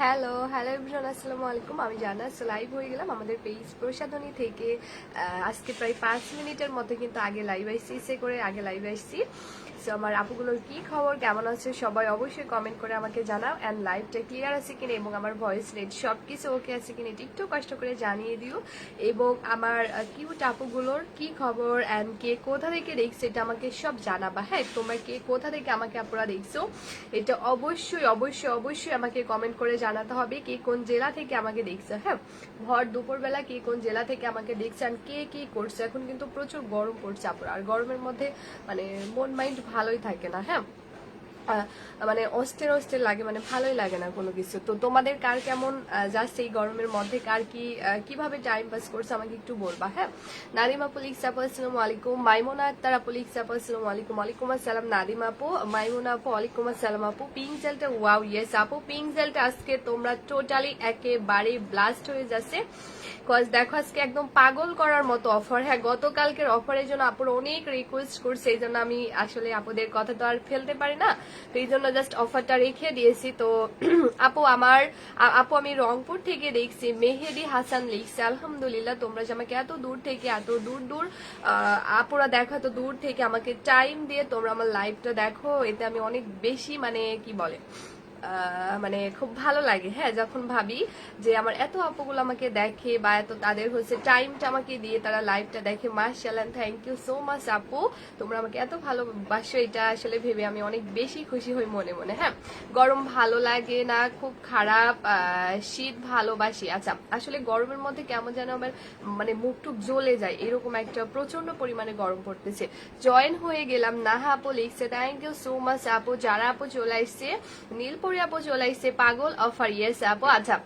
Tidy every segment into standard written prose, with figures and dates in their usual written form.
Hello hello everyone, আসসালামু আলাইকুম। আমি জান্নাত। লাইভ হয়ে গেলাম আমাদের পেজ প্রসাধনী থেকে। আজকে প্রায় 5 মিনিটের মধ্যে কিন্তু আগে লাইভ আসছি, ইচ্ছে করে আগে লাইভ আসছি। সো আমার আপুগুলোর কি খবর, কেমন আছে সবাই অবশ্যই কমেন্ট করে আমাকে জানাও। অ্যান্ড লাইভটা ক্লিয়ার আছে কিনা এবং আমার ভয়েস নেট সব কিছু ওকে আছে কিনা এটা একটু কষ্ট করে জানিয়ে দিও। এবং আমার কিউট আপুগুলোর কি খবর অ্যান্ড কে কোথা থেকে দেখছে এটা আমাকে সব জানাবা। হ্যাঁ, তোমরা কে কোথা থেকে আমাকে আপুরা দেখছো এটা অবশ্যই অবশ্যই অবশ্যই আমাকে কমেন্ট করে জানাতে হবে। কে কোন জেলা থেকে আমাকে দেখছে, হ্যাঁ, ভর দুপুরবেলা কে কোন জেলা থেকে আমাকে দেখছে আর কে কি করছে। এখন কিন্তু প্রচুর গরম পড়ছে আপুরা, আর গরমের মধ্যে মানে মন মাইন্ড ভালোই থাকে না। হ্যাঁ, মানে অস্থির অস্থির লাগে, মানে ভালোই লাগে না কোনো কিছু। তো তোমাদের কার কেমন জাস্ট এই গরমের মধ্যে কার কি কিভাবে টাইম পাস করছে আমাকে একটু বলবা। হ্যাঁ, নাদিম আপু লিখছে আপু আসসালামু আলাইকুম। মাইমুনা আক্তার আপু লিখছে আপু আসসালামু আলাইকুম। ওয়ালাইকুম আসসালাম নাদিম আপু। মাইমুনা আপু ওয়ালাইকুম আসসালাম আপু। পিঙ্ক জেলটা ওয়াও ইয়েস আপু, পিঙ্ক জেলটা আজকে তোমরা টোটালি একেবারে ব্লাস্ট হয়ে যাচ্ছে। কজ দেখো আজকে একদম পাগল করার মতো অফার। হ্যাঁ, গতকালকের অফারের জন্য আপুর অনেক রিকোয়েস্ট করছে, এই জন্য আমি আসলে আপুদের কথা তো আর ফেলতে পারি না, তো এই জন্য জাস্ট অফারটা রেখে দিয়েছি। তো আপু আমি রংপুর থেকে দেখছি, মেহেদি হাসান লিখছে আলহামদুলিল্লাহ। তোমরা যে আমাকে এত দূর থেকে এত দূর দূর আপুরা দেখো, এত দূর থেকে আমাকে টাইম দিয়ে তোমরা আমার লাইভটা দেখো, এতে আমি অনেক বেশি মানে কি বলে মানে খুব ভালো লাগে। হ্যাঁ, যখন ভাবি যে আমার এত আপুগুলো আমাকে দেখে বা এত তাদের হচ্ছে টাইমটা আমাকে দিয়ে তারা লাইভটা দেখে, মাশাআল্লাহ থ্যাংক ইউ সো মাচ আপু, তোমরা আমাকে এত ভালোবাসো, এটা আসলে ভেবে আমি অনেক বেশি খুশি হই মনে মনে। হ্যাঁ, গরম ভালো লাগে না, খুব খারাপ, শীত ভালোবাসি। আচ্ছা, আসলে গরমের মধ্যে কেমন যেন আমার মানে মুখ টুক জ্বলে যায়, এরকম একটা প্রচন্ড পরিমাণে গরম পড়তেছে। জয়েন হয়ে গেলাম, নাহা আপু লিখছে থ্যাংক ইউ সো মাচ আপু। যারা আপু চলে আসছে, নীলপরি আপু চলে আসছে, পাগল অফার ইয়েস আপু। আচ্ছা,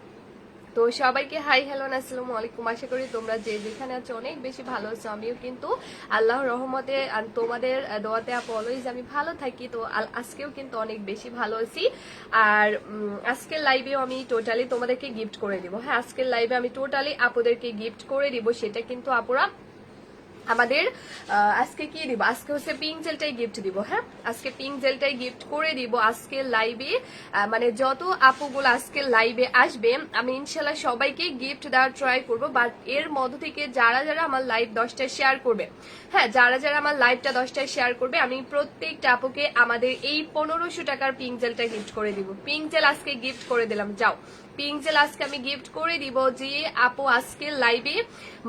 তো সবাইকে হাই হ্যালো আসসালামু আলাইকুম। আশা করি তোমরা যে যেখানে আছো অনেক বেশি ভালো আছো। আমিও কিন্তু আল্লাহর রহমতে আর তোমাদের দোয়াতে আপু অলওয়েজ আমি ভালো থাকি। তো আজকেও কিন্তু অনেক বেশি ভালো আছি। আর আজকের লাইভেও আমি টোটালি তোমাদেরকে গিফট করে দিব। হ্যাঁ, আজকের লাইভে আমি টোটালি আপুদেরকে গিফট করে দিব, সেটা কিন্তু আপুরা আমাদের আজকে কি দিব, আজকে হচ্ছে পিঙ্ক জেলটাই গিফট দিব। হ্যাঁ, আজকে পিঙ্ক জেলটাই গিফট করে দিব আজকে লাইভে। মানে যত আপুগুলো আজকে লাইভে আসবে আমি ইনশাল্লাহ সবাইকে গিফট দেওয়ার ট্রাই করবো। বাট এর মধ্য থেকে যারা যারা আমার লাইভ 10টায় শেয়ার করবে, হ্যাঁ, যারা যারা আমার লাইভটা 10টায় শেয়ার করবে, আমি প্রত্যেকটা আপুকে আমাদের এই 1500 টাকার পিঙ্ক জেলটা গিফট করে দিব। পিঙ্ক জেল আজকে গিফট করে দিলাম। যাও, পিঙ্ক জেল আজকে আমি গিফট করে দিব। যে আপু আজকে লাইভে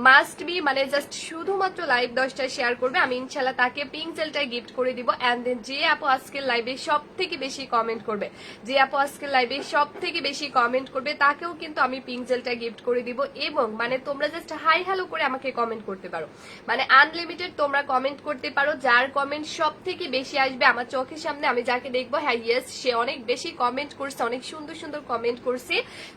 মাস্ট বি মানে জাস্ট শুধুমাত্র লাইভ 10টায় শেয়ার করবে, আমি ইনশাল্লাহ তাকে পিঙ্ক জেলটাই গিফট করে দিব। অ্যান্ড দেন যে আপু আজকের লাইভে সব থেকে বেশি কমেন্ট করবে, যে আপু আজকের লাইভে সব থেকে বেশি কমেন্ট করবে, তাকেও কিন্তু আমি পিঙ্ক জেলটা গিফট করে দিব। এবং মানে তোমরা জাস্ট হাই হ্যালো করে আমাকে কমেন্ট করতে পারো, মানে আনলিমিটেড তোমরা কমেন্ট করতে পারো। যার কমেন্ট সব থেকে বেশি আসবে আমার চোখের সামনে, আমি যাকে দেখবো হ্যাঁ ইয়েস সে অনেক বেশি কমেন্ট করছে, অনেক সুন্দর সুন্দর কমেন্ট করছে,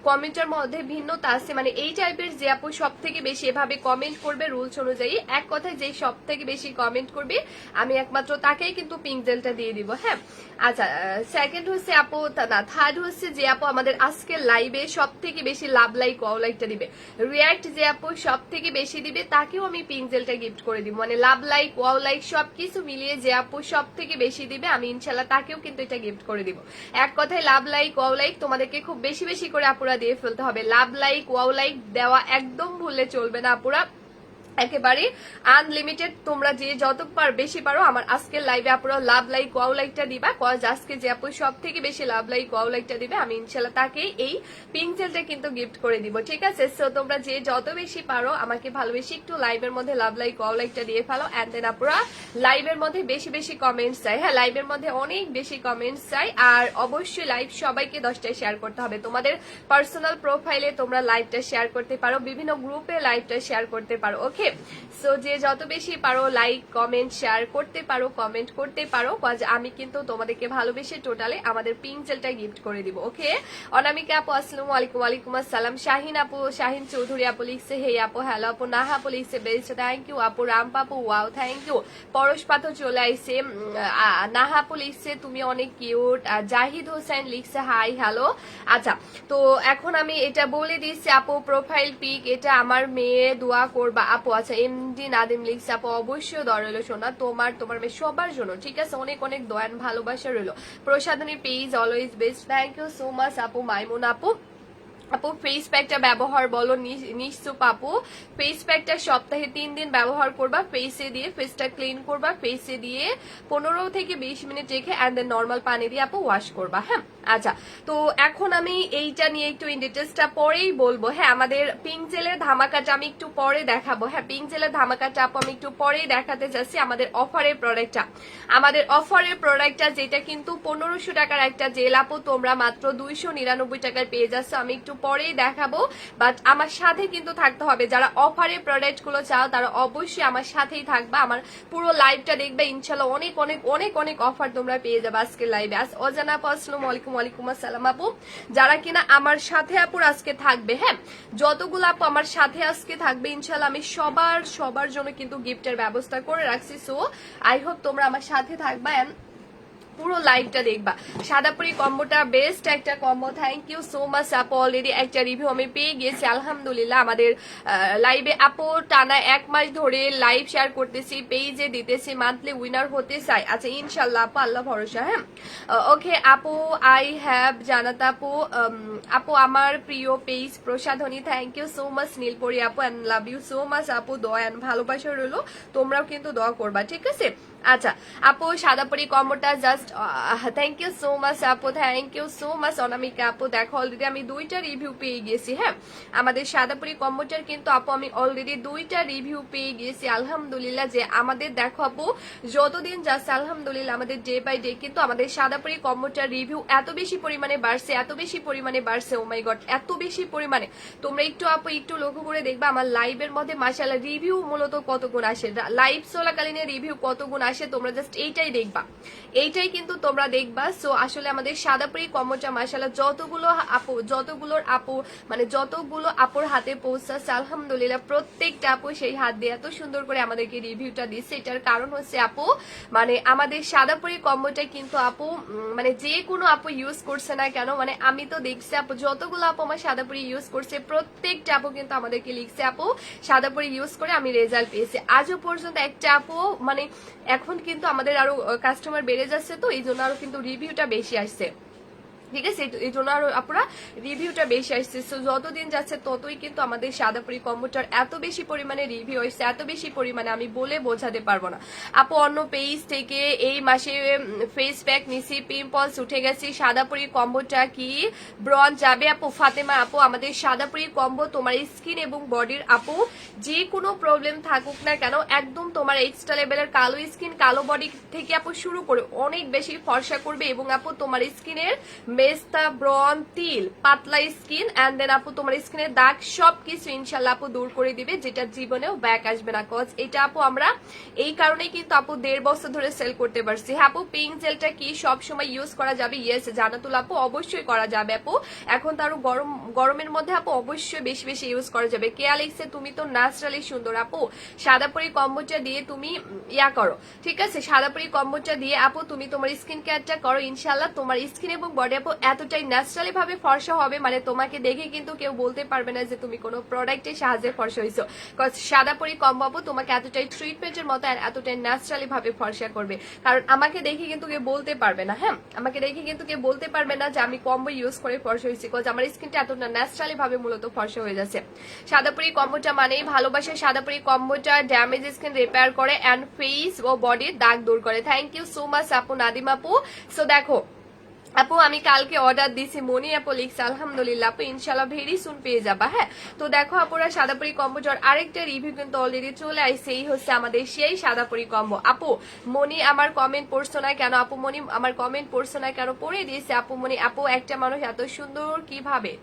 কমেন্টের মধ্যে ভিন্নতা আছে, মানে এই টাইপের যে আপু সব থেকে বেশি এভাবে কমেন্ট করবে রুলস অনুযায়ী, এক কথায় যে সব থেকে বেশি কমেন্ট করবে আমি একমাত্র তাকেই কিন্তু পিঙ্ক জেলটা দিয়ে দিব। হ্যাঁ, আচ্ছা, সেকেন্ড হচ্ছে আপু না, থার্ড হচ্ছে যে আপু আমাদের আজকে লাইভে সব থেকে বেশি লাভ লাইক ওয়াও লাইকটা দিবে, রিয়াক্ট যে আপু সব থেকে বেশি দিবে তাকেও আমি পিঙ্ক জেলটা গিফট করে দিব। মানে লাভ লাইক ওয়াও লাইক সবকিছু মিলিয়ে যে আপু সব থেকে বেশি দিবে আমি ইনশাল্লাহ তাকেও কিন্তু এটা গিফট করে দিব। এক কথায় লাভ লাইক ওয়াও লাইক তোমাদেরকে খুব বেশি বেশি করে আপুরা দিয়ে ফেলতে হবে। লাভ লাইক ওয়াও লাইক দেওয়া একদম ভুললে চলবে না আপুরা, একেবারে আনলিমিটেড। তোমরা যে যত বেশি পারো আমার আজকের লাইভে আপুরা লাভ লাইক ওয়াও লাইকটা দিবা। কজ আজকে যে আপু সব থেকে বেশি লাভ লাইক ওয়াও লাইকটা দিবে আমি ইনশাল্লাহ তাকে এই পিঙ্ক জেলটা কিন্তু গিফট করে দিব। ঠিক আছে, সো তোমরা যে যত বেশি পারো আমাকে ভালোবেসে একটু লাইভের মধ্যে লাভ লাইক ওয়াও লাইকটা দিয়ে ফেলো। অ্যান্ড দেন আপুরা লাইভের মধ্যে বেশি বেশি কমেন্টস চাই। হ্যাঁ, লাইভের মধ্যে অনেক বেশি কমেন্টস চাই। আর অবশ্যই লাইভ সবাইকে 10টায় শেয়ার করতে হবে। তোমাদের পার্সোনাল প্রোফাইলে তোমরা লাইভটা শেয়ার করতে পারো, বিভিন্ন গ্রুপে লাইভটা শেয়ার করতে পারো। ওকে, সো যে যত বেশি পারো লাইক কমেন্ট শেয়ার করতে পারো, কমেন্ট করতে পারো, কজ আমি কিন্তু তোমাদেরকে ভালোবেসে টোটালে আমাদের পিঙ্ক জেলটা গিফট করে দিব। ওকে, অনামিকা আপু আসসালামু আলাইকুম। ওয়ালাইকুম আসসালাম। শাহিন আপু, শাহিন চৌধুরী আপু লিখছে হে আপু হ্যালো আপু। নাহা আপু লিখছে বেস্ট থ্যাংক ইউ আপু। Ram Papu wow thank you. পরশ পাথর চলে আইছে। নাহা আপু লিখছে তুমি অনেক কিউট। জাহিদ হোসেন লিখছে হাই হ্যালো। আচ্ছা, তো এখন আমি এটা বলে দিচ্ছি আপু, প্রোফাইল পিক এটা আমার মেয়ে, দোয়া করবা আপু। আচ্ছা, এমডি নাদিম লিখছে আপু অবশ্যই দোয়া রইলো সোনা, তোমার মেয়ে সবার জন্য। ঠিক আছে, অনেক অনেক দোয়া ভালোবাসা রইলো। প্রসাধনী page always best, thank you so much আপু। মাইমুন আপু আপু ফেস প্যাকটা ব্যবহার বলো নিশ্চুপ আপু, ফেস প্যাকটা সপ্তাহে 3 দিন ব্যবহার করবা, ফেসে দিয়ে ফেসটা ক্লিন করবা, ফেসে দিয়ে 15 থেকে 20 মিনিট রেখে এন্ড দেন নর্মাল পানি দিয়ে আপু ওয়াশ করবা। হ্যাঁ আচ্ছা, তো এখন আমি এইটা নিয়ে একটু ইন ডিটেলসটা পরেই বলবো। হ্যাঁ আমাদের পিঙ্ক জেলের ধামাকাটা আমি একটু পরে দেখাবো। হ্যাঁ পিঙ্ক জেলের ধামাকাটা আপু আমি একটু পরেই দেখাতে যাচ্ছি। আমাদের অফারের প্রোডাক্টটা যেটা কিন্তু 1500 টাকার একটা জেল আপু তোমরা মাত্র 299 টাকায় পেয়ে যাচ্ছ, আমি একটু পরেই দেখাবো। বাট আমার সাথে কিন্তু থাকতে হবে, যারা অফারের প্রোডাক্ট গুলো চাও তারা অবশ্যই আমার সাথেই থাকবা, আমার পুরো লাইভটা দেখবে, ইনশাল্লাহ অনেক অনেক অনেক অনেক অফার তোমরা পেয়ে যাবে আজকের লাইভে। অজানা আপু আসসালামু আলাইকুম। ওয়ালাইকুম আসসালাম আপু, যারা কিনা আমার সাথে আপুর আজকে থাকবে, হ্যাঁ যতগুলো আপু আমার সাথে আজকে থাকবে ইনশাল্লাহ আমি সবার জন্য কিন্তু গিফটের ব্যবস্থা করে রাখছি। সো আই হোপ তোমরা আমার সাথে থাকবা এন্ড পুরো লাইভটা দেখবা। সাদাপুরি কম্বোটা বেস্ট একটা combo, thank you so much আপু। অলরেডি একটা রিভিউ আমি পেয়ে গিয়েছি আলহামদুলিল্লাহ। আমাদের লাইভে আপু টানা 1 মাস ধরে লাইভ শেয়ার করতেছি, পেজে দিতেছি, মান্থলি উইনার হতে চাই। আচ্ছা ইনশাল্লাহ আপু, আল্লাহ ভরসা। হ্যাঁ ওকে আপু, আই হ্যাভ জানাত আপু, আপু আমার প্রিয় page Prosadhoni, thank you so much Nilpori আপু and love you so much আপু। দোয়া এন্ড ভালোবাসা রইলো, তোমরাও কিন্তু দোয়া করবা, ঠিক আছে। আচ্ছা আপু সাদাপুরি কম্বোটা just thank you so much আপু, thank you so much Anamika আপু। দেখো অলরেডি আমি 2টা রিভিউ পেয়ে গেছি। হ্যাঁ আমাদের সাদাপুরি কম্বোটার কিন্তু আপু আমি অলরেডি 2টা রিভিউ পেয়ে গেছি আলহামদুলিল্লাহ। যে আমাদের দেখো আপু যতদিন যাচ্ছে আলহামদুলিল্লাহ আমাদের ডে বাই ডে কিন্তু আমাদের সাদাপুরি কম্বোটার রিভিউ এত বেশি পরিমাণে বাড়ছে, ও মাই গড এত বেশি পরিমাণে। তোমরা একটু আপু একটু লক্ষ্য করে দেখবা আমার লাইভের মধ্যে মাশাআল্লাহ রিভিউ মূলত কত গুণ আসে, লাইভ চলাকালীন রিভিউ কত গুণ আসে তোমরা জাস্ট এইটাই দেখবা, এইটাই কিন্তু তোমরা দেখবা। সো আসলে আমাদের সাদাপুরি কম্বোটা মাশাআল্লাহ যতগুলো আপুর হাতে পৌঁছাচ্ছে আলহামদুলিল্লাহ, প্রত্যেকটা আপু সেই হাত দিয়ে এত সুন্দর করে আমাদেরকে রিভিউটা দিচ্ছে। এটার কারণ হচ্ছে আপু মানে আমাদের সাদাপুরি কম্বোটা কিন্তু আপু মানে যে কোনো আপু ইউজ করছে না কেন, মানে আমি তো দেখছি আপু যতগুলো আপু আমার সাদাপুরি ইউজ করছে প্রত্যেকটা আপু কিন্তু আমাদেরকে লিখছে আপু সাদাপুরি ইউজ করে আমি রেজাল্ট পেয়েছি। আজও পর্যন্ত একটা আপু মানে এখন কিন্তু আমাদের আরো কাস্টমার বেড়ে যাচ্ছে, তো এই জন্য আরো কিন্তু রিভিউটা বেশি আসছে, ঠিক আছে। এই জন্য আরো আপনারা রিভিউটা বেশি আসছে। সো যতদিন যাচ্ছে ততই কিন্তু আমাদের সাদাপুরি কম্বোটার এত বেশি পরিমাণে রিভিউ আসছে, এত বেশি পরিমাণে আমি বলে বোঝাতে পারবো না আপু। অন্য পেজ থেকে এই মাসে ফেস প্যাক নিছি, পিম্পলস উঠে গেছে, সাদাপুরি কম্বোটা কি ব্রন যাবে আপু? ফাতেমা আপু আমাদের সাদাপুরি কম্বো তোমার স্কিন এবং বডির আপু যে কোনো প্রবলেম থাকুক না কেন একদম তোমার এক্সট্রা লেভেলের কালো স্কিন কালো বডি থেকে আপু শুরু করে অনেক বেশি ফর্সা করবে এবং আপু তোমার স্কিনের মেস্তা ব্রন তিল পাতলা স্কিন এন্ড দেন আপু তোমার স্কিনের দাগ সবকিছু ইনশাল্লাহ আপু দূর করে দিবে, যেটা জীবনেও ব্যাক আসবে না। কজ এটা আপু আমরা এই কারণেই কিন্তু আপু 1.5 বছর ধরে সেল করতে পারছি। হ্যাঁ আপু পিঙ্ক জেলটা কি সব সময় ইউজ করা যাবে? ইয়েস জানাতুল আপু অবশ্যই করা যাবে আপু, এখন তো আরো গরমের মধ্যে আপু অবশ্যই বেশি বেশি ইউজ করা যাবে। কেয়া লিখছে তুমি তো ন্যাচারালি সুন্দর আপু, সাদাপুরি কম্বোটা দিয়ে তুমি ইয়া করো, ঠিক আছে সাদাপুরি কম্বোটা দিয়ে আপু তুমি তোমার স্কিন কেয়ারটা করো, ইনশাল্লাহ তোমার স্কিন এবং বডি আপু এতটাই ন্যাচারালি ভাবে ফর্সা হবে মানে তোমাকে দেখে কিন্তু কেউ বলতে পারবে না যে তুমি কোনো প্রোডাক্টের সাহায্যে ফর্সা হয়েছো। সাদাপুরি কম্বো আপু তোমাকে এতটাই ট্রিটমেন্টের মতো এতটাই ন্যাচারালি ভাবে ফর্সা করবে, কারণ আমাকে দেখে কিন্তু কেউ বলতে পারবে না, হ্যাঁ আমাকে দেখে কিন্তু কেউ বলতে পারবে না যে আমি কম্বো ইউজ করে ফর্সা হয়েছি, কজ আমার স্কিনটা এতটা ন্যাচারালি ভাবে মূলত ফর্সা হয়ে যাচ্ছে। সাদাপুরি কম্বোটা মানেই ভালোবাসে, সাদাপুরি কম্বোটা ড্যামেজ স্কিন রিপেয়ার করে এন্ড ফেস ও বডির দাগ দূর করে। থ্যাংক ইউ সো মাচ আপু নাদিম আপু। সো দেখো আপু আমি কালকে অর্ডার দিছি, মনি আপু লিখছে আলহামদুলিল্লাহ আপু ইনশাল্লাহ ভেরি সুন পেয়ে যাবা। হ্যাঁ তো দেখো আপুরা সাদাপুরি কম্বোটার আরেকটা রিভিউ কিন্তু অলরেডি চলে আসছে, এই হচ্ছে আমাদের সেই সাদাপুরি কম্বো। আপু মনি আমার কমেন্ট পড়ছো না কেন? আপু মনি আমার কমেন্ট পড়ছো না কেন? পড়ে দিয়েছে আপু মনি। আপু একটা মানুষ এত সুন্দর কিভাবে?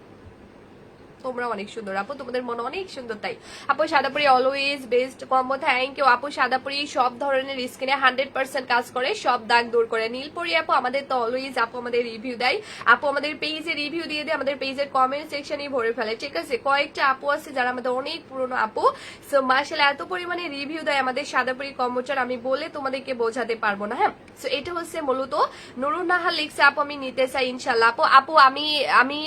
তোমরা অনেক সুন্দর আপু, তোমাদের মন অনেক সুন্দর তাই আপু। Sadapuri always best combo, thank you আপু। সাদাপুরি সব ধরনের স্কিনে 100% কাজ করে, সব দাগ দূর করে। নীলপরি আপু আমাদের তো অলওয়েজ আপু আমাদের রিভিউ দেয়, আপু আমাদের পেজে রিভিউ দিয়ে দেয়, আমাদের পেজের কমেন্ট সেকশনই ভরে ফেলে, ঠিক আছে। কয়েকটা আপু আছে যারা আমাদের অনেক পুরনো আপু, সো মাশাআল্লাহ এত পরিমাণে রিভিউ দেয় আমাদের সাদাপুরি কম্বোটার আমি বলে তোমাদেরকে বোঝাতে পারবো না। হ্যাঁ সো এটা হচ্ছে মূলত নুরুন নাহার লিখছে আপু আমি নিতে চাই ইনশাল্লাহ। আপু আমি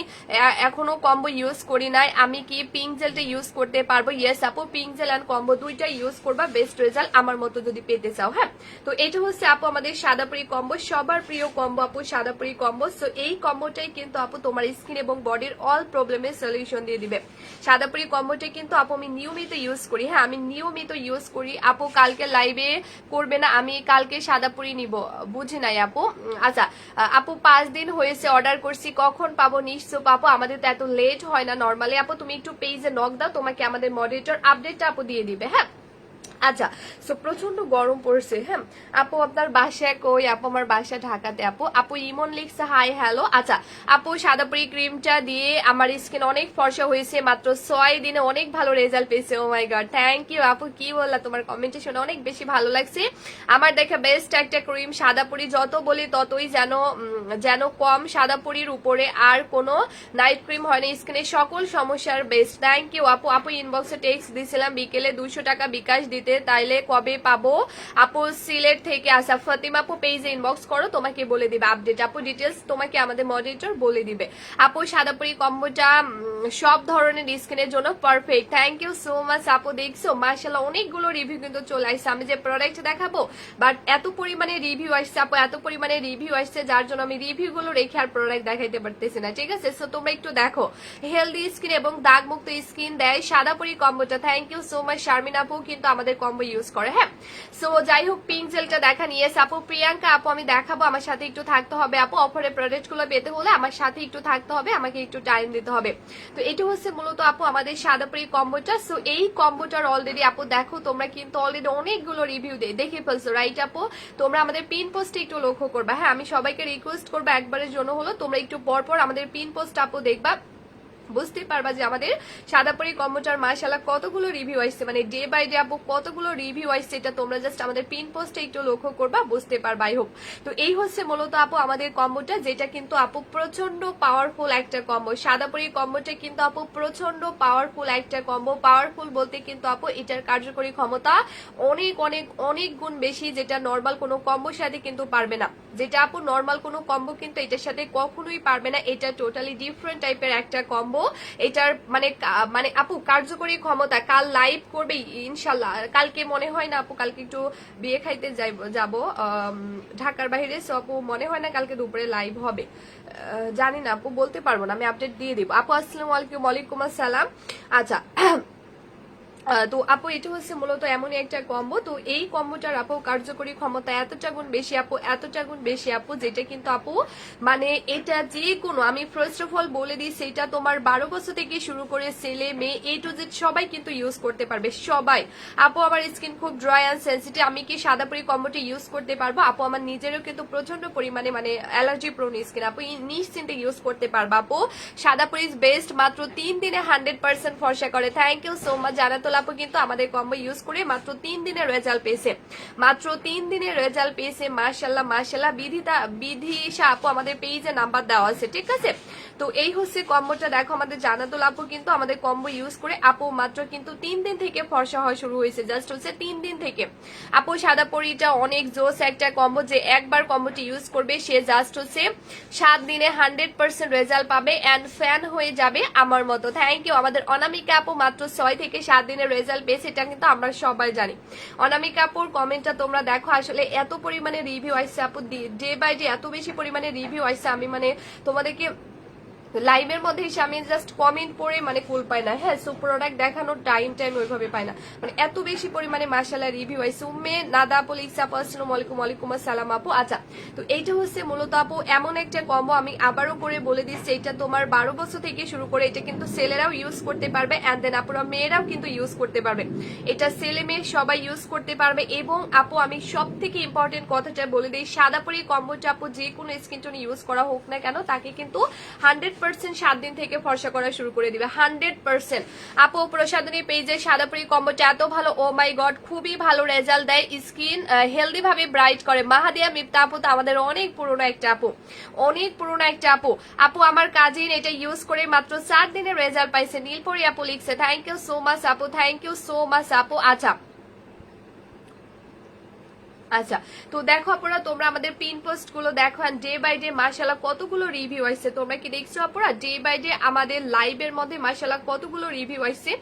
এখনো কম্বো ইউজ করি বলি নাই আমি কি পিঙ্ক জেলটা ইউজ করতে পারবো। ইয়েস আপু, পিঙ্ক জেল অ্যান্ড কম্বো দুইটা ইউজ করবা, বেস্ট রেজাল্ট আমার মতো যদি পেতে চাও। হ্যাঁ, তো এটা হচ্ছে আপু আমাদের সাদাপুরি কম্বো, সবার প্রিয় কম্বো আপু সাদাপুরি কম্বো। সো এই কম্বোটাই কিন্তু আপু তোমার স্কিন এবং বডির অল প্রবলেমের সলিউশন দিয়ে দিবে। সাদাপুরি কম্বোটাই কিন্তু আপু আমি নিয়মিত ইউজ করি। হ্যাঁ, আমি নিয়মিত ইউজ করি আপু। কালকে লাইভে করবে না, আমি কালকে সাদাপুরি নিব, বুঝি নাই আপু। আচ্ছা আপু 5 দিন হয়েছে অর্ডার করছি, কখন পাবো? নিশ্চয় পাবো, আমাদের তো এত লেট হয় না নর্মালি আপু। তুমি একটু পেজে নক দাও, তোমাকে আমাদের মডারেটর আপডেটটা আপু দিয়ে দিবে। হ্যাঁ, আচ্ছা সো প্রচন্ড গরম পড়ছে। হ্যাঁ আপু, আপনার বাসা কই? আপু আমার বাসা ঢাকাতে আপু। আপু ইমন লিখছে হাই হ্যালো। আচ্ছা আপু, সাদাপুরি ক্রিমটা দিয়ে আমার স্কিন অনেক ফর্সা হয়েছে, মাত্র 6 দিনে অনেক ভালো রেজাল্ট পেয়েছে। ও মাই গড, থ্যাংক ইউ আপু। কি বললা, তোমার কমেন্টে শুনে অনেক বেশি ভালো লাগছে। আমার দেখা বেস্ট একটা ক্রিম সাদাপুরি, যত বলি ততই যেন কম। সাদাপুরির উপরে আর কোনো নাইট ক্রিম হয় না, স্কিনের সকল সমস্যার বেস্ট। থ্যাংক ইউ আপু। আপু ইনবক্সে টেক্সট দিয়েছিলাম বিকেলে 200 টাকা বিকাশ দিতে, তাইলে কবে পাবো? আপু সিলেট থেকে আসা ফাতিমা আপু পেজে ইনবক্স করো, তোমাকে বলে দিবে আপডেট আপু। ডিটেলস তোমাকে আমাদের মডারেটর বলে দিবে আপু। সাদাপুরি কম্বোটা সব ধরনের স্কিনের জন্য perfect. Thank you so much আপু। দেখছো মাশাআল্লাহ অনেকগুলো রিভিউ কিন্তু চলে আসছে, আমি যে প্রোডাক্ট দেখাবো বাট এত পরিমাণে রিভিউ আসছে আপু, এত পরিমাণে রিভিউ আসছে যার জন্য আমি রিভিউ গুলো রেখে আর প্রোডাক্ট দেখাইতে পারতেছি না। ঠিক আছে, সো তোমরা একটু দেখো, হেলদি স্কিন এবং দাগ মুক্ত স্কিন দেয় সাদাপুরি কম্বোটা। Thank you so much. Sharmin আপু কিন্তু আমাদের কম্বো ইউজ করে। হ্যাঁ, সো যাই হোক পিঙ্ক জেলটা দেখান। ইয়েস আপু। প্রিয়াঙ্কা আপু আমি দেখাবো, আমার সাথে একটু থাকতে হবে আপু। অফারের প্রোডাক্ট গুলো পেতে হলে আমার সাথে একটু থাকতে হবে, আমাকে একটু টাইম দিতে হবে। তো এটা হচ্ছে মূলত আপু আমাদের সাদাপুরি কম্বোটা। সো এই কম্বোটার অলরেডি আপু দেখো তোমরা কিন্তু অলরেডি অনেকগুলো রিভিউ দেখে ফেলছো, রাইট আপু? তোমরা আমাদের পিন পোস্টে একটু লক্ষ্য করবা। হ্যাঁ, আমি সবাইকে রিকোয়েস্ট করবো একবারের জন্য হলো তোমরা একটু পরপর আমাদের পিন পোস্ট আপু দেখবা, বুঝতে পারবা যে আমাদের সাদাপুরি কম্বোটার মাশাআল্লাহ কতগুলো রিভিউ আসছে, মানে ডে বাই ডে আপু কতগুলো রিভিউ আসছে, এটা তোমরা জাস্ট আমাদের পিন পোস্টে একটু লক্ষ্য করবা, বুঝতে পারবা। I hope. তো এই হচ্ছে মূলত আপু আমাদের কম্বোটা, যেটা কিন্তু আপু প্রচন্ড পাওয়ারফুল একটা কম্বো। সাদাপুরি কম্বোটা কিন্তু আপু প্রচন্ড পাওয়ারফুল একটা কম্বো। পাওয়ারফুল বলতে কিন্তু আপু এটার কার্যকরী ক্ষমতা অনেক অনেক অনেক গুণ বেশি, যেটা নর্মাল কোনো কম্বোর সাথে কিন্তু পারবে না। যেটা আপু নর্মাল কোনো কম্বো কিন্তু এটার সাথে কখনোই পারবে না। এটা টোটালি ডিফারেন্ট টাইপের একটা কম্বো। এটার মানে আপু কার্যকরী ক্ষমতা, কাল লাইভ করবে ইনশাল্লাহ। কালকে মনে হয় না আপু, কালকে একটু বিয়ে খাইতে যাব ঢাকার বাইরে। সো আপু মনে হয় না কালকে দুপুরে লাইভ হবে, জানি না আপু, বলতে পারবো না, আমি আপডেট দিয়ে দিব আপু। আসসালামু আলাইকুম। ওয়ালাইকুম আসসালাম। আচ্ছা তো আপু এটা হচ্ছে মূলত এমনই একটা কম্বো। তো এই কম্বোটার আপু কার্যকরী ক্ষমতা এতটা গুণ বেশি আপু, এতটা গুণ বেশি আপু, যেটা কিন্তু আপু মানে এটা যে কোনো, আমি ফার্স্ট অফ অল বলে দিই, সেটা তোমার 12 বছর থেকে শুরু করে ছেলে মেয়ে A to Z সবাই কিন্তু ইউজ করতে পারবে, সবাই। আপু আমার স্কিন খুব ড্রাই অ্যান্ড সেন্সিটিভ, আমি কি সাদাপুরি কম্বোটা ইউজ করতে পারবো? আপু আমার নিজেরও কিন্তু প্রচন্ড পরিমাণে মানে অ্যালার্জি প্রোন স্কিন, আপু নিশ্চিন্তে ইউজ করতে পারবো আপু। সাদাপুরি ইজ বেস্ট, মাত্র 3 দিনে 100% ফর্সা করে। Thank you so much Jannatul আপু, কিন্তু আমাদের কম্বো ইউজ করে মাত্র 3 দিনের রেজাল্ট পেয়েছে, মাত্র 3 দিনের রেজাল্ট পেয়েছে। মাশাআল্লাহ মাশাআল্লাহ। বিধিশা আপু আমাদের পেজে নাম্বার দেওয়া আছে, ঠিক আছে? তো এই হচ্ছে কম্বোটা। দেখো আমাদের জানাতুল আপু কিন্তু আমাদের কম্বো ইউজ করে আপু মাত্র কিন্তু 3 দিন থেকে ফর্সা হওয়া শুরু হয়েছে, জাস্ট হচ্ছে 3 দিন থেকে। আপু সাদাপুরিটা অনেক জোস একটা কম্বো, যে একবার কম্বোটি ইউজ করবে সে জাস্ট হচ্ছে 7 দিনে 100% রেজাল্ট পাবে এন্ড ফ্যান হয়ে যাবে আমার মতো। Thank you. আমাদের অনামিকা আপু মাত্র 6 থেকে 7 দিনের রেজাল্ট পেয়েছে, এটা কিন্তু আমরা সবাই জানি। অনামিকা আপুর কমেন্টটা তোমরা দেখো, আসলে এত পরিমাণে রিভিউ আসছে আপু, ডে বাই ডে এত বেশি পরিমাণে রিভিউ আসছে, আমি মানে তোমাদেরকে লাইভের মধ্যে এসে আমি জাস্ট কমেন্ট পড়ে মানে কুল পাই না। হ্যাঁ, সো প্রোডাক্ট দেখানোর টাইম ওইভাবে পাই না, মানে এত বেশি পরিমাণে মাশাআল্লাহ রিভিউ আইছে। উম্মে নাদা আপু লিখছে আপু আসসালামু আলাইকুম। ওয়ালাইকুম আসসালাম আপু। আচ্ছা তো এইটা হচ্ছে মূলত আপু এমন একটা কম্বো, আমি আবারও করে বলে দিচ্ছি, এটা তোমার 12 বছর থেকে শুরু করে এটা কিন্তু ছেলেরাও ইউজ করতে পারবে এন্ড দেন আপুরা মেয়েরাও কিন্তু ইউজ করতে পারবে। এটা ছেলে মেয়ে সবাই ইউজ করতে পারবে। এবং আপু আমি সব থেকে ইম্পর্টেন্ট কথাটা বলে দিই, সাদাপুরি কম্বোটা আপু যে কোনো স্কিন টোন ইউজ করা হোক না কেন, তাকে কিন্তু 100% 7 দিন থেকে ফর্সা করা শুরু করে দিবে 100%। আপু প্রসাদনী পেজে সাদাপুরি কম্বোটা এত ভালো, ও মাই গড, খুবই ভালো রেজাল্ট দেয়, স্কিন হেলদি ভাবে ব্রাইট করে। মাহাদিয়া মিফতা আপু তো আমাদের অনেক পুরনো একটা আপু, অনেক পুরনো একটা আপু। আপু আমার কাজিন এটা ইউজ করে মাত্র 4 দিনের রেজাল্ট পাইছে। নীলপরি আপু লিখছে থ্যাংক ইউ সো মাচ আপু, থ্যাংক ইউ সো মাচ আপু। আচ্ছা আচ্ছা, তো দেখো আপনারা তোমরা আমাদের পিন পোস্ট গুলো দেখো, ডে বাই ডে মাশাআল্লাহ কতগুলো রিভিউ আসছে, তোমরা কি দেখছো আপনারা ডে বাই ডে আমাদের লাইভের মধ্যে মাশাআল্লাহ কতগুলো রিভিউ আসছে।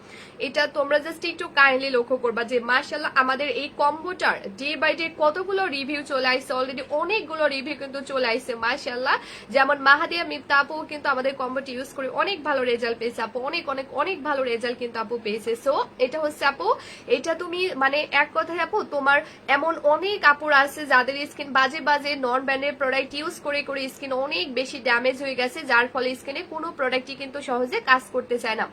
এটা তোমরা জাস্ট একটু কাইন্ডলি লক্ষ্য করবা যে মাশাআল্লাহ আমাদের এই কম্বোটার ডে বাই ডে কতগুলো রিভিউ চলে আসছে, অলরেডি অনেকগুলো রিভিউ কিন্তু চলে আসছে মাশাআল্লাহ। যেমন মাহাদিয়া মিফতা আপু কিন্তু আমাদের কম্বোটি ইউজ করে অনেক ভালো রেজাল্ট পেয়েছে আপু, অনেক অনেক অনেক ভালো রেজাল্ট কিন্তু আপু পেয়েছে। সো এটা হচ্ছে আপু, এটা তুমি মানে এক কথায় আপু তোমার এমন অনেক কাপড় আছে যাদের স্কিন বাজে বাজে নন ব্র্যান্ডের প্রোডাক্ট ইউজ করে করে স্কিন অনেক বেশি ড্যামেজ হয়ে গেছে, যার ফলে স্কিনে কোনো প্রোডাক্টই কিন্তু সহজে কাজ করতে চায় না।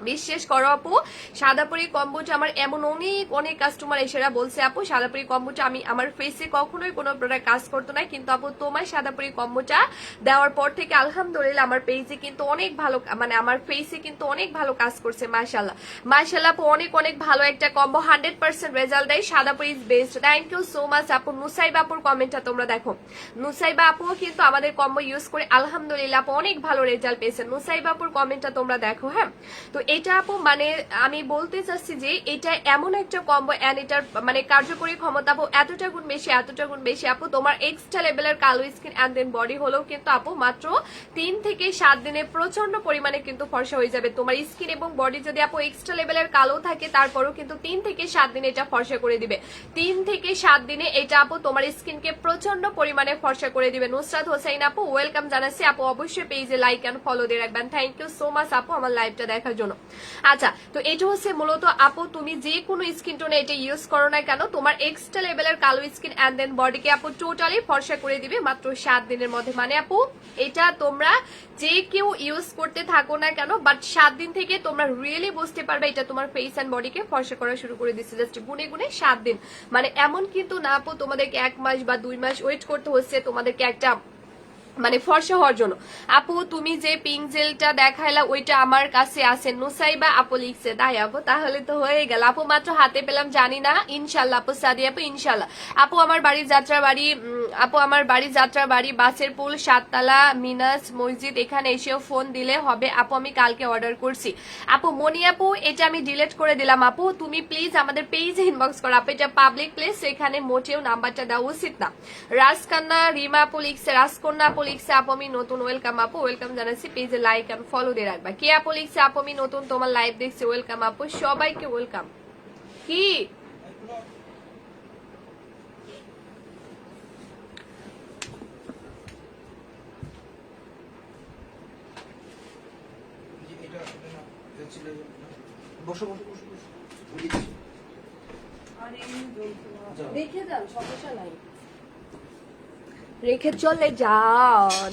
বিশ্বাস করো আপু, সাদাপুরি কম্বোটা আমার এমন অনেক অনেক কাস্টমার এসেরা বলছে আপু সাদাপুরি কম্বোটা আমি আমার ফেসে কখনোই কোনো প্রোডাক্ট কাজ করতো না, কিন্তু আপু তোমার সাদাপুরি কম্বোটা দেওয়ার পর থেকে আলহামদুলিল্লাহ আমার পেজে কিন্তু অনেক ভালো, মানে আমার ফেসে কিন্তু অনেক ভালো কাজ করছে মাশাআল্লাহ। মাশাআল্লাহ আপু অনেক অনেক ভালো একটা কম্বো, 100% রেজাল্ট দেয়, Sadapuri is best. Thank you so much আপু। নুসাইবা আপুর কমেন্টটা তোমরা দেখো, নুসাইবা আপুও কিন্তু আমাদের কম্বো ইউজ করে আলহামদুলিল্লাহ আপু অনেক ভালো রেজাল্ট পেয়েছে। নুসাইবা আপুর কমেন্টটা তোমরা দেখো। হ্যাঁ, তো এটা আপু মানে আমি বলতে চাচ্ছি যে এটা এমন একটা কম্বো এন্ড এটার মানে কার্যকরী ক্ষমতা আপু এতটা গুণ বেশি, এতটা গুণ বেশি আপু, তোমার এক্সট্রা লেভেলের কালো স্কিন এন্ড দেন বডি হলেও কিন্তু আপু মাত্র 3 থেকে 7 দিনে প্রচন্ড পরিমাণে কিন্তু ফর্সা হয়ে যাবে। তোমার স্কিন এবং বডি যদি আপু এক্সট্রা লেভেলের কালো থাকে তারপরেও কিন্তু 3 থেকে 7 দিনে এটা ফর্সা করে দিবে। 3 থেকে 7 দিনে এটা আপু তোমার স্কিনকে প্রচন্ড পরিমাণে ফর্সা করে দিবে। নুসরাত হোসেন আপু ওয়েলকাম জানাচ্ছি আপু, অবশ্যই পেজে লাইক এন্ড ফলো দিয়ে রাখবেন। থ্যাংক ইউ সো মাচ আপু আমার লাইভটা দেখার জন্য। আচ্ছা, তো এটা হচ্ছে মূলত আপু তুমি যে কোনো স্কিন টোনে এটা ইউজ করো না কেন তোমার এক্সট্রা লেভেলের কালো স্কিন এন্ড দেন বডিকে আপু টোটালি ফর্সা করে দিবে মাত্র 7 দিনের মধ্যে। মানে আপু এটা তোমরা যে কেউ ইউজ করতে থাকো না কেন, বাট 7 দিন থেকে তোমরা রিয়েলি বুঝতে পারবে এটা তোমার ফেস এন্ড বডিকে ফর্সা করা শুরু করে দিচ্ছে জাস্ট গুনে গুনে 7 দিন। মানে এমন কিন্তু না আপু তোমাদেরকে 1 মাস বা 2 মাস ওয়েট করতে হচ্ছে তোমাদেরকে একটা মানে ফর্সা হওয়ার জন্য। আপু তুমি যে পিঙ্ক জেলটা দেখাইলা ওইটা আমার কাছে আছে, নুসাইবা আপু লিখছে, তাই আপু তাহলে তো হয়ে গেল আপু, মাত্র হাতে পেলাম জানি না, ইনশাল্লাহ আপু সাদি আপু ইনশাল্লাহ। আপু আমার বাড়ির যাত্রা বাড়ি, আপু আমার বাড়ির যাত্রা বাড়ি বাসের পুল 7 তলা মিনাস মসজিদ, এখানে এসেও ফোন দিলে হবে আপু, আমি কালকে অর্ডার করছি। আপু মনি আপু এটা আমি ডিলিট করে দিলাম আপু, তুমি প্লিজ আমাদের পেজে ইনবক্স করো আপু, এটা পাবলিক প্লেস, এখানে মোটেও নাম্বারটা দেওয়া উচিত না। রাজকন্যা রিমা আপু লিখছে, রাজকন্যা আপু লিখছে আপু আমি নতুন, ওয়েলকাম আপু, ওয়েলকাম জানাচ্ছি, পেজে লাইক এন্ড ফলো দিয়ে রাখবা। কে আপু লিখছে আপু আমি নতুন তোমার লাইভ দেখছি, ওয়েলকাম আপু, সবাইকে ওয়েলকাম। কি রেখে যান, সমস্যা নাই, রেখে চলে যান।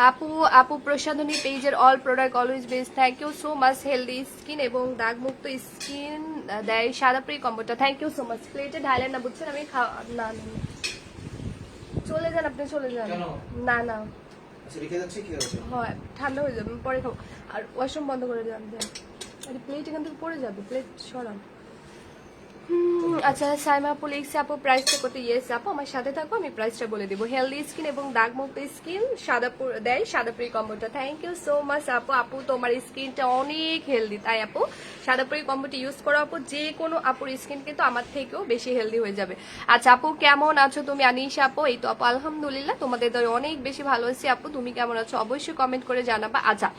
আপু আপু প্রসাধনী পেজের all product always best, thank you so much. Healthy skin এবং দাগমুক্ত স্কিন দেয় সাদাপুরি কম্বোটা, থ্যাংক ইউ সো মাচ। প্লেটে ঢালেন না বুঝছেন, আমি না চলে যান, আপনি চলে যান। না না হয় ঠান্ডা হয়ে যাবে, পরে খাবো। আর ওয়াশরুম বন্ধ করে যান, প্লেট এখান থেকে পড়ে যাবে, প্লেট সরান। আচ্ছা সাইমা আপু লিখছে আপু প্রাইসটা কত, ইয়েস আপু আমার সাথে থাকো আমি প্রাইসটা বলে দিব। হেলদি স্কিন এবং দাগমুক্ত স্কিন দেয় সাদাপুরি কম্বোটা, থ্যাংক ইউ সো মাচ আপু। আপু তোমার স্কিনটা অনেক হেলদি, তাই আপু সাদাপুরি কম্বোটা ইউজ করো আপু, যে কোনো আপুর স্কিন কিন্তু আমার থেকেও বেশি হেলদি হয়ে যাবে। আচ্ছা আপু কেমন আছো তুমি, আনিশা আপু এই তো আপু আলহামদুলিল্লাহ তোমাদের দরে অনেক বেশি ভালো আছি আপু, তুমি কেমন আছো অবশ্যই কমেন্ট করে জানাবা। আচ্ছা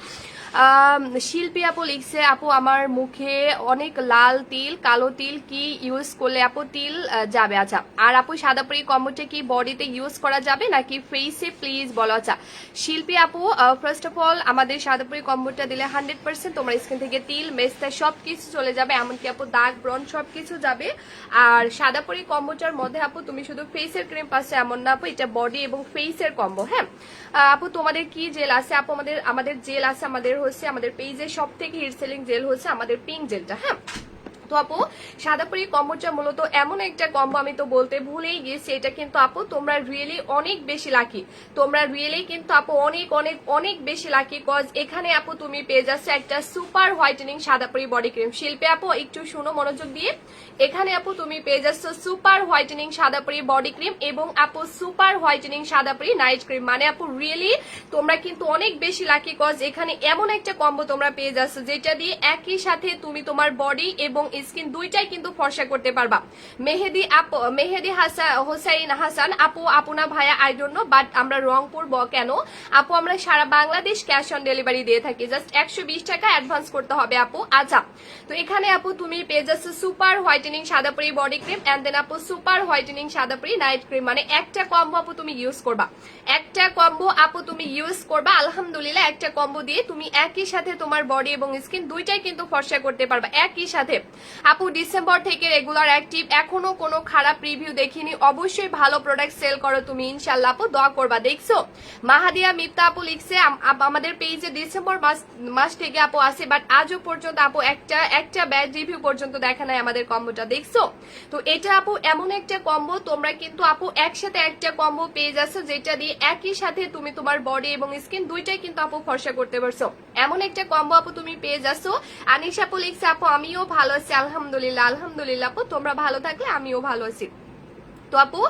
শিল্পী আপু লিখছে আপু আমার মুখে অনেক লাল তিল কালো তিল, কি ইউজ করলে আপু তিল যাবে? আচ্ছা আর আপু সাদাপুরি কম্বোটা কি বডিতে ইউজ করা যাবে নাকি ফেসে প্লিজ বলো। আচ্ছা শিল্পী আপু ফার্স্ট অফ অল আমাদের সাদাপুরি কম্বোটা দিলে 100% তোমার স্কিন থেকে তিল মেস্তা সবকিছু চলে যাবে, এমনকি আপু দাগ ব্রন সবকিছু যাবে। আর সাদাপুরি কম্বোটার মধ্যে আপু তুমি শুধু ফেসের ক্রিম পাচ্ছ এমন না আপু, এটা বডি এবং ফেসের কম্বো। হ্যাঁ আপু তোমাদের কি জেল আছে আপু, আমাদের জেল আছে, আমাদের হচ্ছে আমাদের পেজে সব থেকে হিট সেলিং জেল হচ্ছে আমাদের পিঙ্ক জেলটা। হ্যাঁ তো আপু সাদাপুরি কম্বোটা মূলত এমন একটা কম্বো, আমি তো বলতে ভুলেই গেছি, এটা কিন্তু আপু তোমরা রিয়েলি অনেক বেশি লাকি, তোমরা রিয়েলি কিন্তু আপু অনেক অনেক অনেক বেশি লাকি, কজ এখানে আপু তুমি পেয়ে যাচ্ছ একটা super whitening Sadapuri body cream. শিল্পী আপু একটু শুনো মনোযোগ দিয়ে, এখানে আপু তুমি পেয়ে যাচ্ছ super whitening Sadapuri body cream এবং আপু super whitening Sadapuri night cream. মানে আপু রিয়েলি তোমরা কিন্তু অনেক বেশি লাকি, কজ এখানে এমন একটা কম্বো তোমরা পেয়ে যাচ্ছ যেটা দিয়ে একই সাথে তুমি তোমার বডি এবং স্কিন দুইটাই কিন্তু ফর্সা করতে পারবা। মেহেদি হোসাইন হাসান আপু, আপনা ভাইয়া আই ডোন্ট নো, বাট আমরা রংপুর কেন আপু, আমরা সারা বাংলাদেশ ক্যাশ অন ডেলিভারি দিয়ে থাকি, জাস্ট 120 টাকা অ্যাডভান্স করতে হবে আপু। আচ্ছা, তো এখানে আপু তুমি পেয়ে যাচ্ছ super whitening Sadapuri body cream and then আপু super whitening Sadapuri night cream, মানে একটা কম্বো আপু তুমি ইউজ করবা, একটা কম্বো আপু তুমি ইউজ করবা। আলহামদুলিল্লাহ একটা কম্বো দিয়ে তুমি একই সাথে তোমার বডি এবং স্কিন দুইটাই কিন্তু ফর্সা করতে পারবা একই সাথে। আপু ডিসেম্বর থেকে রেগুলার অ্যাক্টিভ, এখনো কোনো খারাপ রিভিউ দেখিনি, অবশ্যই ভালো প্রোডাক্ট সেল করো তুমি ইনশাল্লাহ আপু, দোয়া করবা। দেখছো মাহাদিয়া মিপ্তা আপু লিখছে আমাদের পেজে ডিসেম্বর মাস থেকে আপু আছে, বাট আজও পর্যন্ত আপু একটা ব্যাড রিভিউ পর্যন্ত দেখা নাই আমাদের কম্বোটা, দেখছো। তো এটা আপু এমন একটা কম্বো, তোমরা কিন্তু আপু একসাথে একটা কম্বো পেয়ে যাচ্ছ যেটা দিয়ে একই সাথে তুমি তোমার বডি এবং স্কিন দুইটাই কিন্তু আপু ফর্সা করতে পারছো, এমন একটা কম্বো আপু তুমি পেয়ে যাচ্ছ। আনিশা আপু লিখছে আপু আমিও ভালো আছি আলহামদুলিল্লাহ। আলহামদুলিল্লাহ আপু, তোমরা ভালো থাকলে আমিও ভালো আছি। তো আপু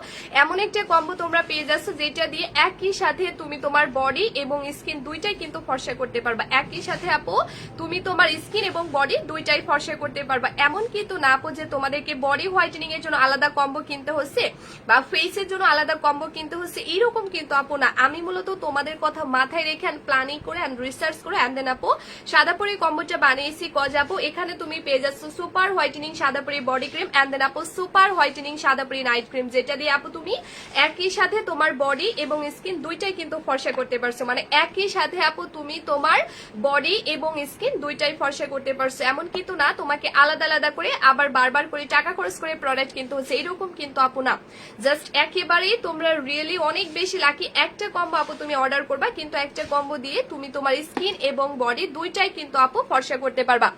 এমন একটা কম্বো তোমরা পেয়ে যাচ্ছ যেটা দিয়ে একই সাথে তুমি তোমার বডি এবং স্কিন দুইটাই কিন্তু ফর্সা করতে পারবা, একই সাথে আপু তুমি তোমার স্কিন এবং বডি দুইটাই ফর্সা করতে পারবা। এমন কিন্তু না আপু যে তোমাদেরকে বডি হোয়াইটেনিং এর জন্য আলাদা কম্বো কিনতে হচ্ছে বা ফেসের জন্য আলাদা কম্বো কিনতে হচ্ছে, এরকম কিন্তু আপু না। আমি মূলত তোমাদের কথা মাথায় রেখে প্ল্যানিং করে রিসার্চ করে দেন আপু সাদাপুরি কম্বোটা বানিয়েছি। কজ আপু এখানে তুমি পেয়ে যাচ্ছ super whitening Sadapuri body cream দেন আপু super whitening Sadapuri night cream, যেটা দিয়ে আপু তুমি একই সাথে তোমার বডি এবং স্কিন দুইটাই কিন্তু ফর্সা করতে পারছো, মানে একই সাথে আপু তুমি তোমার বডি এবং স্কিন দুইটাই ফর্সা করতে পারছো। এমন কিন্তু না তোমাকে আলাদা আলাদা করে আবার বারবার করে টাকা খরচ করে প্রোডাক্ট কিনতে হচ্ছে, এইরকম কিন্তু আপু না। জাস্ট একেবারেই তোমরা রিয়েলি অনেক বেশি লাকি, একটা কম্বো আপু তুমি অর্ডার করবা, কিন্তু একটা কম্বো দিয়ে তুমি তোমার স্কিন এবং বডি দুইটাই কিন্তু আপু ফর্সা করতে পারবা।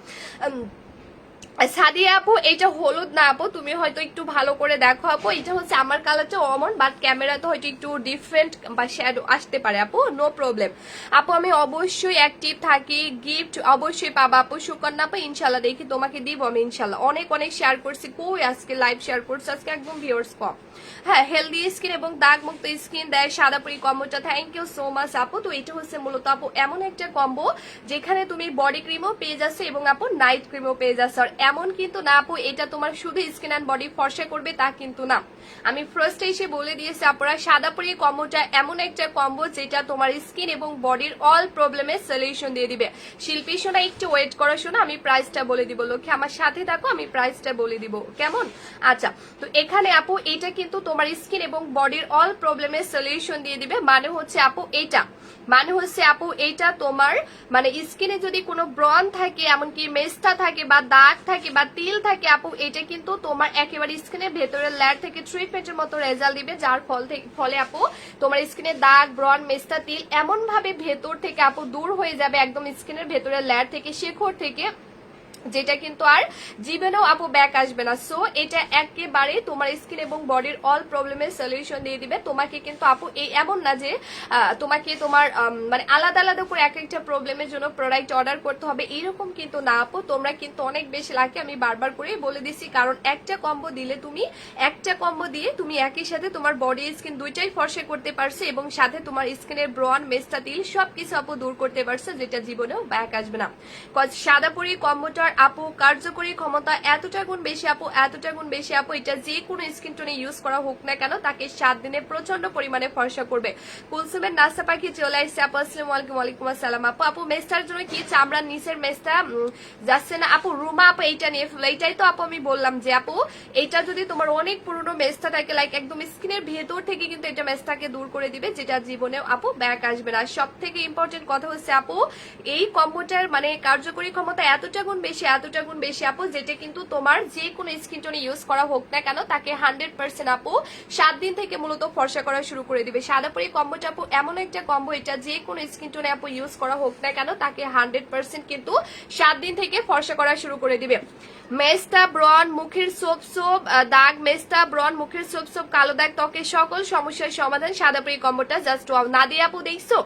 সাদিয়া আপু এটা হলুদ না আপু, তুমি হয়তো একটু ভালো করে দেখো আপু, এটা হচ্ছে আমার কালারটা অমন, বাট ক্যামেরাতে হয়তো একটু ডিফারেন্ট বা শ্যাডো আসতে পারে আপু, নো প্রবলেম আপু। আমি অবশ্যই অ্যাক্টিভ থাকি, গিফট অবশ্যই পাবা আপু। সুকন্যা আপু ইনশাল্লাহ দেখি তোমাকে দিব আমি ইনশাল্লাহ। অনেক শেয়ার করছি, কই আজকে লাইভ শেয়ার করছি, আজকে একদম ভিউয়ার্স কম। হ্যাঁ, হেলদি স্কিন এবং দাগ মুক্ত স্কিন দেয় সাদাপুরি কম্বোটা, থ্যাংক ইউ সো মাচ আপু। তো এটা হচ্ছে মূলত আপু এমন একটা কম্বো যেখানে তুমি বডি ক্রিমও পেয়ে যাচ্ছ এবং আপু নাইট ক্রিমও পেয়ে যাচ্ছ। আর এমন কিন্তু না আপু এটা তোমার শুধু স্কিন অ্যান্ড বডি ফর্সা করবে তা কিন্তু না, আমি ফার্স্টে এসে বলে দিয়েছি আপনারা সাদাপুরি কম্বোটা এমন একটা কম্বো যেটা তোমার স্কিন এবং বডির অল প্রবলেমের সলিউশন দিয়ে দিবে। শিল্পী সোনা একটু ওয়েট করো শোনা, আমি প্রাইসটা বলে দিব, লক্ষ্যে আমার সাথে থাকো, আমি প্রাইসটা বলে দিব কেমন। আচ্ছা, তো এখানে আপু এটা কিন্তু তোমার স্কিন এবং বডির অল প্রবলেমের সলিউশন দিয়ে দিবে, মানে হচ্ছে আপু এইটা তোমার মানে স্কিনে যদি কোনো ব্রণ থাকে, এমনকি মেস্তা থাকে বা দাগ থাকে বা তিল থাকে আপু, এটা কিন্তু তোমার একেবারে স্কিনের ভেতরের লেয়ার থেকে ট্রিটমেন্টের মতো রেজাল্ট দিবে, যার ফলে আপু তোমার স্কিনে দাগ ব্রণ মেস্তা তিল এমন ভাবে ভেতর থেকে আপু দূর হয়ে যাবে, একদম স্কিনের ভেতরের লেয়ার থেকে শেকড় থেকে, যেটা কিন্তু আর জীবনেও আপু ব্যাক আসবে না। সো এটা একেবারে তোমার স্কিন এবং বডির অল প্রবলেমের সলিউশন দিয়ে দিবে তোমাকে। কিন্তু আপু এই এমন না যে তোমাকে তোমার মানে আলাদা আলাদা করে এক একটা প্রবলেমের জন্য প্রোডাক্ট অর্ডার করতে হবে, এরকম কিন্তু না আপু। তোমরা কিন্তু অনেক বেশি লাকি, আমি বারবার করেই বলে দিছি, কারণ একটা কম্বো দিয়ে তুমি একই সাথে তোমার বডি স্কিন দুইটাই ফর্সা করতে পারছো এবং সাথে তোমার স্কিনের ব্রণ মেস্তা তিল সবকিছু আপু দূর করতে পারছো, যেটা জীবনেও ব্যাক আসবে না। সাদাপুরি কম্বোটার আপু কার্যকরী ক্ষমতা এতটা গুণ বেশি আপু, এটা যে কোনো স্কিন টোনে ইউজ করা হোক না কেন তাকে 7 দিনে প্রচন্ড পরিমাণে ফর্সা করবে। কুলসুমের নাস্তা পাখি চলে আসছে আপু, আসসালামু আলাইকুম। ওয়ালাইকুম আসসালাম আপু। আপু মেস্টার জন্য কি চামড়ার নিচের মেস্টা যাচ্ছে না আপু? রুমা আপু এইটা নিয়ে ফেলো, এইটাই তো আপু আমি বললাম যে আপু এইটা যদি তোমার অনেক পুরনো মেস্টা থাকে, লাইক একদম স্কিনের ভেতর থেকে কিন্তু এটা মেস্টাকে দূর করে দিবে, যেটা জীবনেও আপু ব্যাক আসবে না। সব থেকে ইম্পর্টেন্ট কথা হচ্ছে আপু এই কম্বোটার মানে কার্যকরী ক্ষমতা এতটা গুণ বেশি আপু, যেটা কিন্তু তোমার যে কোনো স্কিন টোনে ইউজ করা হোক না কেন তাকে 100% আপু 7 দিন থেকে মূলত ফর্সা করা শুরু করে দিবে। সাদাপুরি কম্বোটা আপু এমন একটা কম্বো, এটা যে কোনো স্কিন টোনে আপু ইউজ করা হোক না কেন তাকে 100% কিন্তু 7 দিন থেকে ফর্সা করা শুরু করে দিবে। মেস্তা ব্রণ মুখের সোপ দাগ, মেস্তা ব্রণ মুখের সোপ কালো দাগ, ত্বকের সকল সমস্যার সমাধান সাদাপুরি কম্বোটা জাস্ট ওয়াও। নাদিয়া আপু দেখছো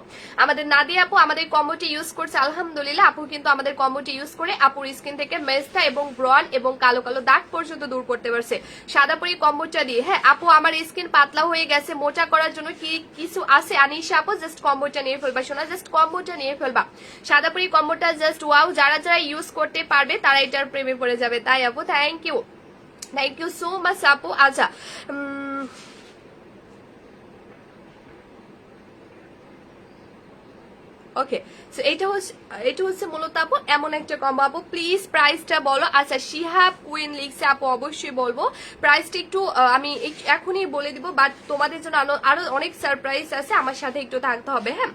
আমাদের নাদিয়া আপু আমাদের কম্বোটি ইউজ করছে, আলহামদুলিল্লাহ আপু কিন্তু আমাদের কম্বোটি ইউজ করে আপুর স্কিন থেকে মেস্তা এবং ব্রন এবং কালো কালো দাগ পর্যন্ত দূর করতে পারছে সাদাপুরি কম্বোটা দিয়ে। হ্যাঁ আপু আমার স্কিন পাতলা হয়ে গেছে, মোটা করার জন্য কি কিছু আছে আনিশা আপু? জাস্ট কম্বোটা নিয়ে ফেলবা শোনা, জাস্ট কম্বোটা নিয়ে ফেলবা। সাদাপুরি কম্বোটা জাস্ট ওয়াও, যারা যারা ইউজ করতে পারবে তারা এটার প্রেমে পড়ে যাবে। তাই আপু থ্যাংক ইউ সো মাচ আপু। আচ্ছা ওকে, সো এটা হচ্ছে মূলত আপু এমন একটা কম্বো। আপু প্লিজ প্রাইসটা বলো। আচ্ছা শিহাব কুইন লিখছে আপু, অবশ্যই বলবো প্রাইসটা একটু আমি এখনই বলে দিব, বাট তোমাদের জন্য আরো অনেক সারপ্রাইজ আছে, আমার সাথে একটু থাকতে হবে। হ্যাঁ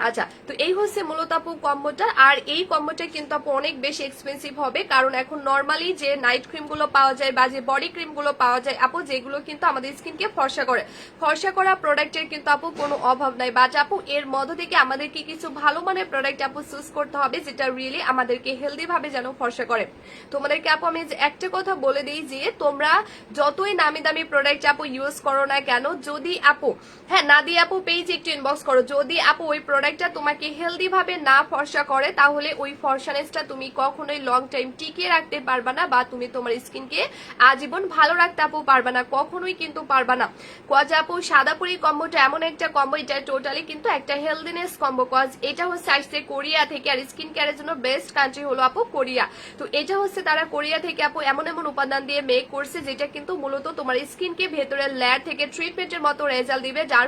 আচ্ছা, তো এই হচ্ছে মূলত আপু কম্বোটা। আর এই কম্বোটা কিন্তু আপু অনেক বেশি এক্সপেন্সিভ হবে, কারণ এখন নর্মালি যে নাইট ক্রিম গুলো পাওয়া যায় বা যে বডি ক্রিম গুলো পাওয়া যায় আপু, যেগুলো কিন্তু আমাদের স্কিনকে ফর্সা করে, ফর্সা করা প্রোডাক্টের কিন্তু আপু কোনো অভাব নাই। বাট আপু এর মধ্য থেকে আমাদেরকে কিছু ভালো মানের প্রোডাক্ট আপু চুজ করতে হবে, যেটা রিয়েলি আমাদেরকে হেলদি ভাবে যেন ফর্সা করে। তোমাদেরকে আপু আমি একটা কথা বলে দিই যে তোমরা যতই নামি দামি প্রোডাক্ট আপু ইউজ করো না কেন, যদি আপু হ্যাঁ নাদিয়া আপু পেজে একটু ইনবক্স করো, যদি আপু ওই প্রোডাক্টটা তোমাকে হেলদি ভাবে না ফর্সা করে তাহলে ওই ফর্সানেসটা তুমি কখনোই লং টাইম টিকিয়ে রাখতে পারবা না, বা তুমি তোমার স্কিনকে আজীবন ভালো রাখতে আপু পারবা না, কখনোই কিন্তু পারবা না। কজ আপু সাদাপুরি কম্বোটা এমন একটা কম্বো, এটা টোটালি কিন্তু একটা হেলদিনেস কম্বো। কজ এটা হচ্ছে আসছে কোরিয়া থেকে, আর স্কিন কেয়ারের জন্য বেস্ট কান্ট্রি হলো আপু কোরিয়া। তো এটা হচ্ছে তারা কোরিয়া থেকে আপু এমন এমন উপাদান দিয়ে মেক করছে, যেটা কিন্তু মূলত তোমার স্কিনকে ভেতরের লেয়ার থেকে ট্রিটমেন্টের মতো রেজাল্ট দিবে, যার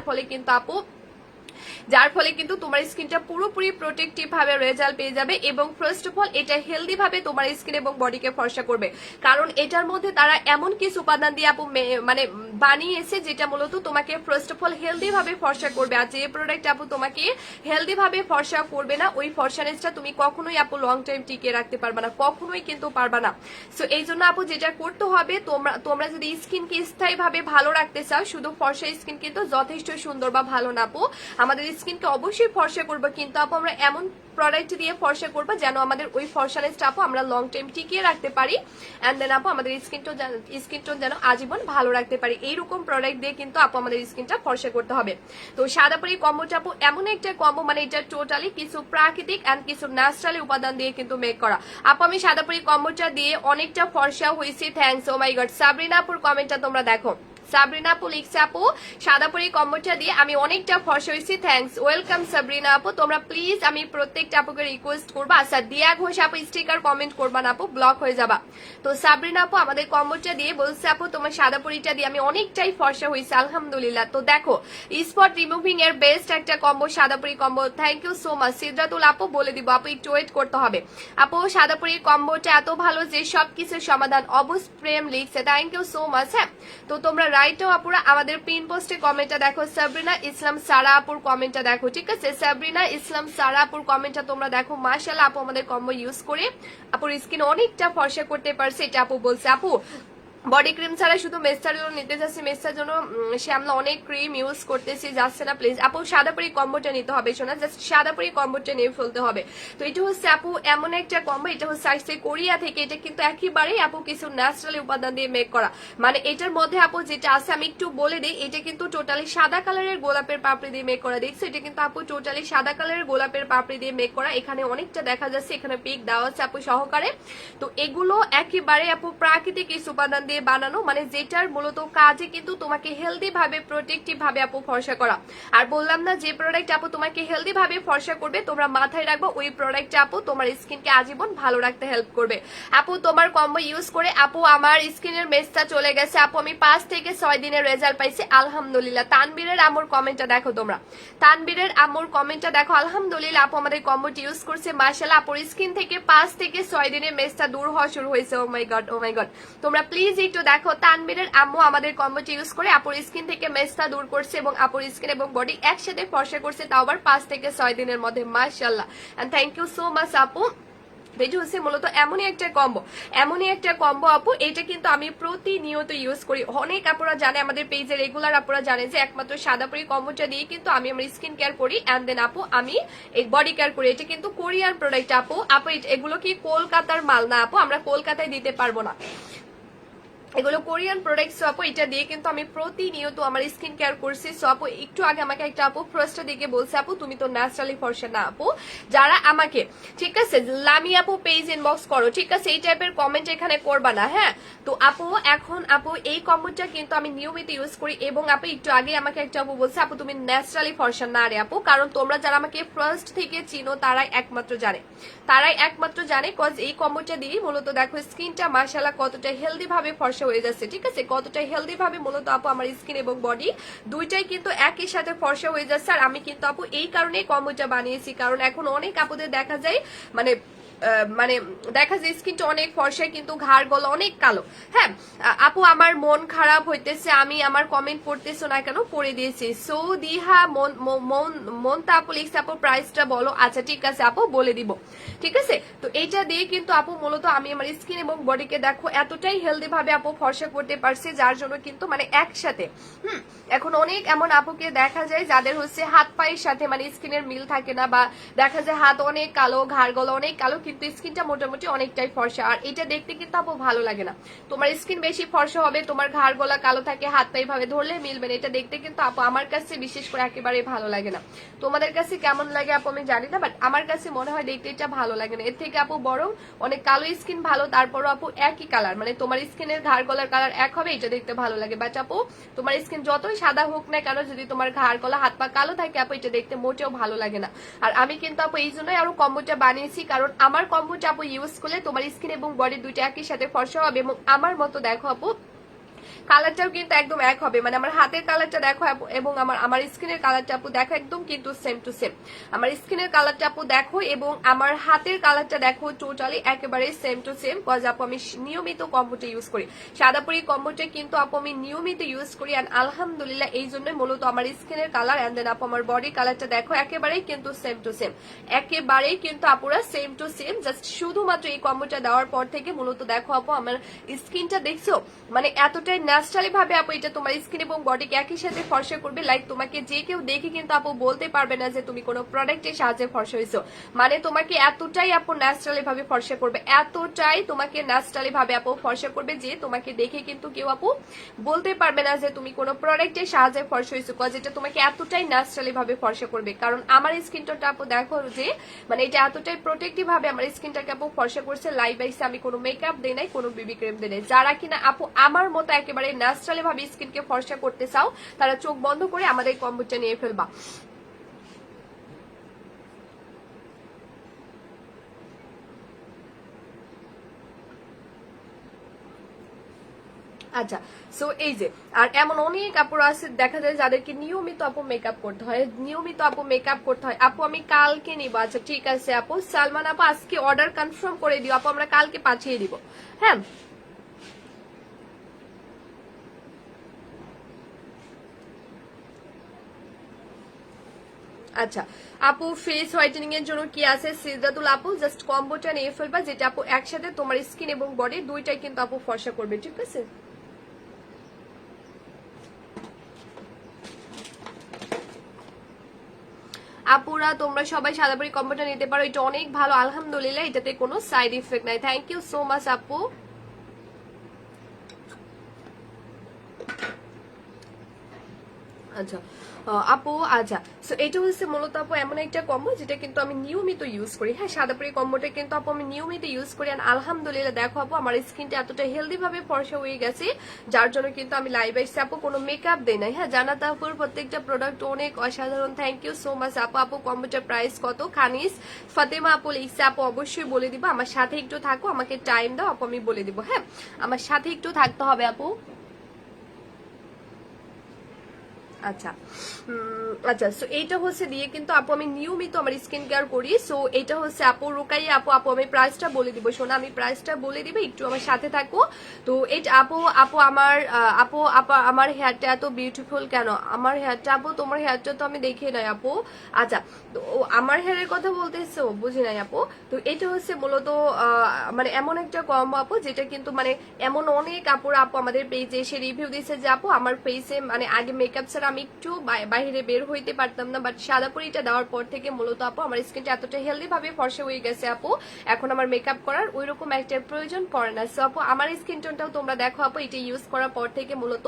ফলে কিন্তু তোমার স্কিনটা পুরোপুরি প্রোটেক্টিভ ভাবে রেজাল্ট পেয়ে যাবে। এবং ফার্স্ট অফ অল এটা হেলদি ভাবে তোমার স্কিন এবং বডিকে ফর্সা করবে, কারণ এটার মধ্যে তারা এমন কিছু উপাদান দিয়ে আপু মানে বানিয়েছে যেটা মূলত তোমাকে ফার্স্ট অফ অল হেলদি ভাবে ফর্সা করবে। আর যে প্রোডাক্ট আপু তোমাকে হেলদি ভাবে ফর্সা করবে না, ওই ফর্সানেসটা তুমি কখনোই আপু লং টাইম টিকিয়ে রাখতে পারবে না, কখনোই কিন্তু পারবে না। সো এই জন্য আপু যেটা করতে হবে, তোমরা যদি স্কিনকে স্থায়ী ভাবে ভালো রাখতে চাও, শুধু ফর্সা স্কিন কিন্তু যথেষ্ট সুন্দর বা ভালো না আপু, আমাদের স্কিনকে অবশ্যই ফর্সা করবো, কিন্তু আপু আমরা এমন প্রোডাক্ট দিয়ে ফর্সা করবো যেন আমাদের ওই ফর্সানেসটা আপু আমরা লং টাইম টিকিয়ে রাখতে পারি, এন্ড দেন আপু আমাদের স্কিন টোন যেন আজীবন ভালো রাখতে পারি। এইরকম প্রোডাক্ট দিয়ে কিন্তু আপু আমাদের স্কিনটা ফর্সা করতে হবে। তো সাদাপুরি কম্বোটা আপু এমন একটা কম্বো, মানে এটা টোটালি কিছু প্রাকৃতিক এন্ড কিছু ন্যাচারালি উপাদান দিয়ে কিন্তু মেক করা। আপু আমি সাদাপুরি কম্বোটা দিয়ে অনেকটা ফর্সা হয়েছি, থ্যাংকস। ও মাই গড, সাবরিনা আপুর কমেন্টটা তোমরা দেখো, সাবরিনা আপু লিখছে আপু সাদাপুরি কম্বোটা দিয়ে আমি অনেকটা ফর্সা হয়েছি, থ্যাংকস, ওয়েলকাম সাবরিনা আপু। তোমরা প্লিজ আমি প্রত্যেকটা আপুকে রিকোয়েস্ট করবো, আচ্ছা দিয়া ঘোষ আপু স্টিকার কমেন্ট করবা না আপু, ব্লক হয়ে যাবা। তো সাবরিনা আপু আমাদের কম্বোটা দিয়ে বলছে আপু তোমার সাদাপুরিটা দিয়ে আমি অনেকটাই ফর্সা হয়েছি আলহামদুলিল্লাহ। তো দেখো স্পট রিমুভিং এর বেস্ট একটা combo Sadapuri combo, thank you so much. Siddhatul আপু বলে দিব, আপু একটু ওয়েট করতে হবে। আপু সাদাপুরি কম্বোটা এত ভালো যে সবকিছুর সমাধান, অবুজ প্রেম লিখছে, থ্যাংক ইউ সো মাচ। হ্যাঁ তো তোমরা রাইটও আপুরা আমাদের পিন পোস্টে কমেন্টটা দেখো, সাবরিনা ইসলাম সারা আপুর কমেন্টটা দেখো, ঠিক আছে? সাবরিনা ইসলাম সারা আপুর কমেন্টটা তোমরা দেখো। মাশাআল্লাহ আপু আমাদের কম্বো ইউজ করে আপুর স্কিন অনেকটা ফর্সা করতে পারছে, এটা আপু বলছে। আপু বডি ক্রিম ছাড়া শুধু মেস্টার জন্য নিতে যাচ্ছি, মেস্টার জন্য আমরা অনেক ক্রিম ইউজ করতেছি, যাচ্ছে না প্লিজ আপু সাদাপুরি কম্বোটা নিতে হবে, শোনা জাস্ট সাদাপুরি কম্বোটা নিয়ে ফেলতে হবে। তো এটা হচ্ছে আপু এমন একটা কম্বো, এটা হচ্ছে আসছে কোরিয়া থেকে, এটা কিন্তু একেবারেই আপু কিছু ন্যাচারাল উপাদান দিয়ে মেক করা। মানে এটার মধ্যে আপু যেটা আছে আমি একটু বলে দিই, এটা কিন্তু টোটালি সাদা কালারের গোলাপের পাপড়ি দিয়ে মেক করা, দেখছো? এটা কিন্তু আপু টোটালি সাদা কালারের গোলাপের পাপড়ি দিয়ে মেক করা, এখানে অনেকটা দেখা যাচ্ছে, এখানে পিক দেওয়া আছে আপু সহকারে। তো এগুলো একেবারে আপু প্রাকৃতিক কিছু উপাদান দিয়ে বানানো, মানে যেটার মূলত কাজে কিন্তু তোমাকে হেলদি ভাবে প্রোটেক্টিভ ভাবে আপু ফর্সা করা। আর বললাম না যে প্রোডাক্ট আপু তোমাকে হেলদি ভাবে ফর্সা করবে, তোমরা মাথায় রাখবো ওই প্রোডাক্টটা আপু তোমার স্কিনকে আজীবন ভালো রাখতে হেল্প করবে। আপু তোমার কম্বো ইউজ করে আপু আমার স্কিনের মেজটা চলে গেছে আপু, আমি 5 থেকে 6 দিনের রেজাল্ট পাইছি আলহামদুলিল্লাহ। তানবীরের আমুর কমেন্টটা দেখো, তোমরা তানবীরের আমুর কমেন্টটা দেখো, আলহামদুলিল্লাহ আপু আমাদের কম্বোটি ইউজ করছে, মাশাআল্লাহ আপুর স্কিন থেকে 5 থেকে 6 দিনের মেজটা দূর হওয়া শুরু হয়েছে। ও মাই গড, ও মাই গড, তোমরা প্লিজ একটু দেখো তানবীরের আম্মু আমাদের কম্বোটি ইউজ করে আপুর স্কিন থেকে মেজটা দূর করছে এবং আপুর স্কিন এবং বডি একসাথে ফর্সা করছে, তাও আবার 5 থেকে 6 দিনের মধ্যে, মাশাআল্লাহ and thank you so much আপু। এটা হচ্ছে মূলত এমনই একটা কম্বো আপু, এটা কিন্তু আমি প্রতিনিয়ত ইউজ করি। অনেক আপুরা জানে, আমাদের পেজে রেগুলার আপুরা জানে যে একমাত্র সাদাপুরি কম্বোটা দিয়ে কিন্তু আমি আমার স্কিন কেয়ার করি, এন্ড দেন আপু আমি এই বডি কেয়ার করি। এটা কিন্তু কোরিয়ান প্রোডাক্ট আপু, এগুলো কি কলকাতার মাল না আপু, আমরা কলকাতায় দিতে পারবো না। এগুলো কোরিয়ান প্রোডাক্ট। সো আপু এটা দিয়ে কিন্তু আমি প্রতিনিয়ত আমার স্কিন কেয়ার করছি। সো আপু একটু আগে আমাকে একটা আপু ফার্স্টে দিকে বলছে আপু তুমি তো ন্যাচারালি ফর্সা না আপু, যারা আমাকে ঠিক আছে লামি আপু পেজ ইনবক্স করো, ঠিক আছে এই টাইপের কমেন্ট এখানে করবা না, হ্যাঁ। তো আপু এখন আপু এই কমেন্টটা কিন্তু আমি নিয়মিত ইউজ করি, এবং আপু একটু আগে আমাকে একটা আপু বলছে আপু তুমি ন্যাচারালি ফর্সা না রে আপু, কারণ তোমরা যারা আমাকে ফার্স্ট থেকে চিনো তারাই একমাত্র জানে কজ এই কম্বোটা দিয়ে মূলত দেখো স্কিনটা মাশাআল্লাহ কতটা হেলদি ভাবে ফর্সা হয়ে যাচ্ছে, ঠিক আছে কতটা হেলদি ভাবে মূলত আপু আমার স্কিন এবং বডি দুইটাই কিন্তু একই সাথে ফর্সা হয়ে যাচ্ছে। আর আমি কিন্তু আপু এই কারণে কম্বোটা বানিয়েছি, কারণ এখন অনেক আপুদের দেখা যায় মানে দেখা যায় স্কিনটা অনেক ফর্সা কিন্তু ঘাড় গলা অনেক কালো। হ্যাঁ আপু আমার মন খারাপ হইতেছে, আমি আমার কমেন্ট পড়তেছো না কেন, পড়ে দিয়েছি। সো দিহা মন তা আপু লিখছে আপু প্রাইসটা বলো। আচ্ছা ঠিক আছে আপু বলে দিব, ঠিক আছে। তো এইটা দিয়ে কিন্তু আপু মূলত আমি আমার স্কিন এবং বডিকে দেখো এতটাই হেলদি ভাবে আপু ফর্সা করতে পারছি, যার জন্য কিন্তু মানে একসাথে এখন অনেক এমন আপুকে দেখা যায় যাদের হচ্ছে হাত পায়ের সাথে মানে স্কিনের মিল থাকে না, বা দেখা যায় হাত অনেক কালো ঘাড় গলা অনেক কালো কিন্তু স্কিনটা মোটামুটি অনেকটাই ফর্সা। আর এটা দেখতে কিন্তু আপু ভালো লাগে না, তোমার স্কিন বেশি ফর্সা হবে, তোমার ঘাড় গলা কালো থাকে, হাত পায়ে ভাবে ধরলে মিলবে না, এটা দেখতে কিন্তু আপু আমার কাছে বিশেষ করে একেবারে ভালো লাগে না। তোমাদের কাছে কেমন লাগে আপু আমি জানি না, বাট আমার কাছে মনে হয় দেখতে এটা ভালো লাগে না। এর থেকে আপু বরং অনেক কালো স্কিন ভালো, তারপরও আপু একই কালার মানে তোমার স্কিনের ঘাড় গলার কালার এক হবে, এটা দেখতে ভালো লাগে। বাট আপু তোমার স্কিন যতই সাদা হোক না কেন, যদি তোমার ঘাড় গলা হাত পা কালো থাকে আপু এটা দেখতে মোটেও ভালো লাগে না। আর আমি কিন্তু আপু এই জন্যই আরো কম্বোটা বানিয়েছি, কারণ আমার কম্বোটা আপু ইউজ করলে তোমার স্কিন এবং বডি দুইটা একই সাথে ফর্সা হবে, এবং আমার মতো দেখো আপু কালারটাও কিন্তু একদম এক হবে, মানে আমার হাতের কালারটা দেখো এবং আমার স্কিনের কালারটা আপু দেখো একদম কিন্তু সেম টু সেম। আমার স্কিনের কালারটা আপু দেখো এবং আমার হাতের কালারটা দেখো টোটালি একেবারে সেম টু সেম, কজ আপু আমি নিয়মিত কম্বোটা ইউজ করি, সাদাপুরি কম্বোটা কিন্তু আপু আমি নিয়মিত ইউজ করি। অ্যান্ড আলহামদুলিল্লাহ এই জন্য মূলত আমার স্কিনের কালার অ্যান্ড দেন আপু আমার বডি কালারটা দেখো একেবারেই কিন্তু সেম টু সেম, একেবারেই কিন্তু আপুরা সেম টু সেম। জাস্ট শুধুমাত্র এই কম্বোটা দেওয়ার পর থেকে মূলত দেখো আপু আমার স্কিনটা দেখছো মানে এতটাই ন্যাচারালি ভাবে আপু এটা তোমার স্কিন এবং বডিকে একই সাথে ফর্সা করবে। লাইক তোমাকে যে কেউ দেখে কিন্তু আপু বলতে পারবে না যে তুমি কোনো প্রোডাক্টের সাহায্যে ফর্সা হয়েছো, মানে তোমাকে এতটাই আপু ন্যাচারালি ভাবে ফর্সা করবে, এতটাই তোমাকে ন্যাচারালি ভাবে আপু ফর্সা করবে যে তোমাকে দেখে কিন্তু কেউ আপু বলতে পারবে না যে তুমি কোনো প্রোডাক্টের সাহায্যে ফর্সা হয়েছো, কজ এটা তোমাকে এতটাই ন্যাচারালি ভাবে ফর্সা করবে। কারণ আমার স্কিনটা আপু দেখো যে মানে এটা এতটাই প্রোটেক্টিভ ভাবে আমার স্কিনটাকে আপু ফর্সা করছে। লাইভ আইসে আমি কোনো মেকআপ দেই নাই, কোনো বেবি ক্রিম দেই নাই। যারা কিনা আপু আমার মতো একেবারে ন্যাচারালি ভাবে স্কিনকে ফর্সা করতে চাও তারা চোখ বন্ধ করে আমাদের কম্বোটা নিয়ে ফেলবা। আচ্ছা সো এই যে আর এমন অনেক আপুরা আছে দেখা যায় যাদেরকে নিয়মিত আপু মেকআপ করতে হয়, আপু আমি কালকে নিবো। আচ্ছা ঠিক আছে আপু, সালমান আপু আজকে অর্ডার কনফার্ম করে দিও আপু, আমরা কালকে পাঠিয়ে দিব। হ্যাঁ আচ্ছা আপু ফেস হোয়াইটেনিং এর জন্য কি আছে সিদ্ধাতুল আপু, জাস্ট কম্বোটা নিয়ে ফেলবা, যেটা আপু একসাথে তোমার স্কিন এবং বডি দুইটাই কিন্তু আপু ফর্সা করবে, ঠিক আছে। আপুরা তোমরা সবাই সাদাবাড়ি কম্বোটা নিতে পারো, এটা অনেক ভালো আলহামদুলিল্লাহ, এটাতে কোনো সাইড ইফেক্ট নাই। থ্যাংক ইউ সো মাচ আপু। আচ্ছা আপু আচ্ছা সো এটা হচ্ছে মূলত আপু এমন একটা কম্বো যেটা কিন্তু আমি নিয়মিত ইউজ করি। হ্যাঁ সাদাপুরি কম্বোটা কিন্তু আপু আমি নিয়মিত ইউজ করি, আর আলহামদুলিল্লাহ দেখো আপু আমার স্কিনটা এতটা হেলদি ভাবে ফর্সা হয়ে গেছে, যার জন্য কিন্তু আমি লাইভ আসছি আপু, কোনো মেকআপ দেই নাই। হ্যাঁ জানাত আপুর প্রত্যেকটা প্রোডাক্ট অনেক অসাধারণ, থ্যাংক ইউ সো মাচ আপু। আপু কম্বোটার প্রাইস কত? খানিস ফাতেমা আপু লিখছে আপু অবশ্যই বলে দিব, আমার সাথে একটু থাকো, আমাকে টাইম দাও আপু আমি বলে দিব। হ্যাঁ আমার সাথে একটু থাকতে হবে আপু। আচ্ছা আচ্ছা সো এইটা হচ্ছে দিয়ে কিন্তু আপু আমি নিয়মিত আমার স্কিন কেয়ার করি। সো এটা হচ্ছে আপু রোকাই আপু, আপু আমি প্রাইসটা বলে দিব, শোনা আমি প্রাইসটা বলে দিব, একটু আমার সাথে থাকো। তো এটা আপু আপু আমার আপু আপা আমার হেয়ারটা এত বিউটিফুল কেন? আমার হেয়ারটা আপু তোমার হেয়ারটা তো আমি দেখে নাই আপু। আচ্ছা তো আমার হেয়ারের কথা বলতেছো, বুঝি নাই আপু। তো এটা হচ্ছে মূলত মানে এমন একটা কম্বো আপু যেটা কিন্তু মানে এমন অনেক আপুরা আপু আমাদের পেজে এসে রিভিউ দিচ্ছে যে আপু আমার ফেসে মানে আগে মেকআপ ছাড়া আমি একটু বাইরে বের হইতে পারতাম না, বাট সাদা পরিটা দেওয়ার পর থেকে মূলত আপু আমার স্কিনটা এতটা হেলদি ভাবে ফর্সা হয়ে গেছে আপু, এখন আমার মেকআপ করার ওইরকম একটা প্রয়োজন পড়ে না। সো আপু আমার স্কিন টোনটাও তোমরা দেখো আপু, এটা ইউজ করার পর থেকে মূলত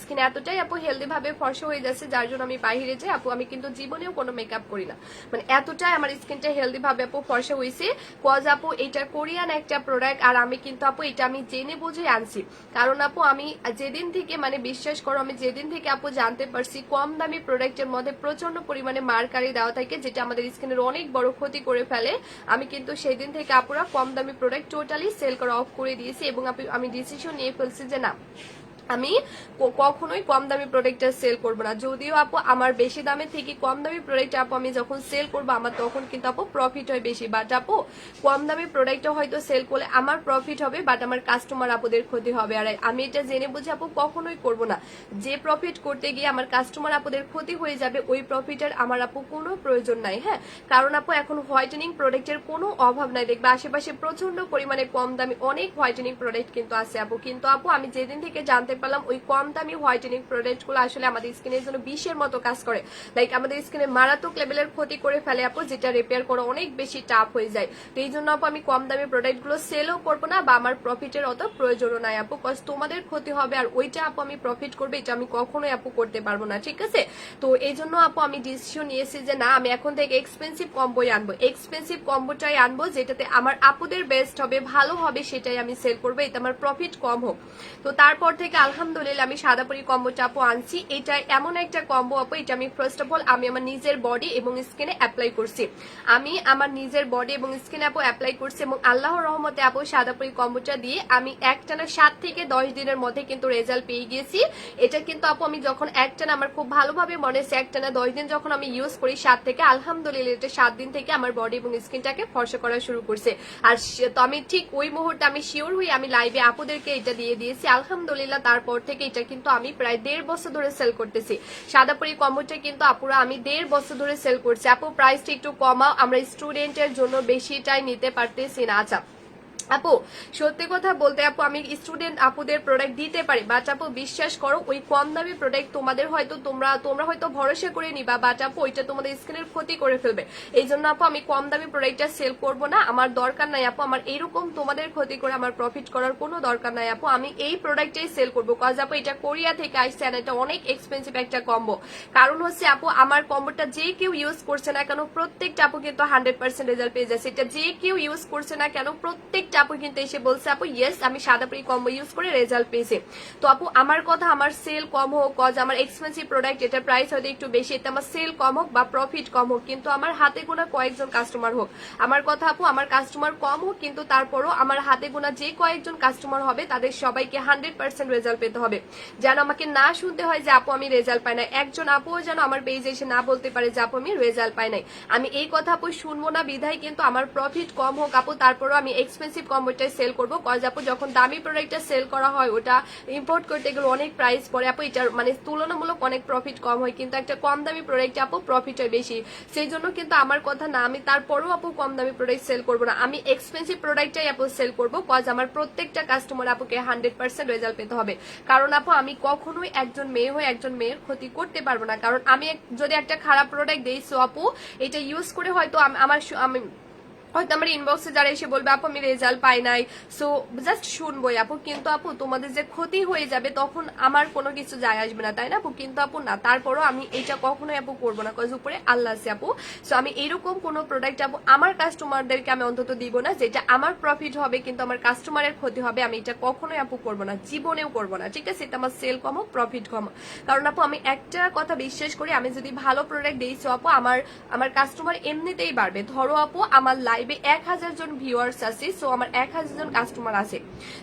স্কিন এতটাই আপু হেলদি ভাবে ফর্সা হয়ে যাচ্ছে, যার জন্য আমি বাইরে যাই আপু, আমি কিন্তু জীবনেও কোনো মেকআপ করি না, মানে এতটাই আমার স্কিনটা হেলদি ভাবে আপু ফর্সা হয়েছে। কজ আপু এটা কোরিয়ান একটা প্রোডাক্ট, আর আমি কিন্তু আপু এটা আমি জেনে বুঝে আনছি, কারণ আপু আমি যেদিন থেকে মানে বিশ্বাস করো আমি যেদিন থেকে আপু জানতে পারছি কম দামি প্রোডাক্টের মধ্যে প্রচন্ড পরিমাণে মার্কারি দেওয়া থাকে, যেটা আমাদের স্কিনের অনেক বড় ক্ষতি করে ফেলে, আমি কিন্তু সেই দিন থেকে আপুরা কম দামি প্রোডাক্ট টোটালি সেল করা অফ করে দিয়েছি, এবং আমি ডিসিশন নিয়ে ফেলছি যে না আমি কখনোই কম দামি প্রোডাক্টটা সেল করবো না। যদিও আপু আমার বেশি দামের থেকে কম দামি প্রোডাক্ট আপু আমি যখন সেল করবো আমার তখন কিন্তু আপু প্রফিট হয় বেশি, বাট আপু কম দামি প্রোডাক্টটা হয়তো সেল করলে আমার প্রফিট হবে, বাট আমার কাস্টমার আপুদের ক্ষতি হবে। আর আমি এটা জেনে বুঝে আপু কখনোই করবো না, যে প্রফিট করতে গিয়ে আমার কাস্টমার আপুদের ক্ষতি হয়ে যাবে ওই প্রফিটের আমার আপু কোনো প্রয়োজন নাই। হ্যাঁ, কারণ আপু এখন হোয়াইটেনিং প্রোডাক্টের কোনো অভাব নাই, দেখবে আশেপাশে প্রচন্ড পরিমাণে কম দামি অনেক হোয়াইটেনিং প্রোডাক্ট কিন্তু আছে আপু, কিন্তু আপু আমি যেদিন থেকে জানতে পারলাম ওই কম দামি হোয়াইটেনিং প্রোডাক্ট গুলো আসলে আমাদের স্কিনের জন্য বিষের মতো কাজ করে, লাইক আমাদের স্কিনে মারাত্মক লেভেলের ক্ষতি করে ফেলে আপু, যেটা রিপেয়ার করা অনেক বেশি টাফ হয়ে যায়। তো এই জন্য আপু আমি কম দামি প্রোডাক্ট গুলো সেলও করবো না, বা আমার প্রফিটের অত প্রয়োজনও নাই আপু, কজ তোমাদের ক্ষতি হবে আর ওইটা আপু আমি প্রফিট করবে এটা আমি কখনোই আপু করতে পারবো না, ঠিক আছে। তো এই জন্য আপু আমি ডিসিশন নিয়েছি যে না আমি এখন থেকে এক্সপেন্সিভ কম্বোই আনবো, এক্সপেন্সিভ কম্বোটাই আনবো, যেটাতে আমার আপুদের বেস্ট হবে ভালো হবে সেটাই আমি সেল করবো, এটা আমার প্রফিট কম হোক। তো তারপর থেকে আলহামদুলিল্লাহ আমি সাদাপরি কম্বোটা আপু আনছি। এটা এমন একটা কম্বো আপু, এটা আমি ফার্স্ট অফ অল আমি আমার নিজের বডি এবং স্কিনে অ্যাপ্লাই করছি, আমি আমার নিজের বডি এবং স্কিনে আপু অ্যাপ্লাই করছি, এবং আল্লাহর রহমতে আপু সাদাপরি কম্বোটা দিয়ে আমি একটানা 7 থেকে 10 দিনের মধ্যে কিন্তু রেজাল্ট পেয়ে গিয়েছি। এটা কিন্তু আপু আমি যখন একটানা আমার খুব ভালোভাবে মনে হচ্ছে একটানা 10 দিন যখন আমি ইউজ করি 7 থেকে, আলহামদুলিল্লাহ এটা 7 দিন থেকে আমার বডি এবং স্কিনটাকে ফর্সা করা শুরু করছে। আর তো আমি ঠিক ওই মুহূর্তে আমি শিওর হই আমি লাইভে আপুদেরকে এটা দিয়ে দিয়েছি আলহামদুলিল্লাহ। তারপর থেকে এটা কিন্তু আমি প্রায় 1.5 বছর ধরে সেল করতেছি, সাদাপরি কম্বোটা কিন্তু আপুরা আমি 1.5 বছর ধরে সেল করছি। আপু প্রাইসটা একটু কমাও, আমরা স্টুডেন্টের জন্য বেশিটাই নিতে পারতেছি না। আচ্ছা আপু সত্যি কথা বলতে আপু আমি স্টুডেন্ট আপুদের প্রোডাক্ট দিতে পারি, বাট আপু বিশ্বাস করো ওই কম দামি প্রোডাক্ট তোমাদের হয়তো তোমরা হয়তো ভরসা করে নিবা, বাট আপু ওইটা তোমাদের স্কিনের ক্ষতি করে ফেলবে। এই জন্য আপু আমি কম দামি প্রোডাক্টটা সেল করব না, আমার দরকার নাই আপু, আমার এইরকম তোমাদের ক্ষতি করে আমার প্রফিট করার কোনো দরকার নাই আপু, আমি এই প্রোডাক্টটাই সেল করবো, কজ আপু এটা কোরিয়া থেকে আসছে, আর এটা অনেক এক্সপেন্সিভ একটা কম্বো। কারণ হচ্ছে আপু আমার কম্বোটা যে কেউ ইউজ করছে না কেন প্রত্যেকটা আপু কিন্তু 100% রেজাল্ট পেয়ে যাচ্ছে, এটা যে কেউ ইউজ করছে না কেন প্রত্যেকটা আপু কিন্তু এসে বলছে আপু ইয়েস আমি সাদাপরি কম্বো ইউজ করে রেজাল্ট পেয়েছি। তো আপু আমার কথা আমার সেল কম হোক, কজ আমার এক্সপেন্সিভ প্রোডাক্ট এটার প্রাইস হয়তো একটু বেশি, এতে আমার সেল কম হোক বা প্রফিট কম হোক, কিন্তু আমার হাতে গোনা কয়েকজন কাস্টমার হোক, আমার কথা আপু আমার কাস্টমার কম হোক কিন্তু তারপরও আমার হাতে গোনা যে কয়েকজন কাস্টমার হবে তাদের সবাইকে 100% রেজাল্ট পেতে হবে, যেন আমাকে না শুনতে হয় যে আপু আমি রেজাল্ট পাই না, একজন আপুও যেন আমার পেজে এসে না বলতে পারে যে আপু আমি রেজাল্ট পাই নাই। আমি এই কথা আপু শুনবো না বিধায় কিন্তু আমার প্রফিট কম হোক আপু তারপরও আমি এক্সপেন্সিভ কম্বোটা সেল করবো, কজ আপু যখন দামি প্রোডাক্টটা সেল করা হয় ওটা ইম্পোর্ট করতে গেলে অনেক প্রাইস পড়ে আপু, এটার মানে তুলনামূলক অনেক প্রফিট কম হয়, কিন্তু একটা কম দামি প্রোডাক্টে আপু প্রফিট হয় বেশি, সেই জন্য কিন্তু আমার কথা না আমি তারপরও আপু কম দামি প্রোডাক্ট সেল করবো না, আমি এক্সপেন্সিভ প্রোডাক্টটাই আপু সেল করবো, কজ আমার প্রত্যেকটা কাস্টমার আপুকে 100% রেজাল্ট পেতে হবে। কারণ আপু আমি কখনোই একজন মেয়ে হয়ে একজন মেয়ের ক্ষতি করতে পারবো না, কারণ আমি যদি একটা খারাপ প্রোডাক্ট দিই সো আপু এটা ইউজ করে হয়তো আমি হয়তো আমার ইনবক্সে যারা এসে বলবে আপু আমি রেজাল্ট পাই নাই, সো জাস্ট শুনবোই আপু, কিন্তু আপু তোমাদের যে ক্ষতি হয়ে যাবে তখন আমার কোনো কিছু যায় আসবে না, তাই না আপু, কিন্তু আপু না তারপরও আমি এটা কখনোই আপু করবো না, কজ উপরে আল্লাহ আছে আপু। সো আমি এরকম কোনো প্রোডাক্ট আপু আমার কাস্টমারদেরকে আমি অন্তত দিব না যেটা আমার প্রফিট হবে কিন্তু আমার কাস্টমারের ক্ষতি হবে, আমি এটা কখনোই আপু করবো না, জীবনেও করবো না, ঠিক আছে, এটা আমার সেল কম হোক প্রফিট কম হোক। কারণ আপু আমি একটা কথা বিশ্বাস করি, আমি যদি ভালো প্রোডাক্ট দিই সো আপু আমার কাস্টমার এমনিতেই বাড়বে। ধরো আপু আমার লাইভে 1000 জন ভিউয়ার্স আছে, সো আমার 1000 জন কাস্টমার আছে,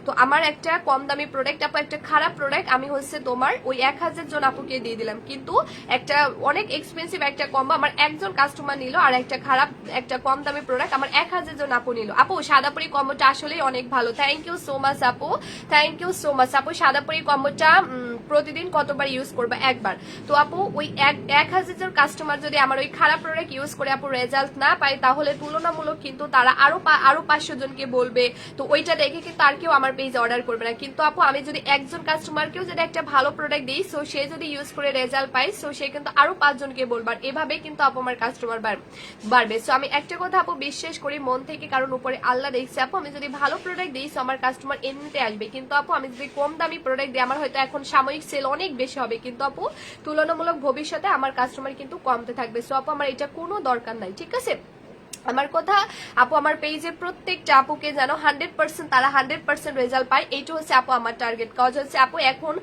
তো আমার একটা কম দামি প্রোডাক্ট আপু একটা খারাপ প্রোডাক্ট আমি হচ্ছে তোমার ওই 1000 জন আপুকে দিয়ে দিলাম, কিন্তু একটা অনেক এক্সপেন্সিভ একটা কম্বো আমার একজন কাস্টমার নিল, আর একটা খারাপ একটা কম দামি প্রোডাক্ট আমার 1000 জন আপু নিল। আপু সাদাপরি কম্বোটা আসলেই অনেক ভালো, থ্যাংক ইউ সো মাচ আপু, থ্যাংক ইউ সো মাচ আপু, সাদাপরি কম্বোটা প্রতিদিন কতবার ইউজ করবা? একবার। তো আপু ওই 1000 জন কাস্টমার যদি আমার ওই খারাপ প্রোডাক্ট ইউজ করে আপু রেজাল্ট না পায়, তাহলে তুলনামূলক কিন্তু তারা আরো 500 জনকে বলবে, তো ওইটা দেখে কিন্তু আর কেউ আমার পেজে অর্ডার করবে না। কিন্তু আপু আমি যদি একজন কাস্টমারকেও যদি একটা ভালো প্রোডাক্ট দিই, সো সে যদি ইউজ করে রেজাল্ট পায়, সো সে কিন্তু আরো 5 জনকে বলবে, এভাবে কিন্তু আপু আমার কাস্টমার বাড়বে। সো আমি একটা কথা আপু বিশ্বাস করি মন থেকে, কারণ উপরে আল্লাহ দেখছে আপু, আমি যদি ভালো প্রোডাক্ট দিই সো আমার কাস্টমার এমনিতে আসবে। কিন্তু আপু আমি যদি কম দামি প্রোডাক্ট দিই, আমার হয়তো এখন সাময়িক সেল অনেক বেশি হবে, কিন্তু আপু তুলনামূলক ভবিষ্যতে আমার কাস্টমার কিন্তু কমতে থাকবে। সো আপু আমার এটা কোনো দরকার নাই, ঠিক আছে? আমার কথা আপু, আমার পেজের প্রত্যেকটা আপুকে যেন 100% তারা 100% রেজাল্ট পায়, এইটা হচ্ছে আপু আমার টার্গেট। কজ হচ্ছে আপু এখন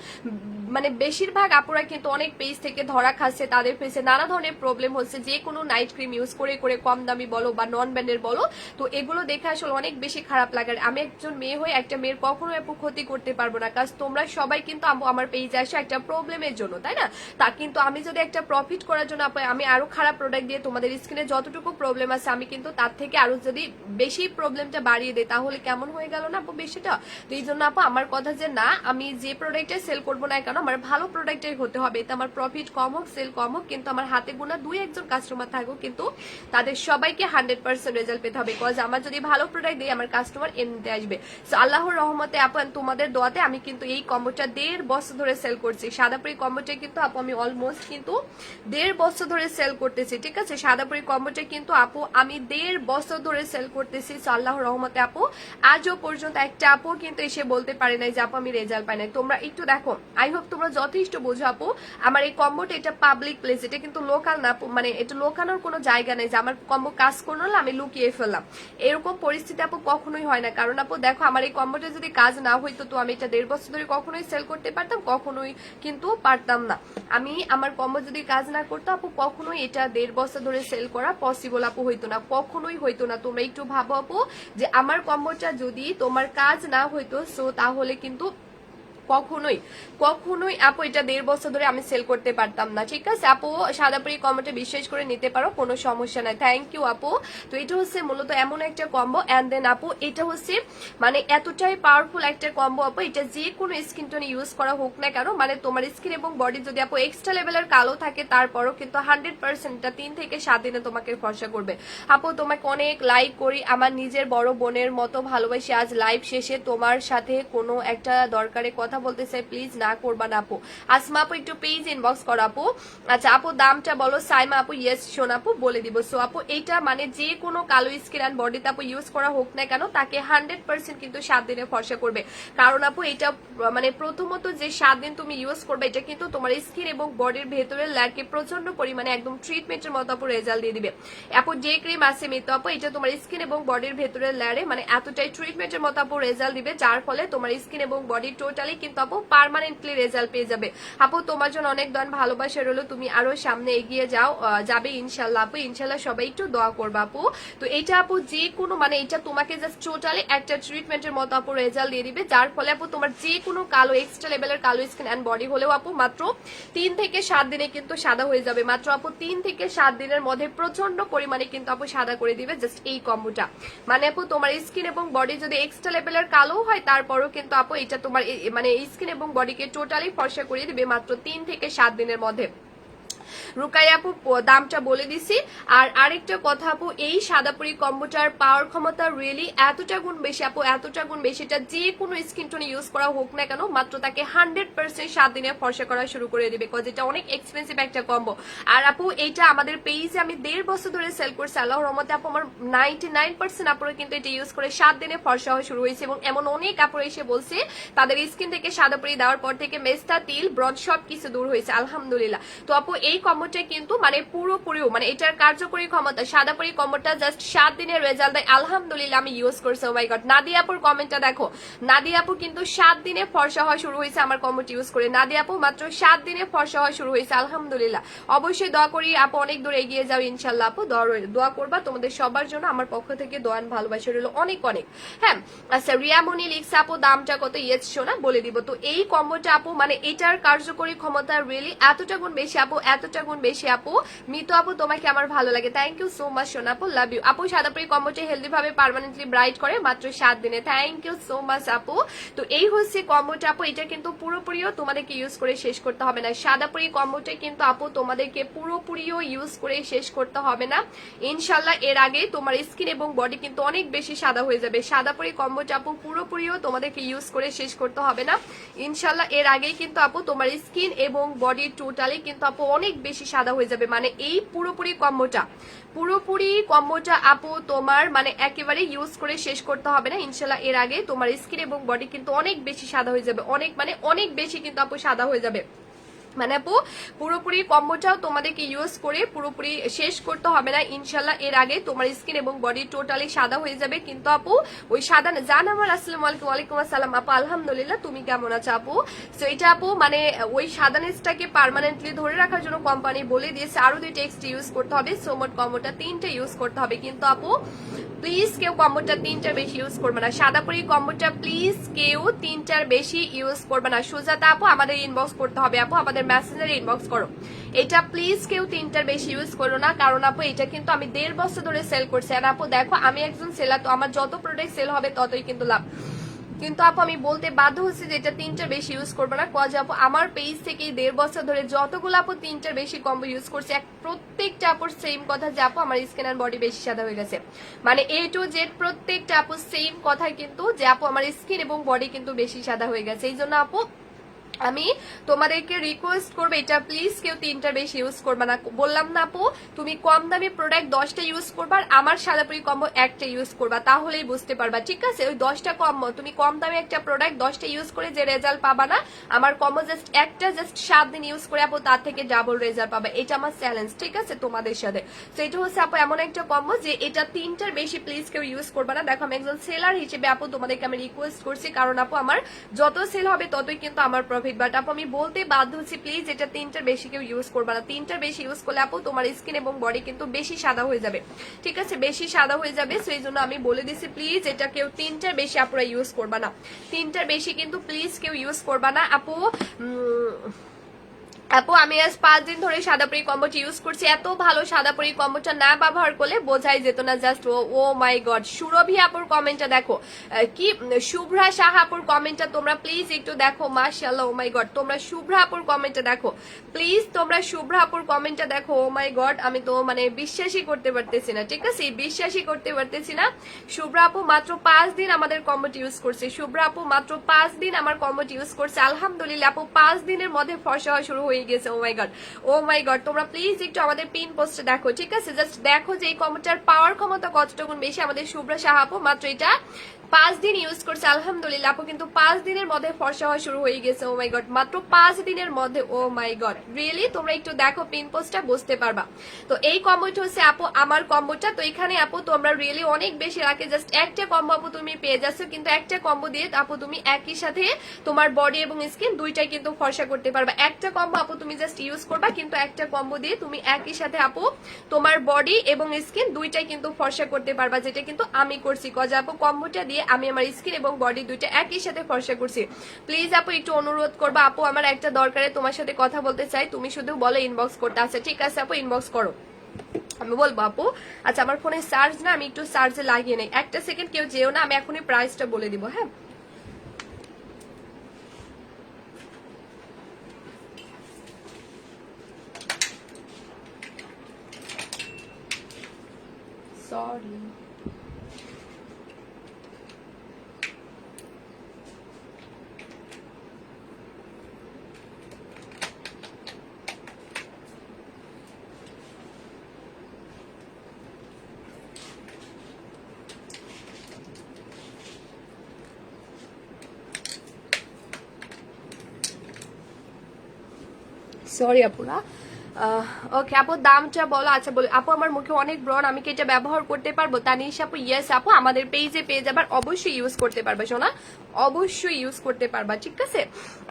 মানে বেশিরভাগ আপুরা কিন্তু অনেক পেজ থেকে ধরা খাচ্ছে, তাদের পেজে নানা ধরনের প্রবলেম হচ্ছে, যে কোনো নাইট ক্রিম ইউজ করে করে কম দামি বলো বা নন ব্র্যান্ডের বলো, তো এগুলো দেখে আসলে অনেক বেশি খারাপ লাগে। আমি একজন মেয়ে হয়ে একটা মেয়ের কখনো আপু ক্ষতি করতে পারবো না, কারণ তোমরা সবাই কিন্তু আমার পেজে আসো একটা প্রবলেমের জন্য, তাই না? তা কিন্তু আমি যদি একটা প্রফিট করার জন্য আপু আমি আরো খারাপ প্রোডাক্ট দিয়ে তোমাদের স্কিনে যতটুকু প্রবলেম আছে আমি কিন্তু তার থেকে আরো যদি বেশি প্রবলেমটা বাড়িয়ে দেয়, তাহলে কেমন হয়ে গেল না আপু বেশিটা? তো এই জন্য আপু আমার কথা যে না, আমি যে প্রোডাক্টে সেল করবো না কেন, আমার ভালো প্রোডাক্টই হতে হবে। এতে আমার প্রফিট কম হোক, সেল কম হোক, কিন্তু আমার হাতে গোনা 2-1 জন কাস্টমার থাকুক, কিন্তু তাদের সবাইকে 100% রেজাল্ট পেতে হবে। বিকজ আমার যদি ভালো প্রোডাক্ট দিই, আমার কাস্টমার এমনিতে আসবে। সো আল্লাহর রহমতে আপু তোমাদের দোয়াতে আমি কিন্তু এই কম্বোটা 1.5 বছর ধরে সেল করছি। সাদাপুরি কম্বোটা কিন্তু আপু আমি অলমোস্ট কিন্তু 1.5 বছর ধরে সেল করতেছি, ঠিক আছে? সাদাপুরি কম্বোটা কিন্তু আপু আমি 1.5 বছর ধরে সেল করতেছি। সো আল্লাহর রহমতে আপু আজও পর্যন্ত একটা আপু কিন্তু এসে বলতে পারে নাই যে আপু আমি রেজাল্ট পাই নাই। তোমরা একটু দেখো, আই হোপ তোমরা যথেষ্ট বোঝো আপু, আমার এই কম্বোটা এটা পাবলিক প্লেস, এটা কিন্তু লোকাল না, মানে এটা লোকানোর কোনো জায়গা নেই যে আমার কম্বো কাজ করলো না আমি লুকিয়ে ফেললাম, এরকম পরিস্থিতি আপু কখনোই হয় না। কারণ আপু দেখো, আমার এই কম্বোটা যদি কাজ না হইতো, তো আমি এটা 1.5 বছর ধরে কখনোই সেল করতে পারতাম? কখনোই কিন্তু পারতাম না। আমি আমার কম্বো যদি কাজ না করতো আপু, কখনোই এটা 1.5 বছর ধরে সেল করা পসিবল আপু হইতো না, কখনোই হইতো না। তোমরা একটু ভাবো আপু, যে আমার কম্বোটা যদি তোমার কাজ না হইতো, সো তাহলে কিন্তু কখনোই কখনোই আপু এটা 1.5 বছর ধরে আমি সেল করতে পারতাম না, ঠিক আছে? আপু সাদাপুরি কম্বোটা বিশ্বাস করে নিতে পারো, কোনো সমস্যা নাই। থ্যাংক ইউ আপু। তো এটা হচ্ছে মূলত এমন একটা কম্বো, এন্ড দেন আপু এটা হচ্ছে মানে এতটাই পাওয়ারফুল একটা কম্বো আপু, এটা যে কোনো স্কিন টোনে ইউজ করা হোক না কেন, মানে তোমার স্কিন এবং বডি যদি আপু এক্সট্রা লেভেলের কালো থাকে, তারপরও কিন্তু 100% এটা 3 থেকে 7 দিনে তোমাকে ফর্সা করবে। আপু তোমাকে অনেক লাইক করি, আমার নিজের বড় বোনের মতো ভালোবাসি। আজ লাইভ শেষে তোমার সাথে কোনো একটা দরকারে কথা বলতে চাই, প্লিজ না করবা না আপু। আসমা আপু একটু পেজ ইনবক্স করো আপু। আচ্ছা আপু দামটা বলো। সাইমা আপু ইয়েস শোন আপু বলে দিব। সো আপু এটা মানে যে কোনো কালো স্কিন এন্ড বডিতে আপু ইউজ করা হোক না কেন, তাকে 100% কিন্তু 7 দিনে ফর্সা করবে। কারণ আপু এটা মানে প্রথমত যে 7 দিন তুমি ইউজ করবে, এটা কিন্তু তোমার স্কিন এবং বডির ভেতরের লেয়ারকে প্রচন্ড পরিমাণে একদম ট্রিটমেন্টের মতো আপু রেজাল্ট দিয়ে দিবে। আপু যে ক্রিম আছে মিতো আপু, এটা তোমার স্কিন এবং বডির ভেতরের লেয়ারে মানে এতটাই ট্রিটমেন্টের মতো আপু রেজাল্ট দিবে, যার ফলে তোমার স্কিন এবং বডি টোটালি কিন্তু আপু পার্মানেন্টলি রেজাল্ট পেয়ে যাবে। আপু তোমার জন্য অনেক দান ভালোবাসা রইলো, তুমি আরো সামনে এগিয়ে যাও, যাবে ইনশাল্লাহ আপু। ইনশাল্লাহ সবাই একটু দোয়া করবা আপু। তো এটা আপু যে কোনো মানে এটা তোমাকে জাস্ট টোটালি একটা ট্রিটমেন্টের মতো আপু রেজাল্ট দিয়ে দিবে, যার ফলে আপু তোমার যে কোনো কালো এক্সট্রা লেভেলের কালো স্কিন এন্ড বডি হলেও আপু মাত্র 3 থেকে 7 দিনে কিন্তু সাদা হয়ে যাবে। মাত্র আপু 3 থেকে 7 দিনের মধ্যে প্রচন্ড পরিমাণে কিন্তু আপু সাদা করে দিবে জাস্ট এই কম্বোটা। মানে আপু তোমার স্কিন এবং বডি যদি এক্সট্রা লেভেলের কালো হয়, তারপরও কিন্তু আপু এটা তোমার মানে স্কিন এবং বডিকে টোটালি ফর্সা করে দিবে মাত্র 3 থেকে 7 দিনের মধ্যে। রুকাইয়া আপু দামটা বলে দিছি। আর আরেকটা কথা আপু, এই সাদাপুরি কম্বোটার পাওয়ার ক্ষমতা রিয়েলি এতটা গুণ বেশি আপু, এতটা গুণ বেশি, এটা যে কোনো স্কিন টোনে ইউজ করা হোক না কেন, মাত্র তাকে 100% 7 দিনে ফর্সা করা শুরু করে দিবে। কজ এটা অনেক এক্সপেন্সিভ একটা কম্বো। আর আপু এইটা আমাদের পেজে আমি 1.5 বছর ধরে সেল করছি, আল্লাহর রহমতে আপু আমার 99% আপুরা কিন্তু এটা ইউজ করে 7 দিনে ফর্সা হওয়া শুরু হয়েছে। এবং এমন অনেক আপুরা এসে বলছে তাদের স্কিন থেকে সাদাপুরি দেওয়ার পর থেকে মেস্তা, তিল, ব্রণ সবকিছু দূর হয়েছে আলহামদুলিল্লাহ। তো আপু এই কম্বোটা কিন্তু মানে পুরোপুরিও মানে এটার কার্যকরী ক্ষমতা, সাদাপুরি কম্বোটা জাস্ট 7 দিনের রেজাল্ট দেয় আলহামদুলিল্লাহ। আমি ইউজ করছি। ও মাই গড, নাদিয়া আপুর কমেন্টটা দেখো। নাদিয়া আপু কিন্তু 7 দিনে ফর্সা হওয়া শুরু হয়েছে আমার কম্বোটি ইউজ করে। নাদিয়া আপু মাত্র 7 দিনে ফর্সা হওয়া শুরু হয়েছে আলহামদুলিল্লাহ। অবশ্যই দোয়া করি আপু অনেক দূর এগিয়ে যাও ইনশাল্লাহ আপু। দোয়া করবা তোমাদের সবার জন্য, আমার পক্ষ থেকে দোয়ান ভালোবাসা রইল অনেক অনেক। হ্যাঁ আচ্ছা, রিয়ামনি লিখছে আপু দামটা কত? ইয়েস শোনা বলে দিব। তো এই কম্বোটা আপু মানে এটার কার্যকরী ক্ষমতা রিয়েলি এতটা গুণ বেশি আপু, এতটা গুণ বেশি আপু। মিতু আপু তোমাকে আমার ভালো লাগে, থ্যাংক ইউ সো মাচ সোনা আপু, লাভ ইউ আপু। সাদাপুরি কম্বোটা হেলদি ভাবে পার্মানেন্টলি ব্রাইট করে মাত্র 7 দিনে, থ্যাংক ইউ সো মাচ আপু। তো এই হচ্ছে কম্বোটা আপু, এটা কিন্তু পুরোপুরিও তোমাদেরকে ইউজ করে শেষ করতে হবে না। সাদাপুরি কম্বোটা কিন্তু আপু তোমাদেরকে পুরোপুরিও ইউজ করে শেষ করতে হবে না ইনশাল্লাহ। এর আগে তোমার স্কিন এবং বডি কিন্তু অনেক বেশি সাদা হয়ে যাবে। সাদাপুরি কম্বোটা আপু পুরোপুরিও তোমাদেরকে ইউজ করে শেষ করতে হবে না ইনশাল্লাহ। এর আগেই কিন্তু আপু তোমার স্কিন এবং বডি টোটালি কিন্তু আপু অনেক বেশি সাদা হয়ে যাবে। মানে এই পুরোপুরি কম্বোটা আপু তোমার মানে একেবারে ইউজ করে শেষ করতে হবে না ইনশাল্লাহ। এর আগে তোমার স্কিন এবং বডি কিন্তু অনেক বেশি সাদা হয়ে যাবে, অনেক বেশি কিন্তু আপু সাদা হয়ে যাবে। মানে আপু পুরোপুরি কম্বোটাও তোমাদেরকে ইউজ করে পুরোপুরি শেষ করতে হবে না ইনশাল্লাহ। এর আগে তোমার স্কিন এবং বডি টোটালি সাদা হয়ে যাবে। কিন্তু আপু ওই সাদা জান আমার আসসালামু আলাইকুম। ওয়ালাইকুম আসসালাম আপু, আলহামদুলিল্লাহ, তুমি কেমন আছো আপু? তো এটা আপু মানে ওই সাদানেসটাকে পার্মানেন্টলি ধরে রাখার জন্য কোম্পানি বলে দিয়েছে আরো 2 টেক্সট ইউজ করতে হবে। সো মোট কম্বোটা 3টা ইউজ করতে হবে। কিন্তু আপু প্লিজ কেউ কম্বোটা 3টার বেশি ইউজ করবে না। সাদাপুরি কম্বোটা প্লিজ কেউ 3টার বেশি ইউজ করবে না। সুজাতা আপু আমাদের ইনবক্স করতে হবে আপু, আমাদের মেসেঞ্জারে ইনবক্স করো। এটা প্লিজ কেউ 3টার বেশি ইউজ করো না, কারণ আপু এটা কিন্তু আমি 1.5 বছর ধরে সেল করছি। আর আপু দেখো আমি একজন সেলার, তো আমার যত প্রোডাক্ট সেল হবে ততই কিন্তু লাভ। কিন্তু আপু আমি বলতে বাধ্য হচ্ছি যে এটা 3টার বেশি ইউজ করবে না। কজ আপু আমার পেজ থেকে 1.5 বছর ধরে যতগুলো আপু 3টার বেশি কম্বো ইউজ করছে, প্রত্যেকটা আপুর সেম কথা যে আপু আমার স্কিন আর বডি বেশি সাদা হয়ে গেছে। মানে A to Z প্রত্যেকটা আপু সেম কথা কিন্তু যে আপু আমার স্কিন এবং বডি কিন্তু বেশি সাদা হয়ে গেছে। এই জন্য আপু আমি তোমাদেরকে রিকোয়েস্ট করবো এটা প্লিজ কেউ 3টার বেশি ইউজ করবা না। বললাম না আপু তুমি কম দামি প্রোডাক্ট 10টা ইউজ করবা আর আমার সাদাপুরি কম্বো 1টা ইউজ করবা, তাহলেই বুঝতে পারবা, ঠিক আছে? ওই 10টা কম্বো তুমি কম দামি একটা প্রোডাক্ট 10টা ইউজ করে যে রেজাল্ট পাবা না, আমার কম্বো জাস্ট 7 দিন ইউজ করে আপু তার থেকে ডাবল রেজাল্ট পাবা। এটা আমার চ্যালেঞ্জ, ঠিক আছে তোমাদের সাথে। তো এটা হচ্ছে আপু এমন একটা কম্বো যে এটা 3টার বেশি প্লিজ কেউ ইউজ করবা না। দেখো আমি একজন সেলার হিসেবে আপু তোমাদেরকে আমি রিকোয়েস্ট করছি, কারণ আপু আমার যত সেল হবে ততই কিন্তু আমার প্রফিট। বাট আপু আমি বলতে বাধ্য হচ্ছি প্লিজ এটা 3টার বেশি কেউ ইউজ করবা না। 3টার বেশি ইউজ করলে আপু তোমার স্কিন এবং বডি কিন্তু বেশি সাদা হয়ে যাবে, ঠিক আছে? বেশি সাদা হয়ে যাবে। সো এই জন্য আমি বলে দিচ্ছি প্লিজ এটা কেউ 3টার বেশি আপুরা ইউজ করবা না। 3টার বেশি কিন্তু প্লিজ কেউ ইউজ করবা না আপু। আপু আমি আজ 5 দিন ধরে সাদাপুরি কম্বোটা ইউজ করছি। এত ভালো সাদাপুরি কম্বোটা না ব্যবহার করলে বোঝাই যেত না। জাস্ট ও মাই গড। সুরভি আপুর কমেন্টটা দেখো, কি শুভ্রা সাহা আপুর কমেন্টটা তোমরা প্লিজ একটু দেখো। মাশাআল্লাহ, ও মাই গড। তোমরা শুভ্রা আপুর কমেন্টটা দেখো প্লিজ, তোমরা শুভ্রা আপুর কমেন্টটা দেখো। ও মাই গড, আমি তো মানে বিশ্বাসই করতে পারতেছি না, ঠিক আছে? বিশ্বাসই করতে পারতেছি না। শুভ্রা আপু মাত্র 5 দিন আমাদের কম্বোটা ইউজ করছে। শুভ্রা আপু মাত্র 5 দিন আমার কম্বোটা ইউজ করছে। আলহামদুলিল্লাহ আপু 5 দিনের মধ্যে ফর্সা হওয়া শুরু হয়ে গেছে। ও মাই গড, ও মাই গড। তোমরা প্লিজ একটু আমাদের পিন পোস্টে দেখো, ঠিক আছে? জাস্ট দেখো যে এই কম্বোটার পাওয়ার ক্ষমতা কতটুকু বেশি। আমাদের শুভ্রা সাহা আপু মাত্র এটা 5 দিন ইউজ করছে। আলহামদুলিল্লাহ আপু কিন্তু 5 দিনের মধ্যে ফর্সা হওয়া শুরু হয়ে গেছে। ও মাই গড, মাত্র 5 দিনের মধ্যে। ও মাই গড, রিয়েলি তোমরা একটু দেখো পিন পোস্টটা, বুঝতে পারবা। তো এই কম্বোটা হচ্ছে আপু আমার কম্বোটা। তো এখানে আপু তোমরা রিয়েলি অনেক বেশি রাখে, জাস্ট একটা কম্বো আপু তুমি পেয়ে যাচ্ছ। কিন্তু একটা কম্বো দিয়ে আপু তুমি একই সাথে তোমার বডি এবং স্কিন দুইটাই কিন্তু ফর্সা করতে পারবা। একটা কম্বো আপু তুমি জাস্ট ইউজ করবা, কিন্তু একটা কম্বো দিয়ে তুমি একই সাথে আপু তোমার বডি এবং স্কিন দুইটাই কিন্তু ফর্সা করতে পারবা, যেটা কিন্তু আমি করছি। কজ আপু কম্বোটা দিয়ে আমি আমার স্কিন এবং বডি দুইটা একই সাথে ফর্সা করছি। প্লিজ আপু একটু অনুরোধ করবা, আপু আমার একটা দরকারে তোমার সাথে কথা বলতে চাই, তুমি শুধু বলো ইনবক্স করতে। আচ্ছা ঠিক আছে আপু, ইনবক্স করো, আমি বলবো আপু। আচ্ছা আমার ফোনে চার্জ না, আমি একটু চার্জে লাগিয়ে নেই। একটা সেকেন্ড কেউ যেও না, আমি এখনই প্রাইসটা বলে দিব। হ্যাঁ সরি। সরি আপুরা। ওকে আপু দামটা বলো। আচ্ছা বলো আপু, আমার মুখে অনেক ব্রণ, আমি কি এটা ব্যবহার করতে পারবো? তানিশ আপু ইয়েস আপু, আমাদের পেজে পেয়ে যাবার, অবশ্যই ইউজ করতে পারবে সোনা, অবশ্যই ইউজ করতে পারবা, ঠিক আছে?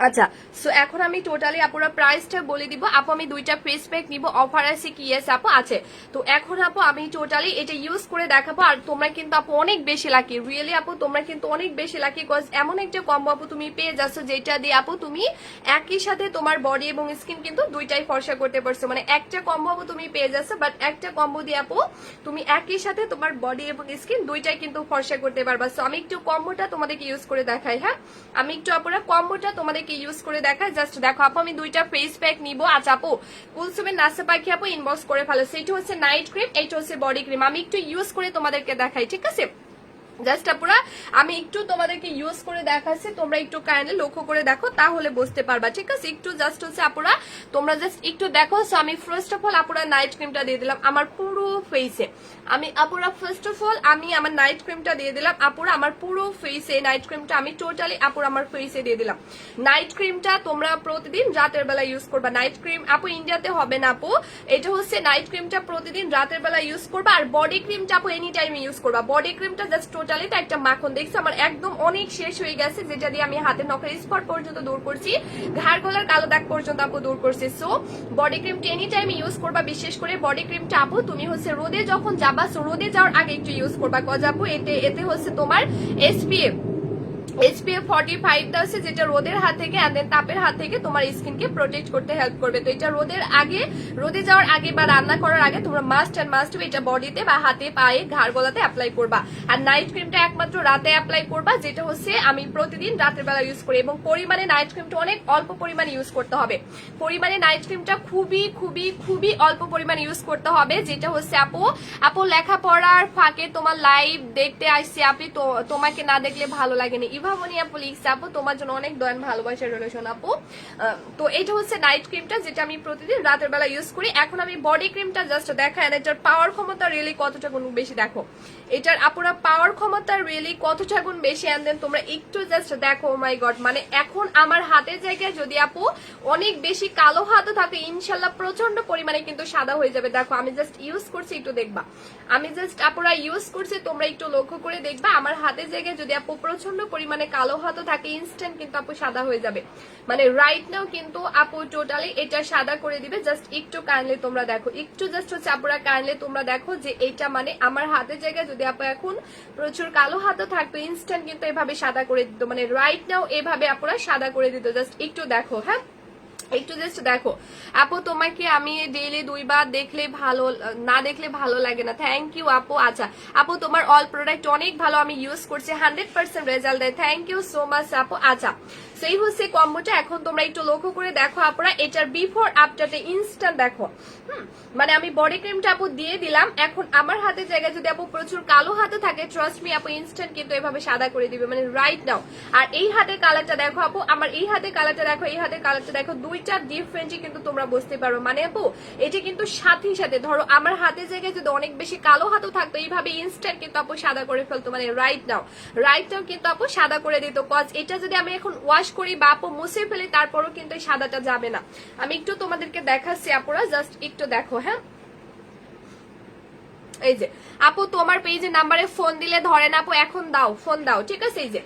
আচ্ছা সো এখন আমি টোটালি আপুরা প্রাইসটা বলে দিব। আপু আমি 2টা ফেস প্যাক নিব, অফার আছে কি? ইয়েস আপু আছে। তো এখন আপু আমি টোটালি এটা ইউজ করে দেখাবো। আর তোমরা কিন্তু আপু অনেক বেশি লাকি, রিয়েলি আপু তোমরা কিন্তু অনেক বেশি লাকি। কজ এমন একটা কম্বো আপু তুমি পেয়ে যাচ্ছ যেটা দিয়ে আপু তুমি একই সাথে তোমার বডি এবং স্কিন কিন্তু দুইটাই ফর্সা করতে পারছো। পারছো, মানে একটা কম্বো তুমি পেয়ে যাচ্ছ, বাট একটা কম্বো দিয়ে আপু তুমি একই সাথে তোমার বডি এবং স্কিন দুইটাই কিন্তু ফর্সা করতে পারবা। সো আমি একটু কম্বোটা তোমাদেরকে ইউজ করে দেখাই। হ্যাঁ, আমি একটু আপুরা কম্বোটা তোমাদেরকে ইউজ করে দেখাই। জাস্ট দেখো আপু, আমি দুইটা ফেস প্যাক নিবো। আচ্ছা আপু, কুলসুমের নাসা পাখি আপু ইনবক্স করে ফেলো। সেইটা হচ্ছে নাইট ক্রিম, এইটা হচ্ছে বডি ক্রিম। আমি একটু ইউজ করে তোমাদেরকে দেখাই, ঠিক আছে? জাস্ট আপুরা আমি একটু তোমাদেরকে ইউজ করে দেখাচ্ছি, তোমরা একটু কাইন্ডলি লক্ষ্য করে দেখো, তাহলে বুঝতে পারবা, ঠিক আছে? একটু জাস্ট হচ্ছে আপুরা তোমরা জাস্ট একটু দেখো। সো আমি ফার্স্ট অফ অল আপুরা নাইট ক্রিমটা দিয়ে দিলাম আমার পুরো ফেসে। আমি আপুরা ফার্স্ট অফ অল আমি আমার নাইট ক্রিমটা দিয়ে দিলাম আপুরা আমার পুরো ফেসে। নাইট ক্রিমটা আমি টোটালি আপুরা আমার ফেসে দিয়ে দিলাম। নাইট ক্রিমটা তোমরা প্রতিদিন রাতের বেলা ইউজ করবা। নাইট ক্রিম আপু ইন্ডিয়াতে হবে না আপু, এটা হচ্ছে নাইট ক্রিমটা প্রতিদিন রাতের বেলা ইউজ করবা। আর বডি ক্রিমটা আপু এনি টাইম ইউজ করবা। বডি ক্রিমটা জাস্ট টোটালি একটা মাখন, দেখছো আমার একদম অনেক শেষ হয়ে গেছে, যেটা দিয়ে আমি হাতে নখের স্পট পর্যন্ত দূর করছি, ঘাড় গলার কালো দাগ পর্যন্ত আপু দূর করছি। সো বডি ক্রিমটা এনি টাইম ইউজ করবা। বিশেষ করে বডি ক্রিমটা আপু তুমি হচ্ছে রোদে যখন যাবা, সো রোদে যাওয়ার আগে একটু ইউজ করবা। কজ আপু এতে হচ্ছে তোমার SPF 45 দেওয়া আছে, যেটা রোদের হাত থেকে এন্ড দেন তাপের হাত থেকে তোমার স্কিনকে প্রোটেক্ট করতে হেল্প করবে। তো এটা রোদে যাওয়ার আগে বা রান্না করার আগে তোমরা মাস্ট এটা বডিতে বা হাতে পায়ে ঘাড় গলাতে অ্যাপ্লাই করবা। আর নাইট ক্রিমটা একমাত্র রাতে অ্যাপ্লাই করবা, যেটা হচ্ছে আমি প্রতিদিন রাতের বেলা ইউজ করি। এবং পরিমাণে নাইট ক্রিমটা অনেক অল্প পরিমাণে ইউজ করতে হবে। পরিমাণে নাইট ক্রিমটা খুবই খুবই খুবই অল্প পরিমাণে ইউজ করতে হবে, যেটা হচ্ছে আপু লেখাপড়ার ফাঁকে তোমার লাইভ দেখতে আসছি, আপনি তো তোমাকে না দেখলে ভালো লাগেনি। ইভামনি আপু লিখছে আপু তোমার জন্য অনেক দয়ান ভালোবাসার রিলেশন আপু। তো এটা হচ্ছে নাইট ক্রিমটা, যেটা আমি প্রতিদিন রাতের বেলা ইউজ করি। এখন আমি বডি ক্রিমটা জাস্ট দেখাই, এটার পাওয়ার ক্ষমতা রিয়েলি কতটা গুণ বেশি। দেখো এটার আপুরা পাওয়ার ক্ষমতা রিয়েলি কতটা গুণ বেশি। এন্ড দেন তোমরা একটু জাস্ট দেখো, ও মাই গড, মানে এখন আমার হাতের জায়গায় যদি আপু অনেক বেশি কালো হাতও থাকে, ইনশাল্লাহ প্রচন্ড পরিমাণে কিন্তু সাদা হয়ে যাবে। দেখো আমি জাস্ট ইউজ করছি, একটু দেখবা। আমি জাস্ট আপুরা ইউজ করছি, তোমরা একটু লক্ষ্য করে দেখবা। আমার হাতের জায়গায় যদি আপু প্রচন্ড পরিমাণে কালো হাতও থাকে, ইনস্ট্যান্ট কিন্তু আপু সাদা হয়ে যাবে। মানে রাইট নাও কিন্তু আপু টোটালি এটা সাদা করে দিবে। জাস্ট একটু কাইন্ডলি তোমরা দেখো, একটু জাস্ট হচ্ছে আপুরা কাইন্ডলি তোমরা দেখো যে এটা মানে আমার হাতের জায়গায় যদি আপু এখন প্রচুর কালো হাতও থাকতো, ইনস্ট্যান্ট কিন্তু এভাবে সাদা করে দিত। মানে রাইট নাও এভাবে আপুরা সাদা করে দিত। জাস্ট একটু দেখো, হ্যাঁ একটু জাস্ট দেখো আপু। তোমাকে আমি ডেইলি 2 বার দেখলে ভালো, না দেখলে ভালো লাগে না। থ্যাংক ইউ আপু। আচ্ছা আপু তোমার অল প্রোডাক্ট অনেক ভালো, আমি ইউজ করছি, 100% রেজাল্ট দেয়। থ্যাংক ইউ সো মাচ আপু। আচ্ছা সেই হচ্ছে কম্বোটা। এখন তোমরা একটু লক্ষ্য করে দেখো আপুরা, এটার বিফোর আফটারটা ইনস্ট্যান্ট দেখো। মানে আমি বডি ক্রিমটা আপু দিয়ে দিলাম, এখন আমার হাতের জায়গায় যদি আপু প্রচুর কালো হাতে থাকে, ট্রাস্ট মি আপু ইনস্ট্যান্ট কিন্তু এভাবে সাদা করে দিবে, মানে রাইট নাও। আর এই হাতের কালারটা দেখো আপু, আমার এই হাতের কালারটা দেখো, এই হাতের কালারটা দেখো, দুইটা ডিফারেন্টই কিন্তু তোমরা বুঝতে পারো। মানে আপু এটা কিন্তু সাথে ধরো আমার হাতের জায়গায় যদি অনেক বেশি কালো হাতও থাকতো, এইভাবে ইনস্ট্যান্ট কিন্তু আপু সাদা করে ফেলতো, মানে রাইট নাও কিন্তু আপু সাদা করে দিত। কজ এটা যদি আমি এখন ওয়াশ করি বা আপু মুছে ফেলি, তারপরও কিন্তু এই সাদাটা যাবে না। আমি একটু তোমাদেরকে দেখাচ্ছি আপুরা, জাস্ট একটু দেখো। হ্যাঁ এই যে আপু তোমার পেজে নাম্বারে ফোন দিলে ধরে না আপু, এখন দাও, ফোন দাও, ঠিক আছে? এই যে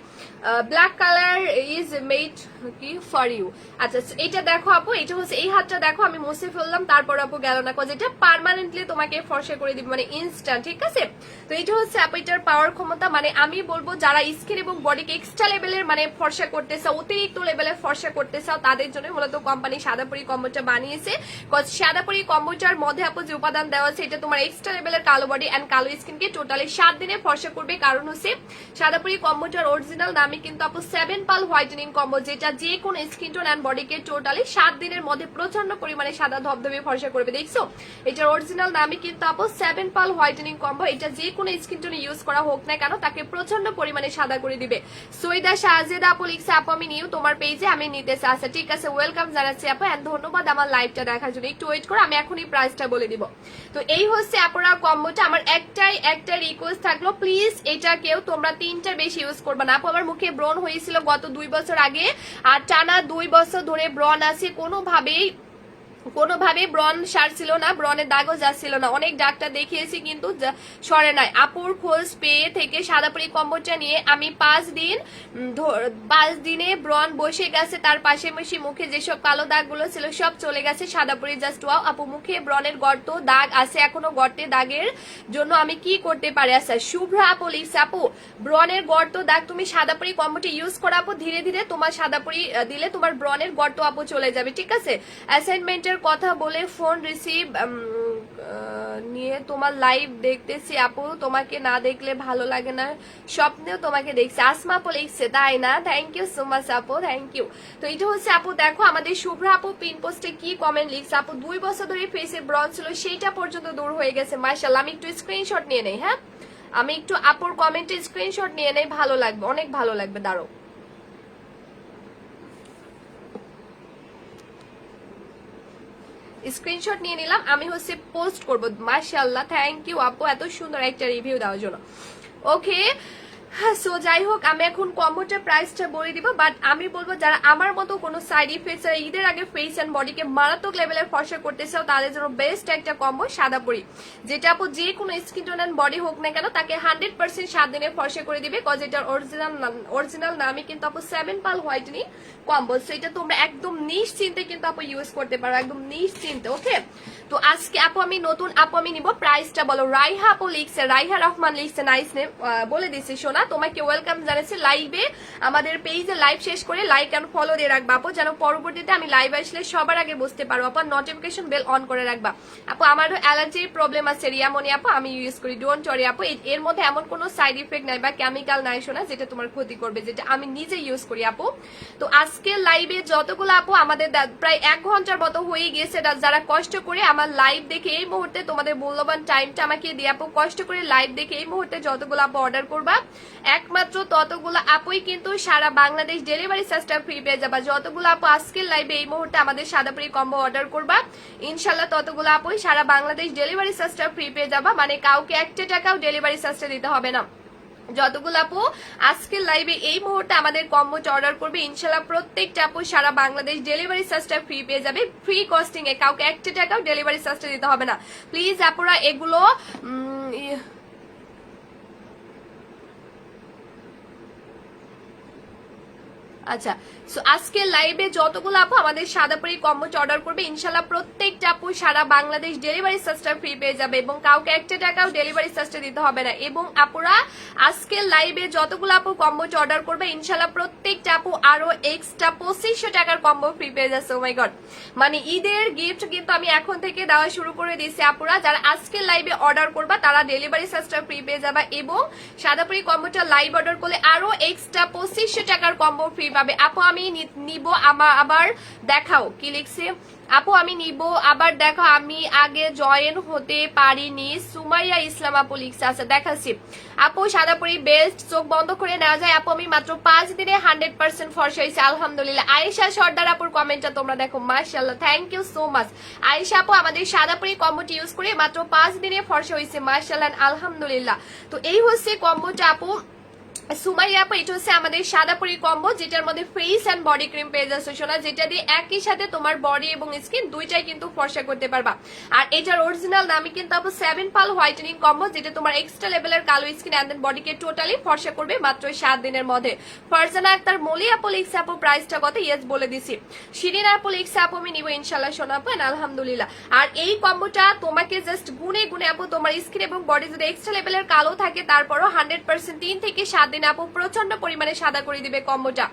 ব্ল্যাক কালার ইজ মেড কি ফর ইউ। আচ্ছা এটা দেখো আপু, এটা হচ্ছে এই হাতটা দেখো, আমি মুছে ফেললাম, তারপর আপু গেল না, কজ এটা পার্মানেন্টলি তোমাকে ফর্সা করে দিবে, মানে ইনস্ট্যান্ট, ঠিক আছে? তো এটা হচ্ছে আপু এটার পাওয়ার ক্ষমতা। মানে আমি বলবো যারা স্কিন এবং বডিকে এক্সট্রা লেভেলের মানে ফর্সা করতে চাও, অতিরিক্ত লেভেলের ফর্সা করতে চাও, তাদের জন্য মূলত কোম্পানি সাদাপুরি কম্বোটা বানিয়েছে। কজ সাদাপুরি কম্বোটার মধ্যে আপু যে উপাদান দেওয়া আছে, এটা তোমার এক্সট্রা লেভেলের কালো বডি এন্ড কালো স্কিনকে টোটালি 7 দিনে ফর্সা করবে। কারণ হচ্ছে সাদাপুরি কম্বোটার অরিজিনাল নামই কিন্তু আপু 7 পাল হোয়াইটেনিং কম্বো, যেটা যে কোনো স্কিন টোন এন্ড বডিকে টোটালি 7 দিনের মধ্যে প্রচন্ড পরিমাণে সাদা ধবধবে ফর্সা করবে। দেখছো এটার অরিজিনাল নামই কিন্তু আপু 7 পাল হোয়াইটেনিং কম্বো। এটা যে কোনো স্কিন টোনে ইউজ করা হোক না কেন, তাকে প্রচন্ড পরিমাণে সাদা করে দিবে। সৈদা শাহজেদা আপু লিখছে আপু আমি নিউ তোমার পেজে, আমি নিতেছি। আচ্ছা ঠিক আছে, ওয়েলকাম জানাচ্ছি আপু এন্ড ধন্যবাদ আমার লাইভটা দেখার জন্য। একটু ওয়েট করো, আমি এখনই প্রাইসটা বলে দিব। তো এই হচ্ছে আপুরা কম্বোটা। আমার একটা রিকোয়েস্ট থাকলো, প্লিজ এটা কেউ তোমরা 3টার বেশি ইউজ করবে না আপু। আমার মুখে ব্রণ হয়েছিল গত 2 বছর আগে, আর টানা 2 বছর ধরে ব্রণ আছে, কোনোভাবে ব্রণ সারছিল না, ব্রণের দাগও যাচ্ছিল না, অনেক ডাক্তার দেখিয়েছি কিন্তু সরে নাই। আপুর খোঁজ পেয়ে থেকে সাদাপুরি কম্বোটা নিয়ে আমি 5 দিনে ব্রণ বসে গেছে, তার পাশাপাশি মুখে যেসব কালো দাগগুলো ছিল সব চলে গেছে। সাদাপুরি জাস্ট ওয়াও। আপু মুখে ব্রণের গর্ত দাগ আছে এখনো, গর্তে দাগের জন্য আমি কি করতে পারি? আচ্ছা শুভ্রা আপু লিখছে আপু ব্রণের গর্ত দাগ তুমি সাদাপুরি কম্বোটা ইউজ করো আপু, ধীরে ধীরে তোমার সাদাপুরি দিলে তোমার ব্রণের গর্ত আপু চলে যাবে, ঠিক আছে? অ্যাসাইনমেন্টের ফোনের কথা বলে ফোন রিসিভ নিয়ে তোমার লাইভ দেখতেছি আপু, তোমাকে না দেখলে ভালো লাগে না, স্বপ্নেও তোমাকে দেখছি। আসমা আপু লিখছে তাই না, থ্যাংক ইউ সো মাচ আপু, থ্যাংক ইউ। তো এটা হচ্ছে আপু দেখো আমাদের শুভ্রা আপু পিন পোস্টে কি কমেন্ট লিখছে। আপু 2 বছর ধরে ফেসে ব্রণ ছিল, সেইটা পর্যন্ত দূর হয়ে গেছে মাশাআল্লাহ। আমি একটু স্ক্রিনশট নিয়ে নেই, হ্যাঁ আমি একটু আপুর কমেন্টে স্ক্রিনশট নিয়ে নেই, ভালো লাগবে, অনেক ভালো লাগবে। দাঁড়ো স্ক্রিনশট নিয়ে নিলাম, আমি হচ্ছে পোস্ট করবো। মাশাআল্লাহ, থ্যাংক ইউ আপু এত সুন্দর একটা রিভিউ দেওয়ার জন্য। ওকে সো যাই হোক, আমি এখন কম্বোটার প্রাইসটা বলে দিব, বাট আমি বলবো যারা আমার মতো কোনো সাইড ইফেক্টস আর ঈদের আগে ফেস অ্যান্ড বডিকে মারাত্মক লেভেলের ফর্সা করতে চাও তাদের জন্য বেস্ট একটা কম্বো সাদা পরি, যেটা আপু যে কোনো স্কিন টোন অ্যান্ড বডি হোক না কেন তাকে 100% 7 দিনে ফর্সা করে দিবে। কজ এটার অরিজিনাল নামই কিন্তু আপু 7 পাল হোয়াইটেনিং কম্বো। সেটা তোমরা একদম নিশ্চিন্তে কিন্তু আপু ইউজ করতে পারো, একদম নিশ্চিন্তে। ওকে তো আজকে আপু আমি নতুন আপু আমি নিব, প্রাইসটা বলো। রাইহা আপু লিখছে, রাইহা রহমান লিখছে, নাইস নেম, বলে দিচ্ছি সোনা তোমাকে ওয়েলকাম জানাচ্ছি লাইভে। আমাদের পেজে লাইভ শেষ করে লাইক এন্ড ফলো দিয়ে রাখবা আপু, যেন পরবর্তীতে আমি লাইভ আসলে সবার আগে বুঝতে পারো আপু। নোটিফিকেশন বেল অন করে রাখবা আপু। আমারও অ্যালার্জির প্রবলেম আছে রিয়ামনি আপু, আমি ইউজ করি, ডোন্ট ওয়ারি আপু। এর মধ্যে এমন কোনো সাইড ইফেক্ট নাই বা কেমিক্যাল নাই সোনা যেটা তোমার ক্ষতি করবে, যেটা আমি নিজে ইউজ করি আপু। তো আজকে লাইভে যতগুলো আপু আমাদের প্রায় 1 ঘন্টার মতো হয়ে গিয়েছে, যারা কষ্ট করে আমার লাইভ দেখে এই মুহূর্তে তোমাদের মূল্যবান টাইমটা আমাকে দিয়ে আপু কষ্ট করে লাইভ দেখে এই মুহূর্তে যতগুলো আপু অর্ডার করবা, একমাত্র ততগুলো আপুই কিন্তু সারা বাংলাদেশ ডেলিভারি চার্জটা ফ্রি পেয়ে যাবা। যতগুলো আপু আজকের লাইভে এই মুহূর্তে আমাদের সাদাপুরি কম্বো অর্ডার করবা ইনশাল্লাহ ততগুলো আপুই সারা বাংলাদেশ ডেলিভারি চার্জটা ফ্রি পেয়ে যাবা, মানে কাউকে 1 টাকাও ডেলিভারি চার্জটা দিতে হবে না। যতগুলো আপু আজকের লাইভে এই মুহূর্তে আমাদের কম্বোটা অর্ডার করবে ইনশাল্লাহ প্রত্যেকটা আপু সারা বাংলাদেশ ডেলিভারি চার্জটা ফ্রি পেয়ে যাবে, ফ্রি কস্টিং এ, কাউকে 1 টাকাও ডেলিভারি চার্জটা দিতে হবে না। প্লিজ আপুরা এগুলো আচ্ছা সো আজকে লাইভে যতগুলো আপু আমাদের সাদাপুরি কম্বোটা অর্ডার করবে ইনশাল্লাহ প্রত্যেকটা আপু সারা বাংলাদেশ ডেলিভারি চার্জটা ফ্রি পেয়ে যাবে এবং কাউকে 1 টাকাও ডেলিভারি চার্জটা দিতে হবে না। এবং আপুরা আজকে লাইভে যতগুলো আপু কম্বোটা অর্ডার করবে ইনশাল্লাহ প্রত্যেকটা আপু আরো এক্সট্রা 2500 টাকার কম্বো ফ্রি পেয়ে যাচ্ছে। ও মাই গড, মানে ঈদের গিফট কিন্তু আমি এখন থেকে দেওয়া শুরু করে দিয়েছি আপুরা। যারা আজকে লাইভে অর্ডার করবা তারা ডেলিভারি চার্জটা ফ্রি পেয়ে যাবে এবং সাদাপুরি কম্বোটা লাইভ অর্ডার করলে আরো এক্সট্রা 2500 টাকার কম্বো ফ্রি পাবে। আপু আমি নিব আবার দেখাও কি লিখছে, আপু আমি নিব আবার দেখো আমি আগে জয়েন হতে পারিনি, সুমাইয়া ইসলাম আপু লিখছে। আচ্ছা দেখাচ্ছি আপু সাদাপুরি বেস্ট, চোখ বন্ধ করে নেওয়া যায় আপু। আমি মাত্র 5 দিনে 100% ফর্সা হয়েছে আলহামদুলিল্লাহ। আয়েশা সর্দার আপুর কমেন্টটা তোমরা দেখো, মাশাআল্লাহ, thank you so much. Ayesha আপু আমাদের সাদাপুরি কম্বোটি ইউজ করে মাত্র 5 দিনে ফর্সা হয়েছে মাশাআল্লাহ আলহামদুলিল্লাহ। তো এই হচ্ছে কম্বোটা আপু। সুমাইয়া আপু এটা হচ্ছে আমাদের সাদাপুরি কম্বো, যেটার মধ্যে ফেস এন্ড বডি ক্রিম পেয়ে যাচ্ছে সোনা, যেটা দিয়ে একই সাথে তোমার বডি এবং স্কিন দুইটাই কিন্তু ফর্সা করতে পারবা। আর এটার অরিজিনাল নামই কিন্তু আপু 7 পাল হোয়াইটেনিং কম্বো, যেটা তোমার এক্সট্রা লেভেলের কালো স্কিন এন্ড দেন বডিকে টোটালি ফর্সা করবে মাত্র 7 দিনের মধ্যে। ফারজানা আক্তার মলি আপু লিখছে আপু প্রাইসটা কত, ইয়েস বলে দিছি। শিরিন আপু লিখছে আপু আমি নিব ইনশাআল্লাহ সোনা আপু আলহামদুলিল্লাহ। আর এই কম্বোটা তোমাকে জাস্ট গুনে গুনে আপু তোমার স্কিন এবং বডি যদি এক্সট্রা লেভেলের কালো থাকে তারপরও 100% 3 থেকে 7 দিন আপু প্রচন্ড পরিমাণে সাদা করে দিবে কম্বোটা।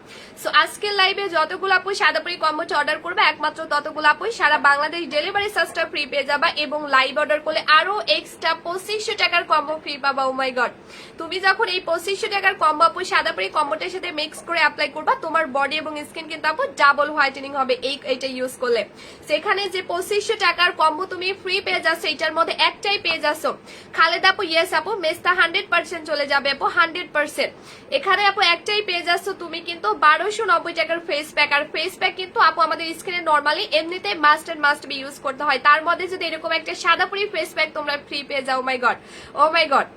সো আজকের লাইভে যতগুলো আপু সাদাপুরি কম্বোটা অর্ডার করবে একমাত্র ততগুলো আপু সারা বাংলাদেশ ডেলিভারি চার্জটা ফ্রি পেয়ে যাবা এবং লাইভ অর্ডার করলে আরো এক্সট্রা 2500 টাকার কম্বো ফ্রি পাবা। ও মাই গড, তুমি যখন এই 2500 টাকার কম্বো আপু সাদাপুরি কম্বোটার সাথে মিক্স করে অ্যাপ্লাই করবা তোমার বডি এবং স্কিন কিন্তু আপু ডাবল হোয়াইটেনিং হবে এইটা ইউজ করলে। সেখানে যে 2500 টাকার কম্বো তুমি ফ্রি পেয়ে যাচ্ছ এটার মধ্যে একটাই পেয়ে যাচ্ছ খালেদ আপু, ইয়েস আপু মেস্তা 100% চলে যাবে আপু 100%। এখানে আপু একটাই পেয়ে যাচ্ছ তুমি কিন্তু 1290 টাকার ফেস প্যাক। আর ফেস প্যাক কিন্তু আপু আমাদের স্কিনে নরমালি এমনিতে মাস্ট বি ইউজ করতে হয়, তার মধ্যে যদি এরকম একটা সাদাপুরি ফেস প্যাক তোমরা ফ্রি পেয়ে যাও, ও মাই গড, ও মাই গড।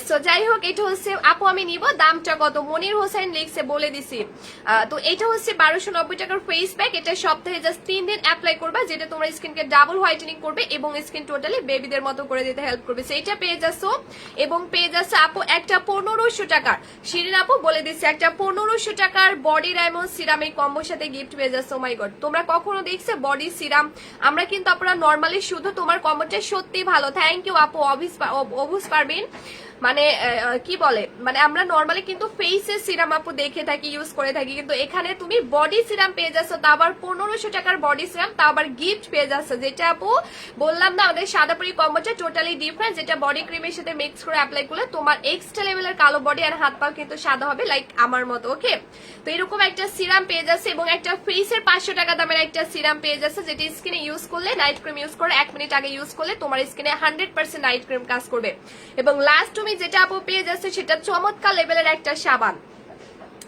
সো যাই হোক এটা হচ্ছে আপু আমি নিব, দামটা কত মনির হোসেন লিখছে বলে দিছি। তো এটা হচ্ছে 1290 টাকার ফেস প্যাক, এটা সপ্তাহে জাস্ট 3 দিন অ্যাপ্লাই করবা, যেটা তোমার স্কিনকে ডাবল হোয়াইটেনিং করবে এবং স্কিন টোটালি বেবিদের মতো করে দিতে হেল্প করবে। সেইটা পেয়ে যাচ্ছ এবং পেয়ে যাচ্ছে আপু একটা 1500 টাকার, শিরিন আপু বলে দিচ্ছে একটা 1500 টাকার বডি ডায়মন্ড সিরাম এই কম্বোর সাথে গিফট পেয়ে যাচ্ছে। ও মাই গড, তোমরা কখনো দেখছে বডি সিরাম? আমরা কিন্তু আপনারা নর্মালি শুধু তোমার কম্বোটা সত্যি ভালো, থ্যাংক ইউ আপু অবুজ পারবেন। মানে কি বলে মানে আমরা নর্মালি কিন্তু ফেসের সিরাম আপু দেখে থাকি, ইউজ করে থাকি, কিন্তু এখানে তুমি বডি সিরাম পেয়ে যাচ্ছ, তা আবার 1500 টাকার বডি সিরাম, তা আবার গিফট পেয়ে যাচ্ছ, যেটা আপু বললাম না আমাদের সাদাপুরি কম্বোটা টোটালি ডিফারেন্ট, যেটা বডি ক্রিমের সাথে মিক্স করে অ্যাপ্লাই করলে তোমার এক্সট্রা লেভেলের কালো বডি আর হাত পা কিন্তু সাদা হবে, লাইক আমার মতো। ওকে, তো এরকম একটা সিরাম পেয়ে যাচ্ছে এবং একটা ফেসের 500 টাকা দামের একটা সিরাম পেয়ে যাচ্ছে, যেটা স্কিনে ইউজ করলে, নাইট ক্রিম ইউজ করে 1 মিনিট আগে ইউজ করলে তোমার স্কিনে 100% নাইট ক্রিম কাজ করবে। এবং লাস্ট তুমি যেটা আপু পেয়ে যাচ্ছে সেটা চমৎকার লেভেলের একটা সাবান,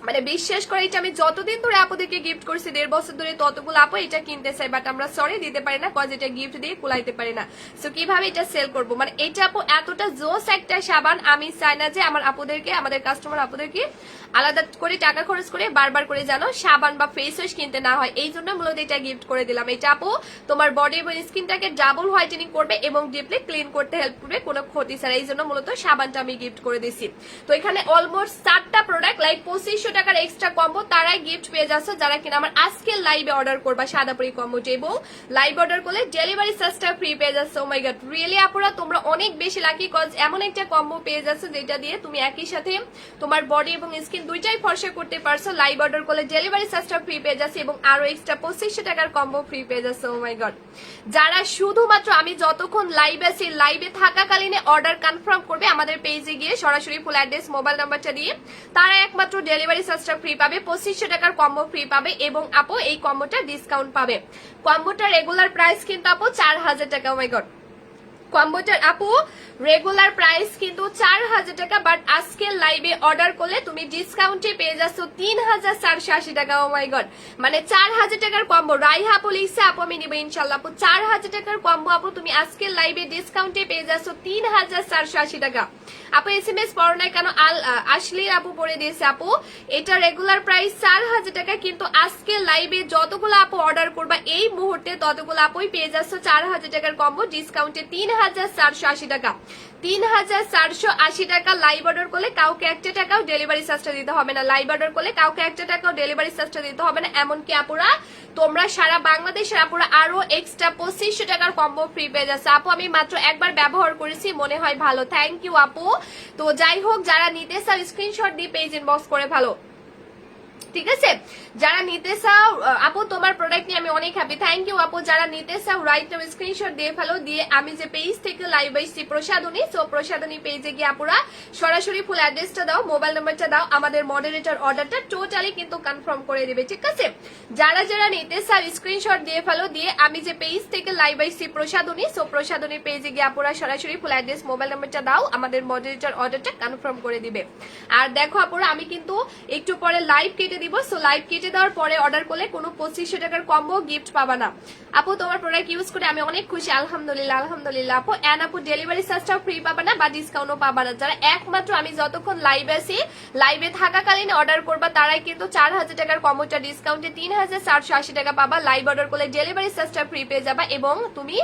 মানে বিশ্বাস করে এটা আমি যতদিন ধরে আপুদেরকে গিফট করছি 1.5 বছর ধরে, ততগুলো আপু এটা কিনতে চাই, বাট আমরা সরি দিতে পারি না, কজ এটা গিফট দিয়ে কুলাইতে পারি না। সো কিভাবে এটা সেল করব, মানে এটা আপু এতটা জোস একটা সাবান, আমি চাই না যে আমার আপুদেরকে, আমাদের কাস্টমার আপুদেরকে আলাদা করে টাকা খরচ করে বারবার করে যেন সাবান বা ফেস ওয়াশ কিনতে না হয়, এই জন্য মূলত এটা গিফট করে দিলাম। এটা আপু তোমার বডি এবং স্কিনটাকে ডাবল হোয়াইটেনিং করবে এবং ডিপলি ক্লিন করতে হেল্প করবে কোনো ক্ষতি ছাড়া, এই জন্য মূলত সাবানটা আমি গিফট করে দিছি। তো এখানে অলমোস্ট 7টা প্রোডাক্ট লাইক 2500 টাকার এক্সট্রা কম্বো তারাই গিফট পেয়ে যাচ্ছে যারা কিনা আমার আজকের লাইভে অর্ডার করবা সাদাপুরি কম্বোটি, এবং লাইভ অর্ডার করলে ডেলিভারি চার্জটা ফ্রি পেয়ে যাচ্ছে। ও মাই গড, রিয়েলি আপুরা তোমরা অনেক বেশি লাকি, কজ এমন একটা কম্বো পেয়ে যাচ্ছে যেটা দিয়ে তুমি একই সাথে তোমার বডি এবং স্কিন দুইটাই ফর্সা করতে পারছো। লাইভ অর্ডার করলে ডেলিভারি চার্জটা ফ্রি পেয়ে যাচ্ছে এবং আরো এক্সট্রা 2500 টাকার কম্বো ফ্রি পেয়ে যাচ্ছে। ও মাই গড, যারা শুধুমাত্র আমি যতক্ষণ লাইভ আছি লাইভে থাকাকালীনে অর্ডার কনফার্ম করবে আমাদের পেজে গিয়ে সরাসরি ফুল অ্যাড্রেস মোবাইল নাম্বারটা দিয়ে, তারা একমাত্র ডেলিভারি চার্জটা ফ্রি পাবে, 2500 টাকার কম্বো ফ্রি পাবে এবং আপু এই কম্বোটা ডিসকাউন্ট পাবে। কম্বোটা রেগুলার প্রাইস কিন্তু আপু 4000 টাকা। ও মাই গড, কম্বোটার আপু রেগুলার প্রাইস কিন্তু 4000 টাকা, বাট আজকের লাইভে অর্ডার করলে তুমি ডিসকাউন্টে পেয়ে যাচ্ছ 3480 টাকা। ও মাই গড, মানে 4000 টাকার কম্বো। রাইহা আপু লিখছে আপু আমি নিব ইনশাল্লাহ। আপু 4000 টাকার কম্বো আপু তুমি আজকের লাইভে ডিসকাউন্টে পেয়ে যাচ্ছ 3480 টাকা। আপু এসএমএস পড়ো না কেন, আসলে আপু পড়ে দিয়েছে। আপু এটা রেগুলার প্রাইস 4000 টাকা, কিন্তু আজকে লাইভে যতগুলো আপু অর্ডার করবা এই মুহূর্তে ততগুলো আপুই পেয়ে যাচ্ছ 4000 টাকার কম্বো ডিসকাউন্টে 3480 টাকা। 3480 টাকা লাইভ অর্ডার করলে কাউকে 1 টাকাও ডেলিভারি চার্জটা দিতে হবে না। লাইভ অর্ডার করলে কাউকে 1 টাকাও ডেলিভারি চার্জটা দিতে হবে না। এমনকি আপুরা তোমরা সারা বাংলাদেশের আপুরা আরো এক্সট্রা 2500 টাকার কম্বো ফ্রি পেয়ে যাচ্ছে। আপু আমি মাত্র একবার ব্যবহার করেছি, মনে হয় ভালো। থ্যাংক ইউ আপু। তো যাই হোক, যারা নিতে চাও স্ক্রিনশট দিয়ে পেজ ইনবক্স করে ভালো, ঠিক আছে? যারা নিতে চাও আপু তোমার প্রোডাক্ট নিয়ে আমি অনেক হ্যাপি। থ্যাংক ইউ আপু। যারা নিতে চাও রাইট নাও স্ক্রিনশট দিয়ে ফেলো, দিয়ে আমি যে পেজ থেকে লাইভ আসছি প্রসাদনী, সো প্রসাদনী পেজে গিয়ে আপুরা সরাসরি ফুল অ্যাড্রেসটা দাও, মোবাইল নাম্বারটা দাও, আমাদের মডারেটর অর্ডারটা টোটালি কিন্তু কনফার্ম করে দিবে, ঠিক আছে? যারা যারা নিতে চাও স্ক্রিনশট দিয়ে ফেলো, দিয়ে আমি যে পেজ থেকে লাইভ আসছি প্রসাদনী, সো প্রসাদনী পেজে গিয়ে আপুরা সরাসরি ফুল অ্যাড্রেস মোবাইল নাম্বারটা দাও, আমাদের মডারেটর অর্ডারটা কনফার্ম করে দিবে। আর দেখো আপুরা আমি কিন্তু একটু পরে লাইভ কেটে দিব, সো লাইভ কেটে দেওয়ার পরে অর্ডার করলে কোনো 2500 টাকার কম্বো গিফট পাবা না। আপু তোমার প্রোডাক্ট ইউজ করে আমি অনেক খুশি, আলহামদুলিল্লাহ আলহামদুলিল্লাহ। আপু এন্ড আপু ডেলিভারি চার্জটাও ফ্রি পাবা না বা ডিসকাউন্টও পাবা না। যারা একমাত্র আমি যতক্ষণ লাইভ আছি লাইভে থাকাকালীন অর্ডার করবা তারাই কিন্তু 4000 টাকার কম্বোটা ডিসকাউন্টে 3480 টাকা পাবা। লাইভ অর্ডার করলে ডেলিভারি চার্জটা ফ্রি পেয়ে যাবা এবং তুমি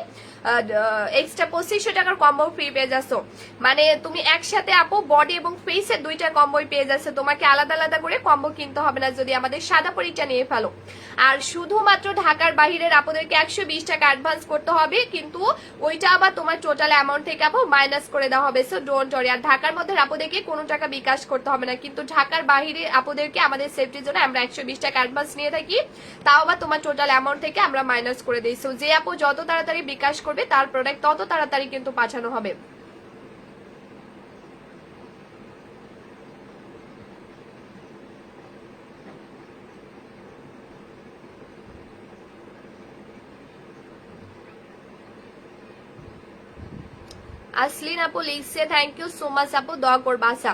এক্সট্রা 2500 টাকার কম্বো ফ্রি পেয়ে যাচ্ছ। মানে তুমি একসাথে আপু বডি এবং ফেসের দুইটা কম্বোই পেয়ে যাচ্ছে, তোমাকে আলাদা আলাদা করে কম্বো কিনতে হবে না যদি আমাদের সাদাপুরিটা নিয়ে ফেলো। আর শুধুমাত্র ঢাকার বাহিরের আপুদেরকে 120 টাকা অ্যাডভান্স করতে হবে, কিন্তু ওইটা আবার তোমার টোটাল অ্যামাউন্ট থেকে আপু মাইনাস করে দেওয়া হবে, সো ডোন্ট ওয়ারি। আর ঢাকার মধ্যে আপুদেরকে কোনো টাকা বিকাশ করতে হবে না, কিন্তু ঢাকার বাহিরে আপুদেরকে আমাদের সেফটির জন্য আমরা 120 টাকা অ্যাডভান্স নিয়ে থাকি, তাও আবার তোমার টোটাল অ্যামাউন্ট থেকে আমরা মাইনাস করে দিই। সো যে আপু যত তাড়াতাড়ি বিকাশ করবে তার প্রোডাক্ট তত তাড়াতাড়ি কিন্তু পাঠানো হবে। আসলিন আপু লিখছে থ্যাংক ইউ সো মাচ আপু, দোয়া করবা। আচ্ছা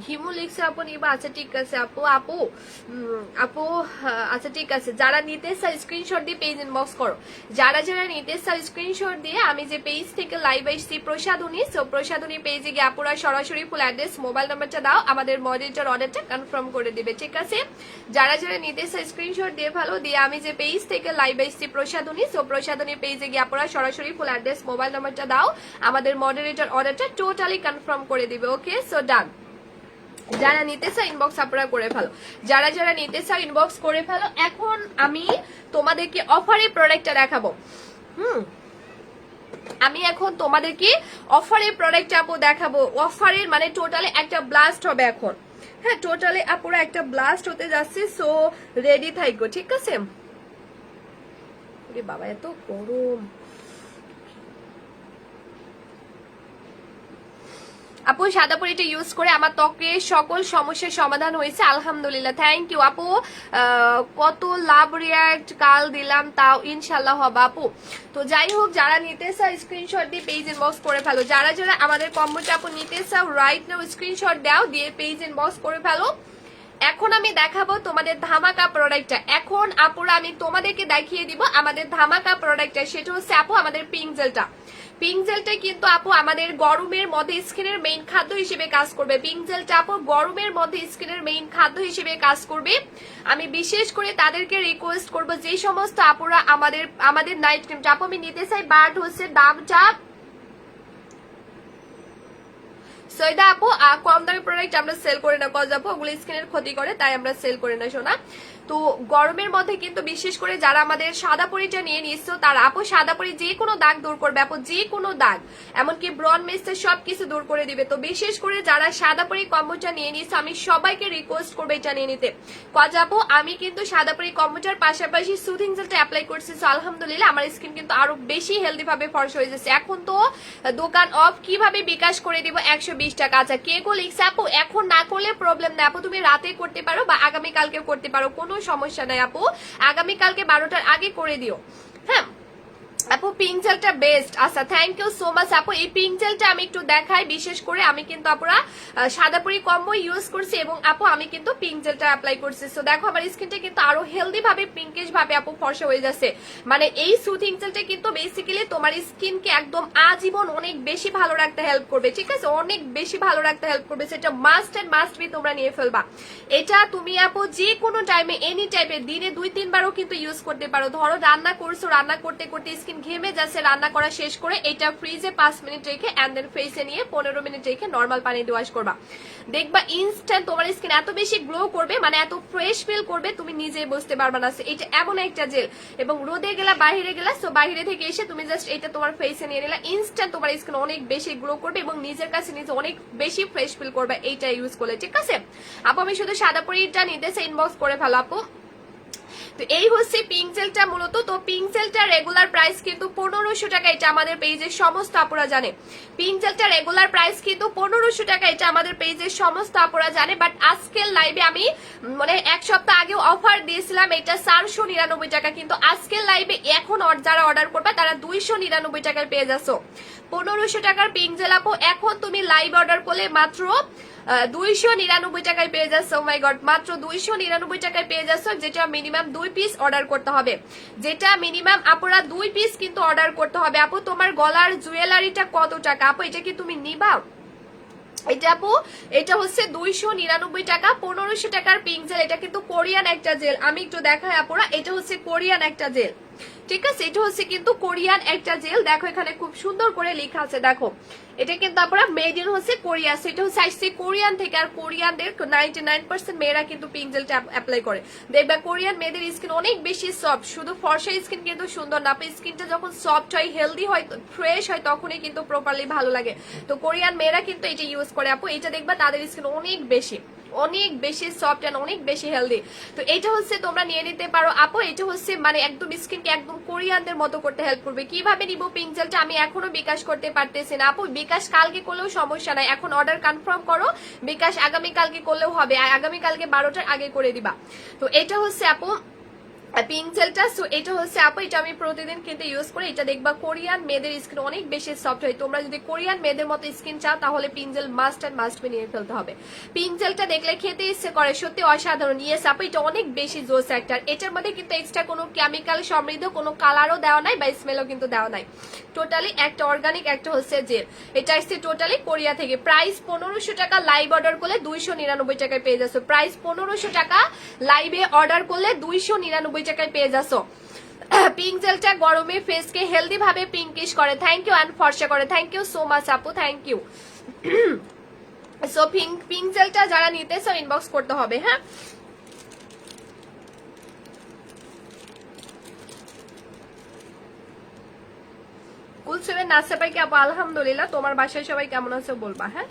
হিমু লিখছে আপু নিবা, আচ্ছা ঠিক আছে আপু। আপু আপু আচ্ছা ঠিক আছে, যারা নিতে চাও স্ক্রিনশট দিয়ে পেজ ইনবক্স করো। যারা যারা নিতে চাও স্ক্রিনশট দিয়ে আমি যে পেজ থেকে লাইভ আসছি প্রসাদনী, সো প্রসাদনী পেজে গিয়ে আপুরা সরাসরি ফুল অ্যাড্রেস মোবাইল নাম্বারটা দাও, আমাদের মডারেটর অর্ডারটা কনফার্ম করে দিবে, ঠিক আছে? যারা যারা নিতে চাও স্ক্রিনশট দিয়ে ভালো, দিয়ে আমি যে পেজ থেকে লাইভ আসছি প্রসাদনী, সো প্রসাদনী পেজে গিয়ে আপুরা সরাসরি ফুল অ্যাড্রেস মোবাইল নাম্বারটা দাও, আমাদের মডারেটর অর্ডারটা টোটালি কনফার্ম করে দিবে। ওকে, সো ডান। যারা নিতে চাও ইনবক্স আপনারা করে ফেলো, যারা যারা নিতে চাও ইনবক্স করে ফেলো। এখন আমি তোমাদেরকে অফারে প্রোডাক্টটা দেখাবো। আমি এখন তোমাদেরকে অফারের প্রোডাক্ট আপু দেখাবো। অফারের মানে টোটালি একটা ব্লাস্ট হবে এখন। হ্যাঁ, টোটালি আপুরা একটা ব্লাস্ট হতে যাচ্ছে, সো রেডি থাকো, ঠিক আছে? বাবা এত গরম। আপু সাদা পরিটা ইউজ করে আমার ত্বকের সকল সমস্যার সমাধান হয়েছে, আলহামদুলিল্লাহ। থ্যাংক ইউ আপু। কত লাভ রিয়াক্ট কাল দিলাম, তাও ইনশাল্লাহ হবে আপু। তো যাই হোক, যারা নিতে চাও স্ক্রিনশট দিয়ে পেজ ইনবক্স করে ফেলো। যারা যারা আমাদের কম্বোটা আপু নিতে চাও রাইট নাও স্ক্রিনশট দাও, দিয়ে পেজ ইনবক্স করে ফেলো। এখন আমি দেখাবো তোমাদের ধামাকা প্রোডাক্টটা। এখন আপুরা আমি তোমাদেরকে দেখিয়ে দিব আমাদের ধামাকা প্রোডাক্টটা। সেটা হচ্ছে আপু আমাদের পিঙ্ক জেলটা। পিঙ্ক জেলটা কিন্তু আপু আমাদের গরমের মধ্যে স্কিনের মেইন খাদ্য হিসেবে কাজ করবে। পিঙ্ক জেলটা আপু গরমের মধ্যে স্কিনের মেইন খাদ্য হিসেবে কাজ করবে। আমি বিশেষ করে তাদেরকে রিকোয়েস্ট করব, যে সমস্ত আপুরা আমাদের নাইট ক্রিমটা আপু আমি নিতে চাই, বাট হচ্ছে দামটা সৈদা আপু কম দামি প্রোডাক্ট আমরা সেল করে না, কজ আপু ওগুলো স্কিনের ক্ষতি করে, তাই আমরা সেল করে না সোনা। তো গরমের মধ্যে কিন্তু বিশেষ করে যারা আমাদের সাদা পরিটা নিয়ে নিচ্ছো, তারা আপু সাদা পরি যে কোনো দাগ দূর করবে আপু, যে কোনো দাগ, এমনকি ব্রন মেস্টের সবকিছু দূর করে দিবে। তো বিশেষ করে যারা সাদা পরি কম্বোটা নিয়ে নিচ্ছো, আমি সবাইকে রিকোয়েস্ট করবো এটা নিয়ে নিতে। কজ আপু আমি কিন্তু সাদা পরি কম্বোটার পাশাপাশি সুথিং জেলটা অ্যাপ্লাই করছি, সো আলহামদুলিল্লাহ আমার স্কিন কিন্তু আরো বেশি হেলদি ভাবে ফর্সা হয়ে যাচ্ছে। এখন তো দোকান অফ, কিভাবে বিকাশ করে দিব 120 টাকা। আচ্ছা কে গো লিখছে আপু এখন না করলে প্রবলেম না আপু, তুমি রাতে করতে পারো বা আগামীকালকে করতে পারো, কোনো সমস্যা নাই আপু। আগামীকালকে 12টার আগে করে দিও। হ্যাঁ আপু পিঙ্ক জেলটা বেস্ট। আচ্ছা থ্যাংক ইউ সো মাচ আপু। এই পিঙ্ক জেলটা আমি একটু দেখাই, বিশেষ করে আমি কিন্তু আপুরা সাদা পরি কম্বো ইউজ করছি এবং আপু আমি কিন্তু পিঙ্ক জেলটা অ্যাপ্লাই করছি। সো দেখো আমার স্কিনটা কিন্তু আরো হেলদি ভাবে পিঙ্কিশ ভাবে আপু ফর্সা হয়ে যাচ্ছে। মানে এই সুথিং জেলটা কিন্তু বেসিক্যালি তোমার স্কিনকে একদম আজীবন অনেক বেশি ভালো রাখতে হেল্প করবে, ঠিক আছে? অনেক বেশি ভালো রাখতে হেল্প করবে, সেটা মাস্ট এন্ড মাস্ট বি তোমরা নিয়ে ফেলবা। এটা তুমি আপু যে কোনো টাইমে এনি টাইপে দিনে 2-3 বারও কিন্তু ইউজ করতে পারো। ধরো রান্না করছো, রান্না করতে করতে স্কিন ঘেমে যাচ্ছে, রান্না করা শেষ করে এটা ফ্রিজে 5 মিনিট রেখে এন্ড দেন ফেসে নিয়ে 15 মিনিট রেখে নর্মাল পানি দিয়ে ওয়াশ করবা, দেখবা ইনস্ট্যান্ট তোমার স্কিন এত বেশি গ্লো করবে, মানে এত ফ্রেশ ফিল করবে তুমি নিজেই বুঝতে পারবে না। এটা এমন একটা জেল, এবং রোদে গেলা বাহিরে গেলা, সো বাহিরে থেকে এসে তুমি জাস্ট এটা তোমার ফেসে নিয়ে নিলা, ইনস্ট্যান্ট তোমার স্কিন অনেক বেশি গ্লো করবে এবং নিজের কাছে নিজে অনেক বেশি ফ্রেশ ফিল করবে এইটা ইউজ করলে, ঠিক আছে আপু? আমি শুধু সাদা পরিটা নিতে চাই, ইনবক্স করে ফেলো আপু। তো এই হচ্ছে পিঙ্ক জেলটা মূলত। তো পিঙ্ক জেলটা রেগুলার প্রাইস কিন্তু 1500 টাকা, এটা আমাদের পেজের সমস্ত আপুরা জানে। পিঙ্ক জেলটা রেগুলার প্রাইস কিন্তু 1500 টাকা, এটা আমাদের পেজের সমস্ত আপুরা জানে। বাট আজকের লাইভে আমি মানে এক সপ্তাহ আগেও অফার দিয়েছিলাম এটা 499 টাকা, কিন্তু আজকের লাইভে এখন যারা অর্ডার করবে তারা 299 টাকায় পেয়ে যাচ্ছ। 1500 টাকার পিঙ্ক জেল আপু এখন তুমি লাইভ অর্ডার করলে মাত্র 299 টাকায় পেয়ে যাচ্ছ। ও মাই গড, মাত্র 299 টাকায় পেয়ে যাচ্ছ, যেটা মিনিমাম 2 পিস অর্ডার করতে হবে, যেটা মিনিমাম আপুরা 2 পিস কিন্তু অর্ডার করতে হবে। আপু তোমার গলার জুয়েলারিটা কত টাকা আপু, এটা কি তুমি নিবা? এটা আপু এটা হচ্ছে 299 টাকা। 1500 টাকার পিঙ্ক জেল, এটা কিন্তু কোরিয়ান একটা জেল, আমি একটু দেখাই আপুরা, এটা হচ্ছে কোরিয়ান একটা জেল, ঠিক আছে? এটা হচ্ছে কিন্তু কোরিয়ান একটা জেল, দেখো এখানে খুব সুন্দর করে লেখা আছে, দেখো এটা কিন্তু আপনারা মেড ইন হচ্ছে কোরিয়া, সেটা হচ্ছে আসছে কোরিয়ান থেকে। আর কোরিয়ানদের 99% মেয়েরা কিন্তু পিঙ্ক জেলটা অ্যাপ্লাই করে, দেখবে কোরিয়ান মেয়েদের স্কিন অনেক বেশি সফট, শুধু ফর্সা স্কিন কিন্তু সুন্দর না, স্কিনটা যখন সফট হয়, হেলদি হয়, ফ্রেশ হয়, তখনই কিন্তু প্রপারলি ভালো লাগে। তো কোরিয়ান মেয়েরা কিন্তু এটা ইউজ করে আপু, এটা দেখবা তাদের স্কিন অনেক বেশি সফট এন্ড অনেক বেশি হেলদি। তো এটা হচ্ছে তোমরা নিয়ে নিতে পারো আপু। এটা হচ্ছে মানে একদম স্কিনকে একদম কোরিয়ানদের মতো করতে হেল্প করবে। কিভাবে নিব পিঙ্ক জেলটা আমি এখনো বিকাশ করতে পারতেছি না আপু, বিকাশ কালকে করলেও সমস্যা নাই, এখন অর্ডার কনফার্ম করো, বিকাশ আগামী কালকে করলেও হবে, আগামী কালকে 12টার আগে করে দিবা। তো এটা হচ্ছে আপু পিঙ্ক জেলটা। সো এটা হচ্ছে আপু, এটা আমি প্রতিদিন কিন্তু ইউজ করি, এটা দেখবা কোরিয়ান মেয়েদের স্কিন অনেক বেশি সফট হয়। তোমরা যদি কোরিয়ান মেয়েদের মতো স্কিন চাও তাহলে pink gel must and must be নিয়ে ফেলতে হবে। পিঙ্ক জেলটা দেখলে খেতে ইচ্ছে করে, সত্যি অসাধারণ। ইয়েস আপু এটা অনেক বেশি জোস একটা, এটার মধ্যে কিন্তু এক্সট্রা কোনো কেমিক্যাল সমৃদ্ধ কোনো কালারও দেওয়া নাই বা স্মেলও কিন্তু দেওয়া নাই, টোটালি একটা অর্গানিক একটা হচ্ছে জেল। এটা আসছে টোটালি কোরিয়া থেকে। প্রাইস 1500 টাকা, লাইভ অর্ডার করলে 299 টাকায় পেয়ে যাচ্ছ। প্রাইস 1500 টাকা, লাইভে অর্ডার করলে 299 টাকায় পেয়ে যাচ্ছ। পিঙ্ক জেলটা গরমে ফেসকে হেলদি ভাবে পিঙ্কিশ করে, থ্যাংক ইউ, এন্ড ফর্সা করে, থ্যাংক ইউ সো মাচ আপু, thank you. So pink pink জেলটা যারা নিতেছো ইনবক্স করতে হবে, হ্যাঁ। কুলসুমের নাস্তা পাই কি আপু? আলহামদুলিল্লাহ, তোমার বাসায় সবাই কেমন আছে বলবা, হ্যাঁ।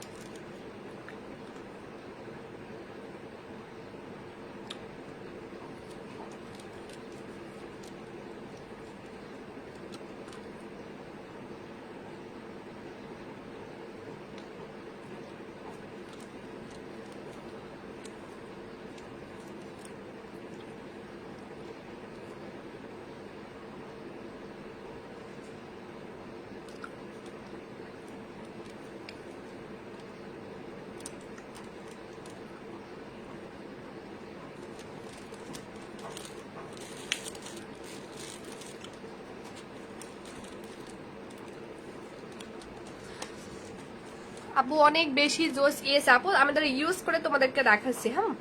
আপু অনেক বেশি জোস। ইয়েস আপু, আমাদের ইউজ করে তোমাদেরকে দেখাচ্ছি, হ্যাঁ।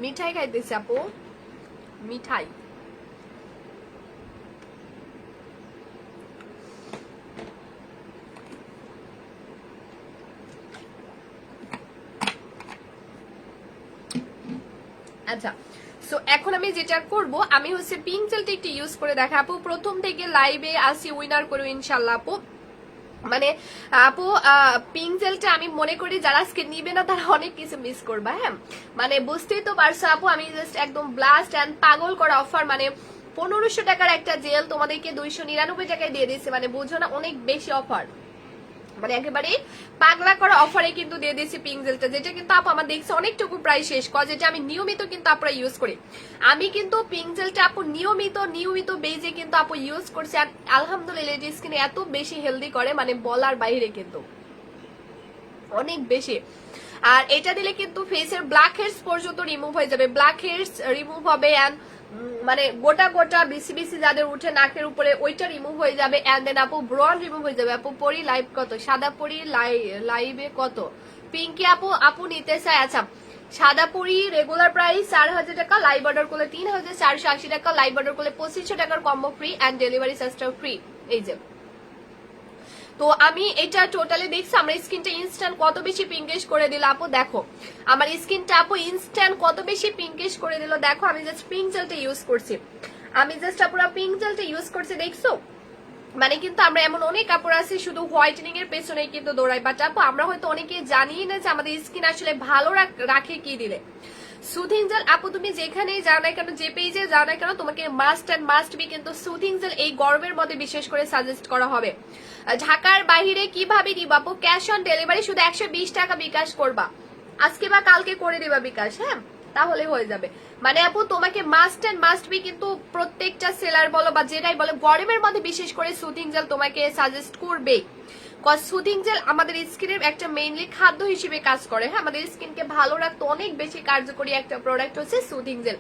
মিঠাই খাইতেছি আপু, মিঠাই। আচ্ছা, সো এখন আমি যেটা করব, আমি হচ্ছে পিঙ্ক জেলটা একটু ইউজ করে দেখা। আপু প্রথম থেকে লাইভে আসি উইনার করবো ইনশাল্লাহ আপু। মানে আপু পিঙ্ক জেলটা আমি মনে করি যারা আজকে নিবে না তারা অনেক কিছু মিস করবা, হ্যাঁ। মানে বুঝতেই তো পারছো আপু, আমি জাস্ট একদম ব্লাস্ট অ্যান্ড পাগল করা অফার, মানে 1500 টাকার একটা জেল তোমাদেরকে 299 টাকায় দিয়ে দিচ্ছে। মানে বুঝো না, অনেক বেশি অফার, মানে একেবারে পাগলা করা অফারে কিন্তু দিয়ে দিয়েছি পিঙ্ক জেলটা, যেটা কিন্তু আপু আমার দেখছে অনেকটুকু প্রায় শেষ কজ, যেটা আমি নিয়মিত কিন্তু আপনারা ইউজ করি। আমি কিন্তু পিঙ্ক জেলটা আপু নিয়মিত বেজে কিন্তু আপু ইউজ করছি, আর আলহামদুলিল্লাহ এটি স্কিনে এত বেশি হেলদি করে, মানে বলার বাইরে কিন্তু অনেক বেশি। আর এটা দিলে কিন্তু ফেসের ব্ল্যাক হেডস পর্যন্ত রিমুভ হয়ে যাবে, ব্ল্যাক হেডস রিমুভ হবে, অ্যান্ড মানে গোটা গোটা বিসি যাদের উঠে নাকের উপরে ওইটা রিমুভ হয়ে যাবে, অ্যান্ড দেন আপু ব্রন রিমুভ হয়ে যাবে। আপু পরি লাইভ কত? সাদা পরি লাইভে কত? পিঙ্কি আপু নিতে চাই। আচ্ছা, সাদা পরি রেগুলার প্রাইস 4000 টাকা, লাইভ অর্ডার করলে 3480 টাকা, লাইভ অর্ডার করলে 2500 টাকার কম্বো ফ্রি অ্যান্ড ডেলিভারি চার্জটাও ফ্রি। এই যে, তো আমি এটা টোটালি দেখছি আমার স্কিনটা ইনস্ট্যান্ট কত বেশি পিঙ্কিশ করে দিল আপু। দেখো আমার স্কিনটা আপু ইনস্ট্যান্ট কত বেশি পিঙ্কিশ করে দিল। দেখো আমি জাস্ট পিঙ্ক জেলটা ইউজ করছি, আমি জাস্ট আপুরা পিঙ্ক জেলটা ইউজ করছি, দেখছো? মানে কিন্তু আমরা এমন অনেক কাপড় আছে শুধু হোয়াইটেনিং এর পেছনেই কিন্তু দৌড়াই, বাট আপু আমরা হয়তো অনেকে জানি না যে আমাদের স্কিন আসলে ভালো রাখে কি দিলে। সুথিং জেল আপু তুমি যেখানেই যাও না কেন, যে পেজে যাও না কেন, তোমাকে মাস্ট অ্যান্ড মাস্ট বি কিন্তু সুথিং জেল এই গরমের মধ্যে বিশেষ করে সাজেস্ট করা হবে। ঢাকার বাইরে কিভাবে নিবা আপু? ক্যাশ অন ডেলিভারি, শুধু 120 টাকা বিকাশ করবা, আজকে বা কালকে করে দিবা বিকাশ, হ্যাঁ, তাহলে হয়ে যাবে। মানে আপু তোমাকে মাস্ট অ্যান্ড মাস্ট বি কিন্তু প্রত্যেকটা সেলার বলো বা যেটাই বলো, গরমের মধ্যে বিশেষ করে সুথিং জেল তোমাকে সাজেস্ট করবে। কজ সুথিং জেল আমাদের স্কিনের একটা মেইনলি খাদ্য হিসেবে কাজ করে, হ্যাঁ, আমাদের স্কিনকে ভালো রাখতে অনেক বেশি কার্যকরী একটা প্রোডাক্ট হচ্ছে সুথিং জেল।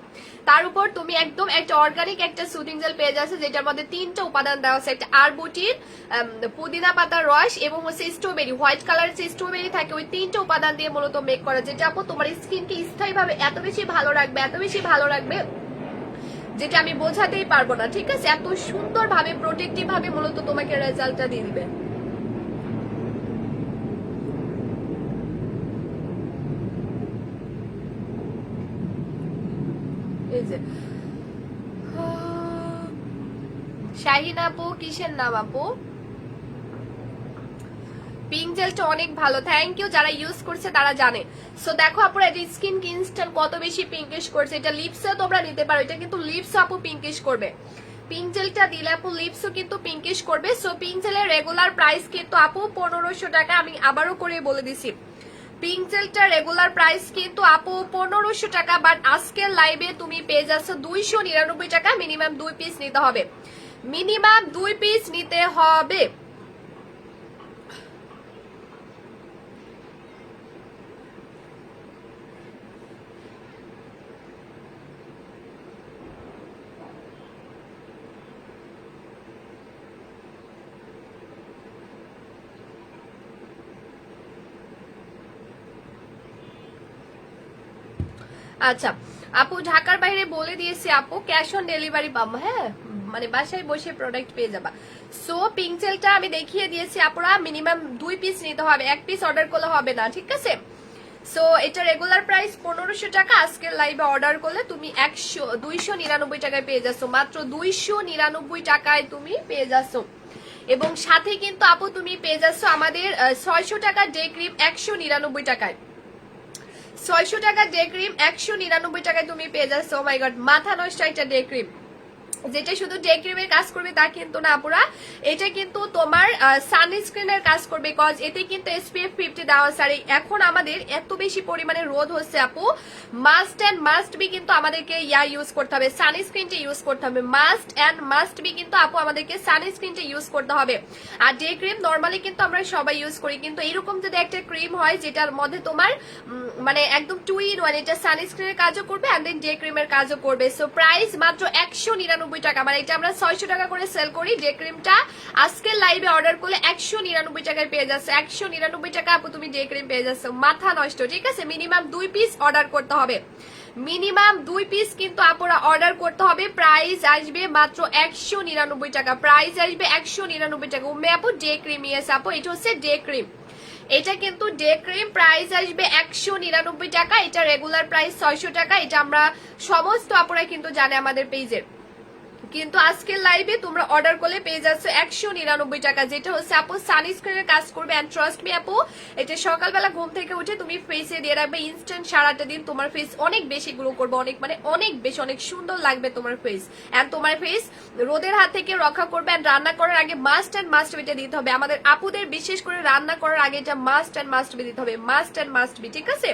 তার উপর তুমি একদম একটা অর্গানিক একটা সুথিং জেল পেয়ে যাচ্ছে, যেটার মধ্যে 3টা উপাদান দেওয়া আছে, একটা আরবুটির, পুদিনা পাতার রস এবং হচ্ছে স্ট্রবেরি, হোয়াইট কালারের যে স্ট্রবেরি থাকে, ওই 3টা উপাদান দিয়ে মূলত মেক করা, যেটা আপু তোমার স্কিনকে স্থায়ীভাবে এত বেশি ভালো রাখবে যেটা আমি বোঝাতেই পারবো না, ঠিক আছে? এত সুন্দরভাবে প্রোটেক্টিভ ভাবে মূলত তোমাকে রেজাল্টটা দিয়ে দিবে। এই যে শাহিন আপু, কিসের নাম আপু? পিঙ্ক জেলটা অনেক ভালো, থ্যাংক ইউ। যারা ইউজ করছে তারা জানে। সো দেখো আপুরা এটা স্কিন কি ইনস্ট্যান্ট কত বেশি পিঙ্কিশ করছে। এটা লিপসে তোমরা নিতে পারো, এটা কিন্তু লিপস আপু পিঙ্কিশ করবে। পিঙ্ক জেলটা দিলে আপু লিপসও কিন্তু পিঙ্কিশ করবে। সো পিঙ্ক জেলের রেগুলার প্রাইস কিন্তু আপু 1500 টাকা, আমি আবারও করে বলে দিছি। পিঙ্ক জেলটা রেগুলার প্রাইস কিন্তু আপু 1500 টাকা, বাট আজকের লাইভে তুমি পেয়ে যাচ্ছ 299 টাকা। মিনিমাম 2 পিস নিতে হবে, মিনিমাম 2 পিস নিতে হবে। আচ্ছা আপু ঢাকার বাইরে বলে দিয়েছি আপু, ক্যাশ অন ডেলিভারি পাবো, হ্যাঁ। মানে বাসায় বসে প্রোডাক্ট পেয়ে যাবা। সো পিঙ্ক জেলটা আমি দেখিয়ে দিয়েছি আপুরা, মিনিমাম 2 পিস নিতে হবে, 1 পিস অর্ডার করলে হবে না, ঠিক আছে? সো এটা রেগুলার প্রাইস 1500 টাকা, আজকের লাইভে অর্ডার করলে তুমি 299 টাকায় পেয়ে যাচ্ছ, মাত্র 299 টাকায় তুমি পেয়ে যাচ্ছ। এবং সাথে কিন্তু আপু তুমি পেয়ে যাচ্ছ আমাদের 600 টাকার ডে ক্রিম 199 টাকায়, 600 টাকার ডে ক্রিম 199 টাকায় তুমি পেয়ে যাচ্ছ। ও মাই গড, মাথা নষ্ট একটা ডে ক্রিম, যেটা শুধু ডে ক্রিমের কাজ করবে তা কিন্তু না আপুরা, এটা কিন্তু তোমার সানস্ক্রিনের কাজ করবে, কজ এতে কিন্তু SPF 50 দেওয়া আছে। আর এখন আমাদের এত বেশি পরিমাণে রোদ হচ্ছে আপু, মাস্ট এন্ড মাস্ট বি কিন্তু আমাদেরকে ইউজ করতে হবে, সানস্ক্রিনটা ইউজ করতে হবে, মাস্ট এন্ড মাস্ট বি কিন্তু আপু আমাদেরকে সানস্ক্রিনটা ইউজ করতে হবে। আর ডে ক্রিম নর্মালি কিন্তু আমরা সবাই ইউজ করি, কিন্তু এরকম যদি একটা ক্রিম হয় যেটার মধ্যে তোমার মানে একদম 2 in 1, এটা সানস্ক্রিনের কাজও করবে এন্ড দেন ডে ক্রিমের কাজও করবে। সো প্রাইস মাত্র 199 টাকা, মানে এটা আমরা 600 টাকা করে সেল করি, ডে ক্রিমটা আজকে লাইভে অর্ডার করলে 199 টাকায় পেয়ে যাচ্ছে। 199 টাকা আপু তুমি ডে ক্রিম পেয়ে যাচ্ছ, মাথা নষ্ট, ঠিক আছে? মিনিমাম 2 পিস অর্ডার করতে হবে, মিনিমাম 2 পিস কিন্তু আপুরা অর্ডার করতে হবে। প্রাইস আসবে মাত্র 199 টাকা, প্রাইস আসবে 199 টাকা। উম্মে আপু ডে ক্রিম, ইয়েস আপু এটা হচ্ছে ডে ক্রিম, এটা কিন্তু ডে ক্রিম, প্রাইস আসবে 199 টাকা, এটা রেগুলার প্রাইস 600 টাকা, এটা আমরা সমস্ত আপুরা কিন্তু জানে আমাদের পেজের। কিন্তু আজকের লাইভে তোমরা অর্ডার করলে পেয়ে যাচ্ছে 199 টাকা, যেটা হচ্ছে আপু সানস্ক্রিনের কাজ করবে। এন্ড ট্রাস্ট মি আপু, এটা সকালবেলা ঘুম থেকে উঠে তুমি ফেসে দিয়ে রাখবে, ইনস্ট্যান্ট সারাটা দিন তোমার ফেস অনেক বেশি গ্লো করবে, অনেক মানে অনেক বেশি অনেক সুন্দর লাগবে তোমার ফেস। এন্ড তোমার ফেস রোদের হাত থেকে রক্ষা করবে। এন্ড রান্না করার আগে মাস্ট এন্ড মাস্ট এটা দিতে হবে, আমাদের আপুদের বিশেষ করে রান্না করার আগে এটা মাস্ট এন্ড মাস্ট বি দিতে হবে, মাস্ট এন্ড মাস্ট বি, ঠিক আছে?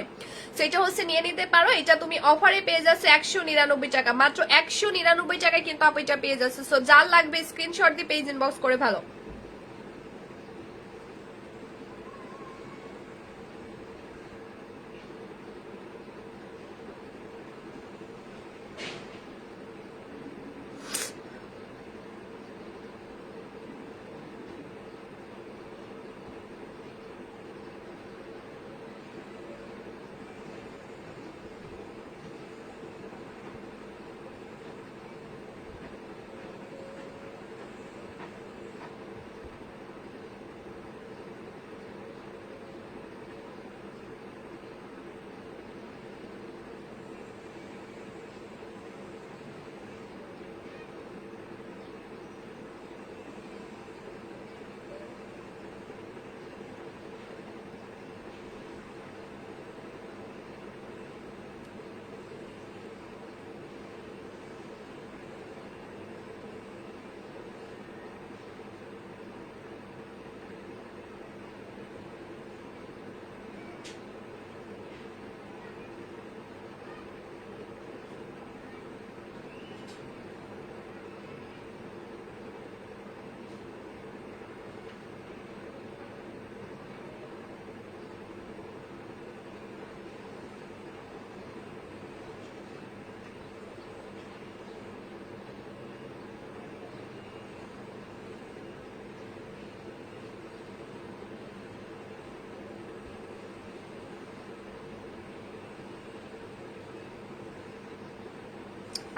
তো এটা হচ্ছে নিয়ে নিতে পারো, এটা তুমি অফারে পেয়ে যাচ্ছে 199 টাকা, মাত্র 199 টাকায় কিন্তু আপু এটা পেয়ে যাচ্ছে। সো যার লাগবে স্ক্রিনশট দিয়ে পেজ ইনবক্স করে ভালো।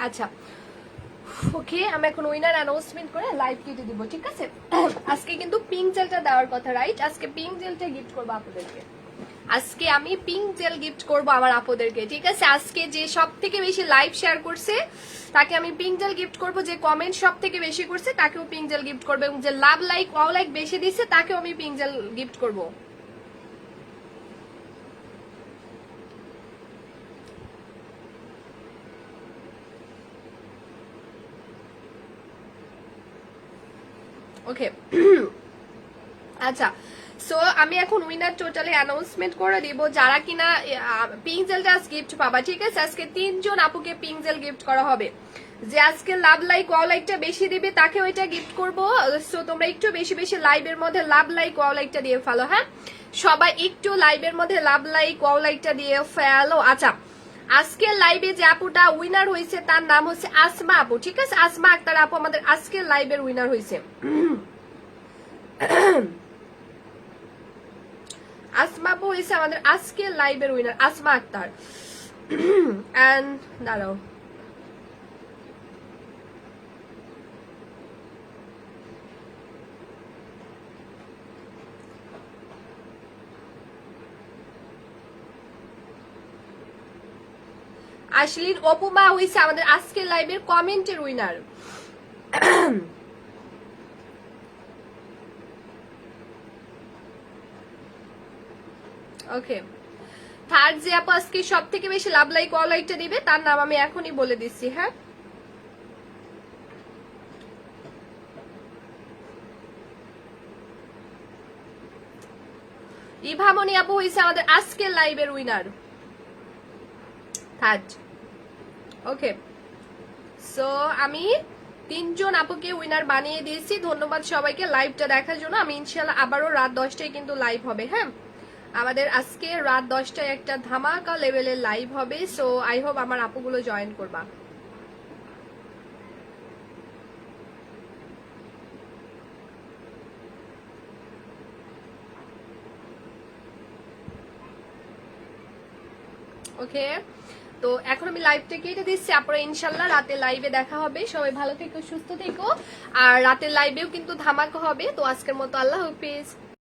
আচ্ছা ওকে, আমি এখন উইনার অ্যানাউন্সমেন্ট করে লাইভ কেটে দিব, ঠিক আছে? আজকে কিন্তু পিঙ্ক জেলটা দেওয়ার কথা, রাইট? আজকে পিঙ্ক জেলটা গিফট করবো আপনাদেরকে, আজকে আমি পিঙ্ক জেল গিফট করব আমার আপুদেরকে, ঠিক আছে? আজকে যে সব থেকে বেশি লাইভ শেয়ার করছে তাকে আমি পিঙ্ক জেল গিফট করব, যে কমেন্ট সব থেকে বেশি করছে তাকেও পিঙ্ক জেল গিফট করবো, এবং যে লাভ লাইক ওয়াও লাইক বেশি দিচ্ছে তাকেও আমি পিঙ্ক জেল গিফট করবো। ওকে আচ্ছা, সো আমি এখন উইনার টোটালি অ্যানাউন্সমেন্ট করে দিব, যারা কিনা পিঙ্ক জেলটা গিফট পাবা, ঠিক আছে? আজকে 3 জন আপুকে পিঙ্ক জেল গিফট করা হবে। যে আজকে লাভ লাইক ওয়াও লাইকটা বেশি দিবে তাকে ওইটা গিফট করব। সো তোমরা একটু বেশি বেশি লাইভের মধ্যে লাভ লাইক ওয়াও লাইকটা দিয়ে ফেলো, হ্যাঁ সবাই একটু লাইভের মধ্যে লাভ লাইক ওয়াও লাইকটা দিয়ে ফেলো। আচ্ছা, আজকের লাইভে যে আপুটা উইনার হয়েছে তার নাম হচ্ছে আসমা আপু, ঠিক আছে? আসমা আক্তার আপু আমাদের আজকের লাইভের উইনার হয়েছে। আসমা আপু হয়েছে আমাদের আজকের লাইভের উইনার, আসমা আক্তার। এন্ড দাঁড়াও, আশলিন অপুমা হইছে আমাদের আজকের লাইভের কমেন্টের উইনার। ওকে, থার্ড যে আপু আজকে সব থেকে বেশি লাভ লাইক অল লাইকটা দিবে তার নাম আমি এখনই বলে দিচ্ছি। হ্যাঁ, ইভামনি আপু হইছে আমাদের আজকের লাইভের উইনার, থার্ড। ওকে, সো আমি 3 জন আপুকে উইনার বানিয়ে দিয়েছি। ধন্যবাদ সবাইকে লাইভটা দেখার জন্য। আমি ইনশাআল্লাহ আবারও রাত 10টায় কিন্তু লাইভ হবে। হ্যাঁ, আমাদের আজকে রাত 10টায় একটা ধামাকা লেভেলের লাইভ হবে। সো আই হোপ আমার আপুগুলো জয়েন করবা। ওকে, তো এখন আমি লাইভটা কেটে দিচ্ছি। আপনারা ইনশাল্লাহ রাতে লাইভে দেখা হবে। সবাই ভালো থেকো, সুস্থ থেকো। আর রাতের লাইভেও কিন্তু ধামাকা হবে। তো আজকের মতো আল্লাহ হাফেজ।